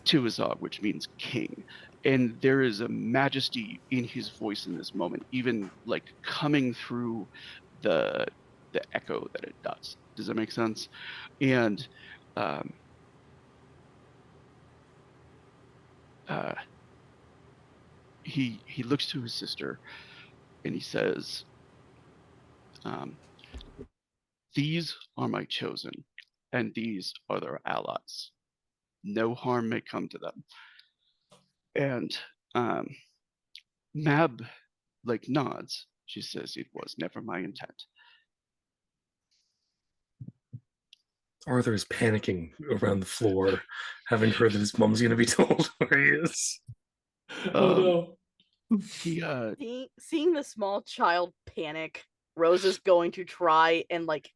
Tuazog, which means king. And there is a majesty in his voice in this moment, even like coming through the echo that it does. Does that make sense? And he looks to his sister and he says, these are my chosen, and these are their allies. No harm may come to them. And Mab like nods. She says, it was never my intent. Arthur is panicking around the floor, having heard that his mom's going to be told where he is. Oh no. He Seeing the small child panic, Rose is going to try and like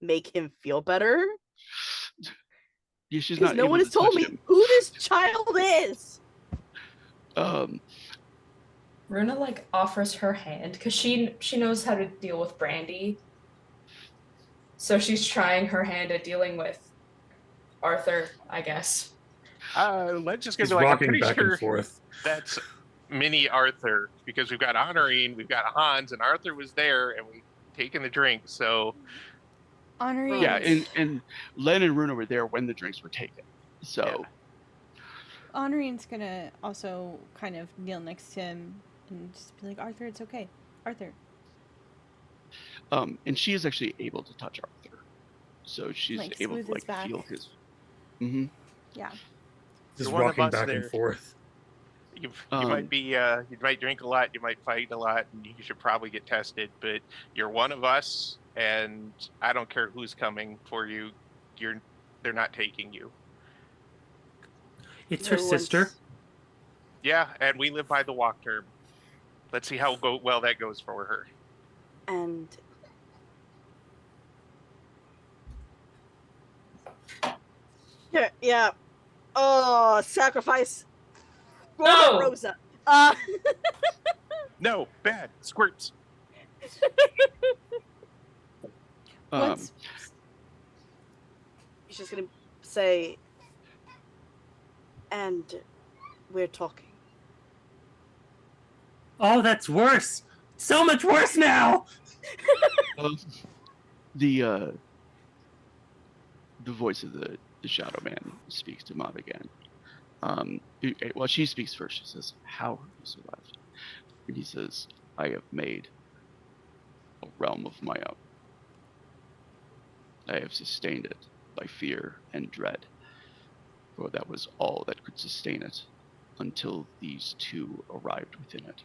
make him feel better. yeah, she's Because not no able one to has told touch me him. who this child is. Runa like offers her hand because she knows how to deal with Brandy. So she's trying her hand at dealing with Arthur, I guess. Let's just He's gonna be like, I'm rocking pretty back sure and forth. that's mini Arthur because we've got Honorine, we've got Hans, and Arthur was there, and we taken the drink. So Honorine. Yeah, and Len and Runa were there when the drinks were taken. So Honorine's gonna also kind of kneel next to him and just be like, Arthur, it's okay. Arthur. and she is actually able to touch Arthur. So she's Like, able smooth to his back. feel his. Mm-hmm. Yeah. Just You're one of rocking us back there. and forth. you might be you might drink a lot, you might fight a lot, and you should probably get tested. But you're one of us, and I don't care who's coming for you. They're not taking you. It's her No sister. one's- Yeah, and we live by the Wachtturm. Let's see how well that goes for her. And yeah. Oh, sacrifice. No! Rosa. No, bad squirts. What's She's just gonna say, and we're talking. Oh, that's worse. So much worse now. The voice of the Shadow Man speaks to Mob again. Well, she speaks first. She says, "How have you survived?" And he says, "I have made a realm of my own. I have sustained it by fear and dread, for that was all that could sustain it until these two arrived within it."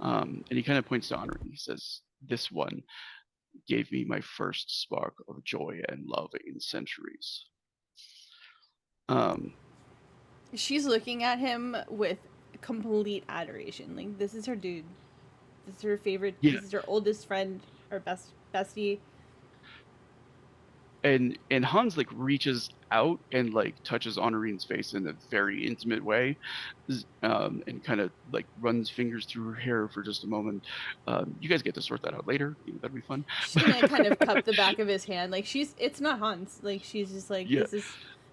And he kind of points to Honor and he says, "This one gave me my first spark of joy and love in centuries." she's looking at him with complete adoration. Like, this is her dude. This is her favorite. Yeah. This is her oldest friend, her bestie. And Hans like reaches out and like touches Honorine's face in a very intimate way, and kind of like runs fingers through her hair for just a moment. You guys get to sort that out later. That'd be fun. She's gonna kind of cup the back of his hand. Like, it's not Hans. Like, she's just like, Yeah. this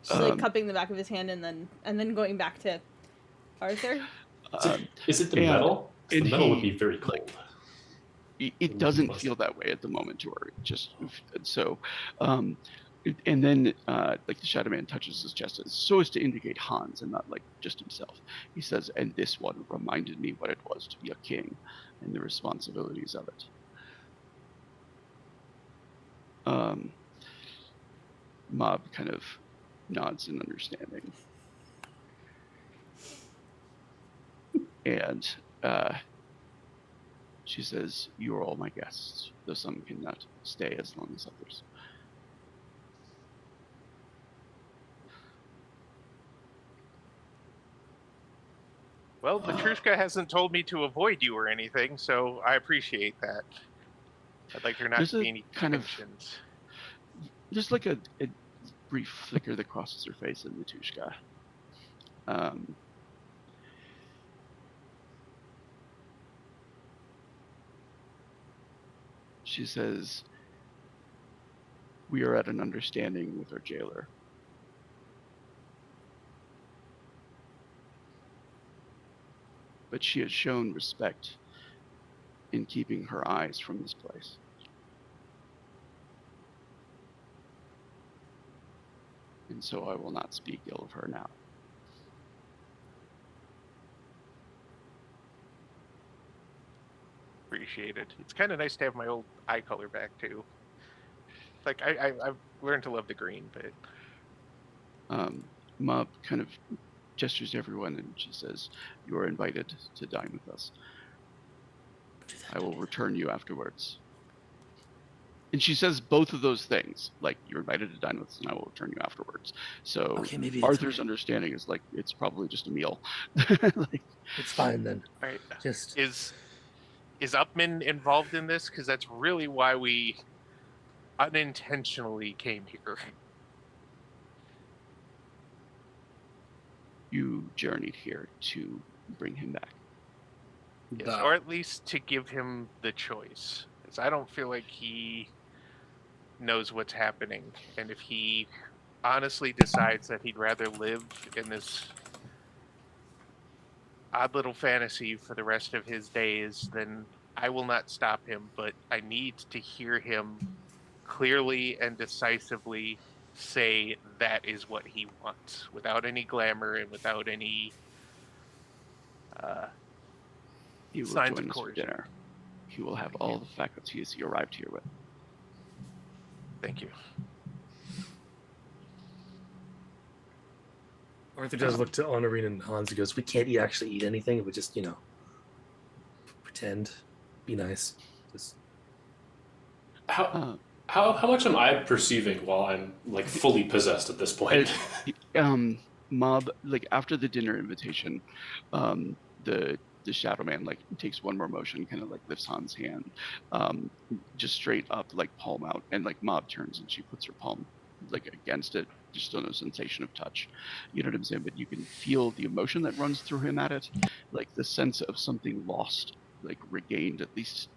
She's like Um, cupping the back of his hand and then going back to Arthur. Is it the and- metal? 'Cause and the metal would he, be very like, cold. It doesn't feel that way at the moment, or just so. And then, like the Shadow Man touches his chest so as to indicate Hans and not like just himself. He says, "And this one reminded me what it was to be a king and the responsibilities of it." Mob kind of nods in understanding, and she says, "You are all my guests, though some cannot stay as long as others." Well, Petrushka hasn't told me to avoid you or anything, so I appreciate that. I'd like there not There's to a be any kind of- tensions. Just like a brief flicker that crosses her face in Matushka. She says, "We are at an understanding with our jailer. But she has shown respect in keeping her eyes from this place. And so I will not speak ill of her now." Appreciate it. It's kind of nice to have my old eye color back too. Like I've learned to love the green, but Mob kind of gestures to everyone and she says, "You are invited to dine with us. I will return you afterwards." And she says both of those things, like, "You're invited to dine with us and I will return you afterwards." So Okay, maybe Arthur's understanding is like, it's probably just a meal. Like, it's fine then. all right. Just Is Upman involved in this? Because that's really why we unintentionally came here. you journeyed here to bring him back. Yes, or at least to give him the choice. Because I don't feel like he knows what's happening. And if he honestly decides that he'd rather live in this odd little fantasy for the rest of his days, then I will not stop him. But I need to hear him clearly and decisively say that is what he wants, without any glamour and without any He will signs join of us for coercion. dinner. He will have all the faculties he arrived here with. Thank you. Arthur does look to Honorine and Hans. He goes, "We can't actually eat anything. We just, pretend, be nice." Just How much am I perceiving while I'm like fully possessed at this point? Mob, like, after the dinner invitation, the Shadow Man like takes one more motion, kind of like lifts Hans' hand, just straight up, like palm out, and like Mob turns and she puts her palm like against it. There's still no sensation of touch, you know what I'm saying? But you can feel the emotion that runs through him at it, like the sense of something lost, like regained, at least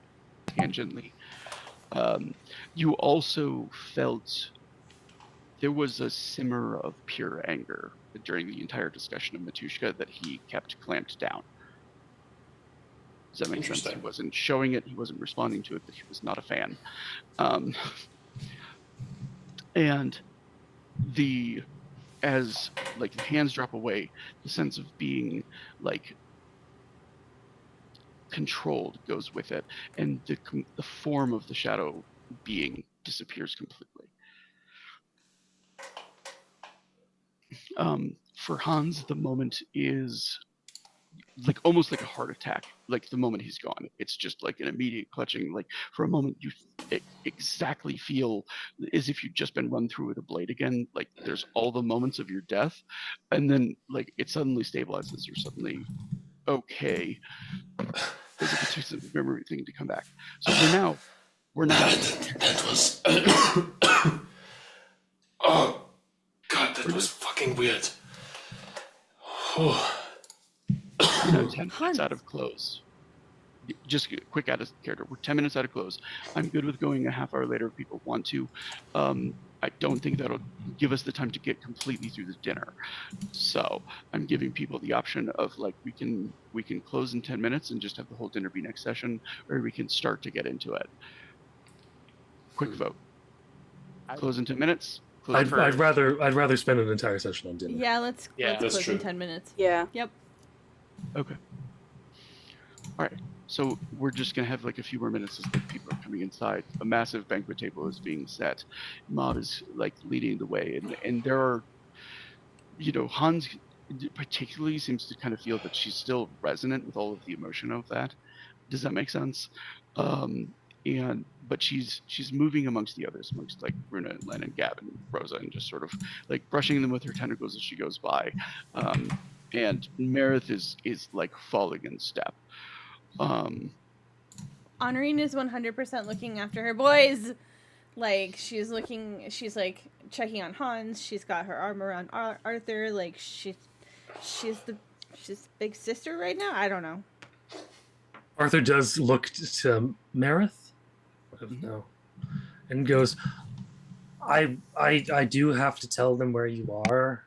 tangentially. You also felt there was a simmer of pure anger during the entire discussion of Matushka that he kept clamped down. Does that make sense? He Interesting. wasn't showing it, he wasn't responding to it, but he was not a fan. And as like the hands drop away, the sense of being like controlled goes with it, and the form of the shadow being disappears completely. For Hans, the moment is like almost like a heart attack. Like the moment he's gone, it's just like an immediate clutching. Like for a moment, you exactly feel as if you've just been run through with a blade again. Like there's all the moments of your death, and then like it suddenly stabilizes. You're suddenly okay, as if it takes a memory thing to come back. So for now, we're not. That was. Oh God, that was fucking weird. 10 minutes out of close. just quick out of character. We're 10 minutes out of close. I'm good with going a half hour later if people want to. I don't think that'll give us the time to get completely through the dinner. So I'm giving people the option of like we can close in 10 minutes and just have the whole dinner be next session, or we can start to get into it. Quick vote. Close in 10 minutes. I'd rather spend an entire session on dinner. Yeah, let's Yeah, that's close in true. 10 minutes. Yeah. Yep. Okay. All right. So we're just gonna have like a few more minutes as like people are coming inside. A massive banquet table is being set. Mob is like leading the way, and there are, Hans particularly seems to kind of feel that she's still resonant with all of the emotion of that. Does that make sense? But she's moving amongst the others, amongst like Runa and Len and Gavin and Rosa, and just sort of like brushing them with her tentacles as she goes by. And Meredith is like falling in step. Honorine is 100% looking after her boys. Like, she's like checking on Hans. She's got her arm around Arthur. Like, she's big sister right now. I don't know. Arthur does look to Meredith, no, and goes, I do have to tell them where you are.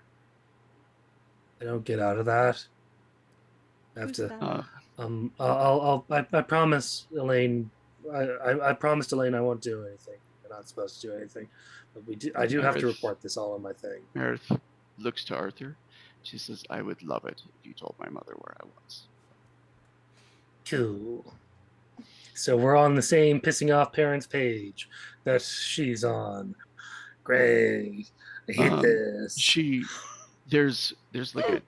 I don't get out of that. I have Who's to. that? I promise Elaine. I promised Elaine I won't do anything. I'm not supposed to do anything, but I do have to report this all on my thing. Meredith looks to Arthur. She says, "I would love it if you told my mother where I was." Cool. So we're on the same pissing off parents page that she's on. Great. I hate this. There's like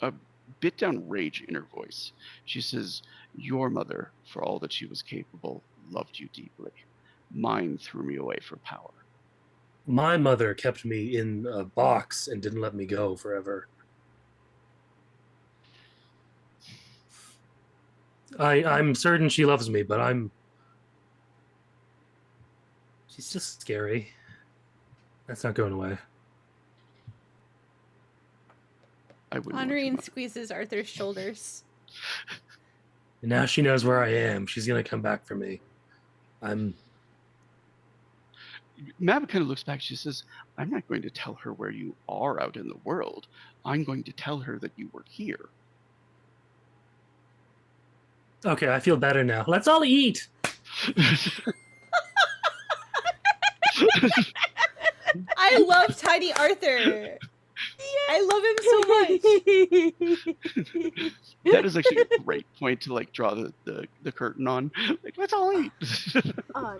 a bit down rage in her voice. She says, "Your mother, for all that she was capable, loved you deeply. Mine threw me away for power." My mother kept me in a box and didn't let me go forever. I'm certain she loves me, but she's just scary. That's not going away. I wouldn't want your Honorine mother. squeezes Arthur's shoulders. And now she knows where I am. She's gonna come back for me. Mav kind of looks back. She says, "I'm not going to tell her where you are out in the world. I'm going to tell her that you were here." Okay, I feel better now. Let's all eat. I love Tiny Arthur. I love him so much. That is actually a great point to like draw the curtain on. Like, let's all eat.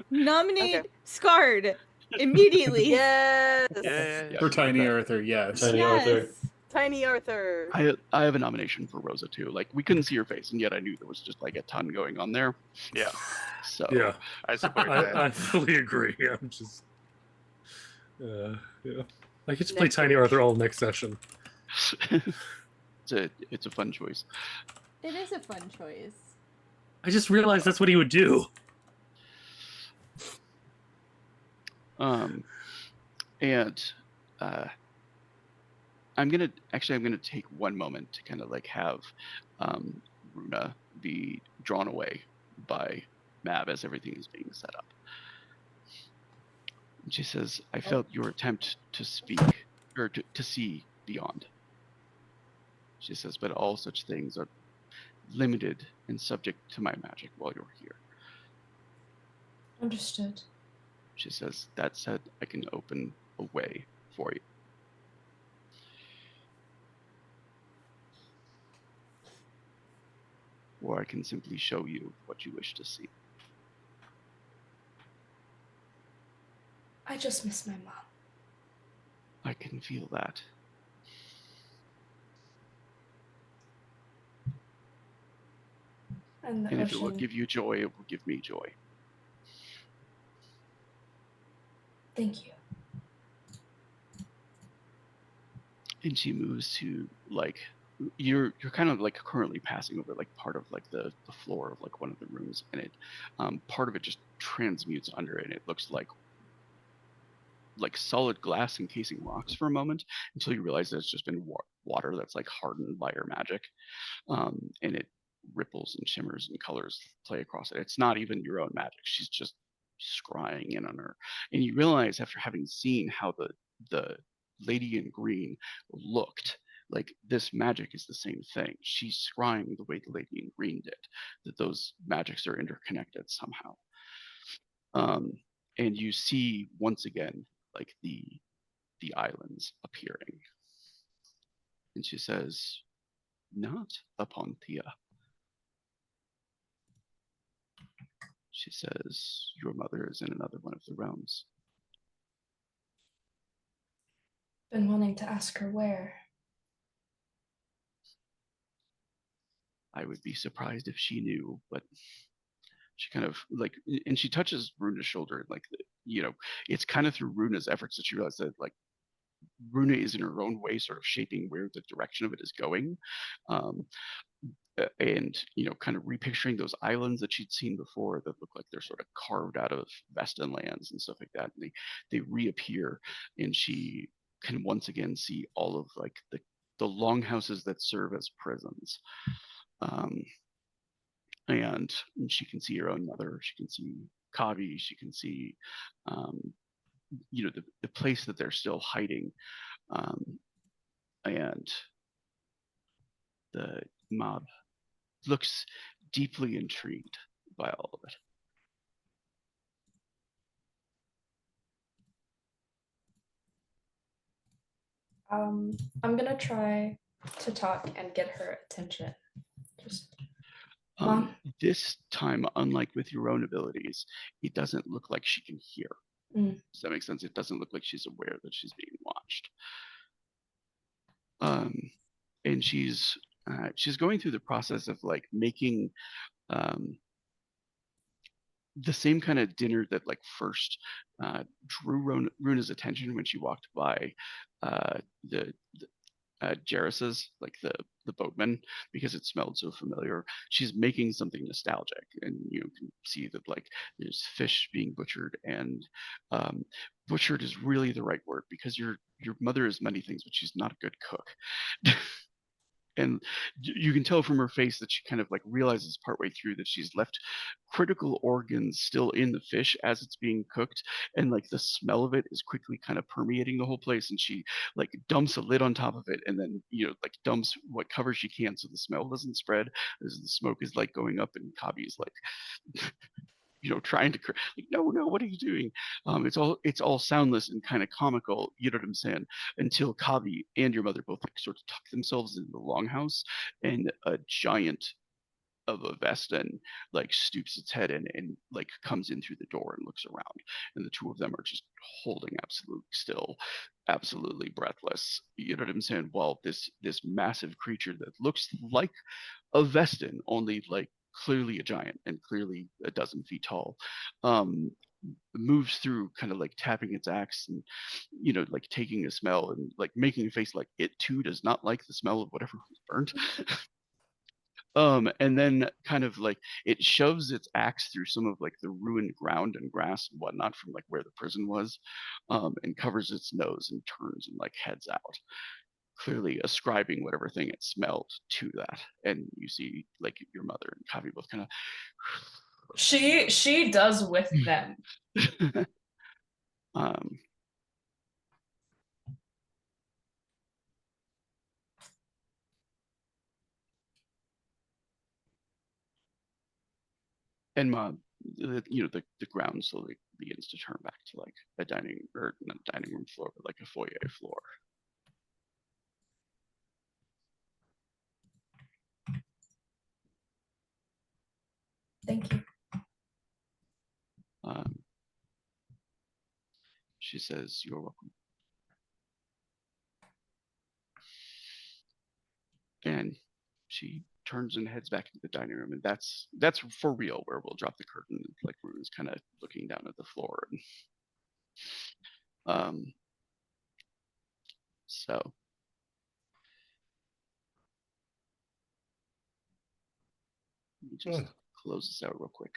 Nominate Okay. Scarred immediately. Yes. Yeah. For Tiny Arthur, yes. Tiny Yes. Arthur. Tiny Arthur. I have a nomination for Rosa too. Like, we couldn't see her face, and yet I knew there was just like a ton going on there. Yeah, So Yeah, I support that. I fully agree. I'm just, yeah. I get to play Next Tiny Arthur all next session. it's a fun choice. It is a fun choice. I just realized that's what he would do. I'm gonna take one moment to kind of like have Runa be drawn away by Mav as everything is being set up. And she says, "I felt your attempt to speak or to see beyond." She says, "But all such things are limited and subject to my magic while you're here." Understood. She says, "That said, I can open a way for you." Or I can simply show you what you wish to see. I just miss my mom. I can feel that. And the And if it will ocean. give you joy, it will give me joy. Thank you. And she moves to like you're kind of like currently passing over like part of like the floor of like one of the rooms, and it part of it just transmutes under it, and it looks like solid glass encasing rocks for a moment until you realize that it's just been water that's like hardened by your magic, and it ripples ripples and shimmers and colors play across it. It's not even your own magic. She's just scrying in on her. And you realize after having seen how the lady in green looked, like this magic is the same thing. She's scrying the way the lady in green did, that those magics are interconnected somehow. And you see once again, like the islands appearing. And she says, not upon Thea. She says, your mother is in another one of the realms. Been wanting to ask her where. I would be surprised if she knew, but she kind of like, and she touches Runa's shoulder, like, it's kind of through Runa's efforts that she realizes that like Runa is in her own way sort of shaping where the direction of it is going. And kind of repicturing those islands that she'd seen before that look like they're sort of carved out of Vestan lands and stuff like that. And they reappear, and she can once again see all of like the longhouses that serve as prisons. And she can see her own mother. She can see Kavi. She can see, the place that they're still hiding. And the mob looks deeply intrigued by all of it. I'm gonna try to talk and get her attention. Just this time, unlike with your own abilities, it doesn't look like she can hear. Does that make sense? It doesn't look like she's aware that she's being watched. And she's going through the process of like making the same kind of dinner that like first drew Runa's attention when she walked by the Jairus's, like the boatman, because it smelled so familiar. She's making something nostalgic, and you can see that like there's fish being butchered, and butchered is really the right word, because your mother is many things, but she's not a good cook. And you can tell from her face that she kind of like realizes partway through that she's left critical organs still in the fish as it's being cooked, and like the smell of it is quickly kind of permeating the whole place, and she like dumps a lid on top of it, and then like dumps what cover she can so the smell doesn't spread as the smoke is like going up, and Kabi's like trying to like, no, what are you doing? It's all soundless and kind of comical, you know what I'm saying, until Kabi and your mother both like sort of tuck themselves into the longhouse, and a giant of a Vestan like stoops its head in and like comes in through the door and looks around, and the two of them are just holding absolutely still, absolutely breathless, you know what I'm saying, while this massive creature that looks like a Vestan, only like clearly a giant and clearly a dozen feet tall, moves through, kind of like tapping its axe and like taking a smell and like making a face like it too does not like the smell of whatever was burnt. And then kind of like it shoves its axe through some of like the ruined ground and grass and whatnot from like where the prison was, and covers its nose and turns and like heads out, clearly ascribing whatever thing it smelled to that. And you see like your mother and Kavi both kind of she does with them. And the ground slowly begins to turn back to like a dining, or not dining room floor, but like a foyer floor. Thank you. She says, you're welcome. And she turns and heads back into the dining room, and that's for real where we'll drop the curtain, like Rune's kind of looking down at the floor. And so let me just close this out real quick.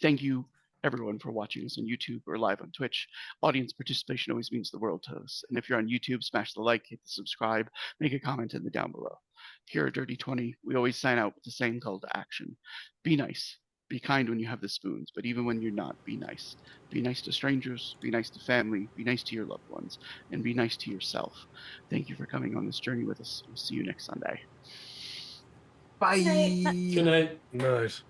Thank you everyone for watching us on YouTube or live on Twitch. Audience participation always means the world to us. And if you're on YouTube, smash the like, hit the subscribe, make a comment in the down below. Here at Dirty 20, we always sign out with the same call to action. Be nice. Be kind when you have the spoons, but even when you're not, be nice. Be nice to strangers, be nice to family, be nice to your loved ones, and be nice to yourself. Thank you for coming on this journey with us. We'll see you next Sunday. Bye. Good night. Good night. Nice.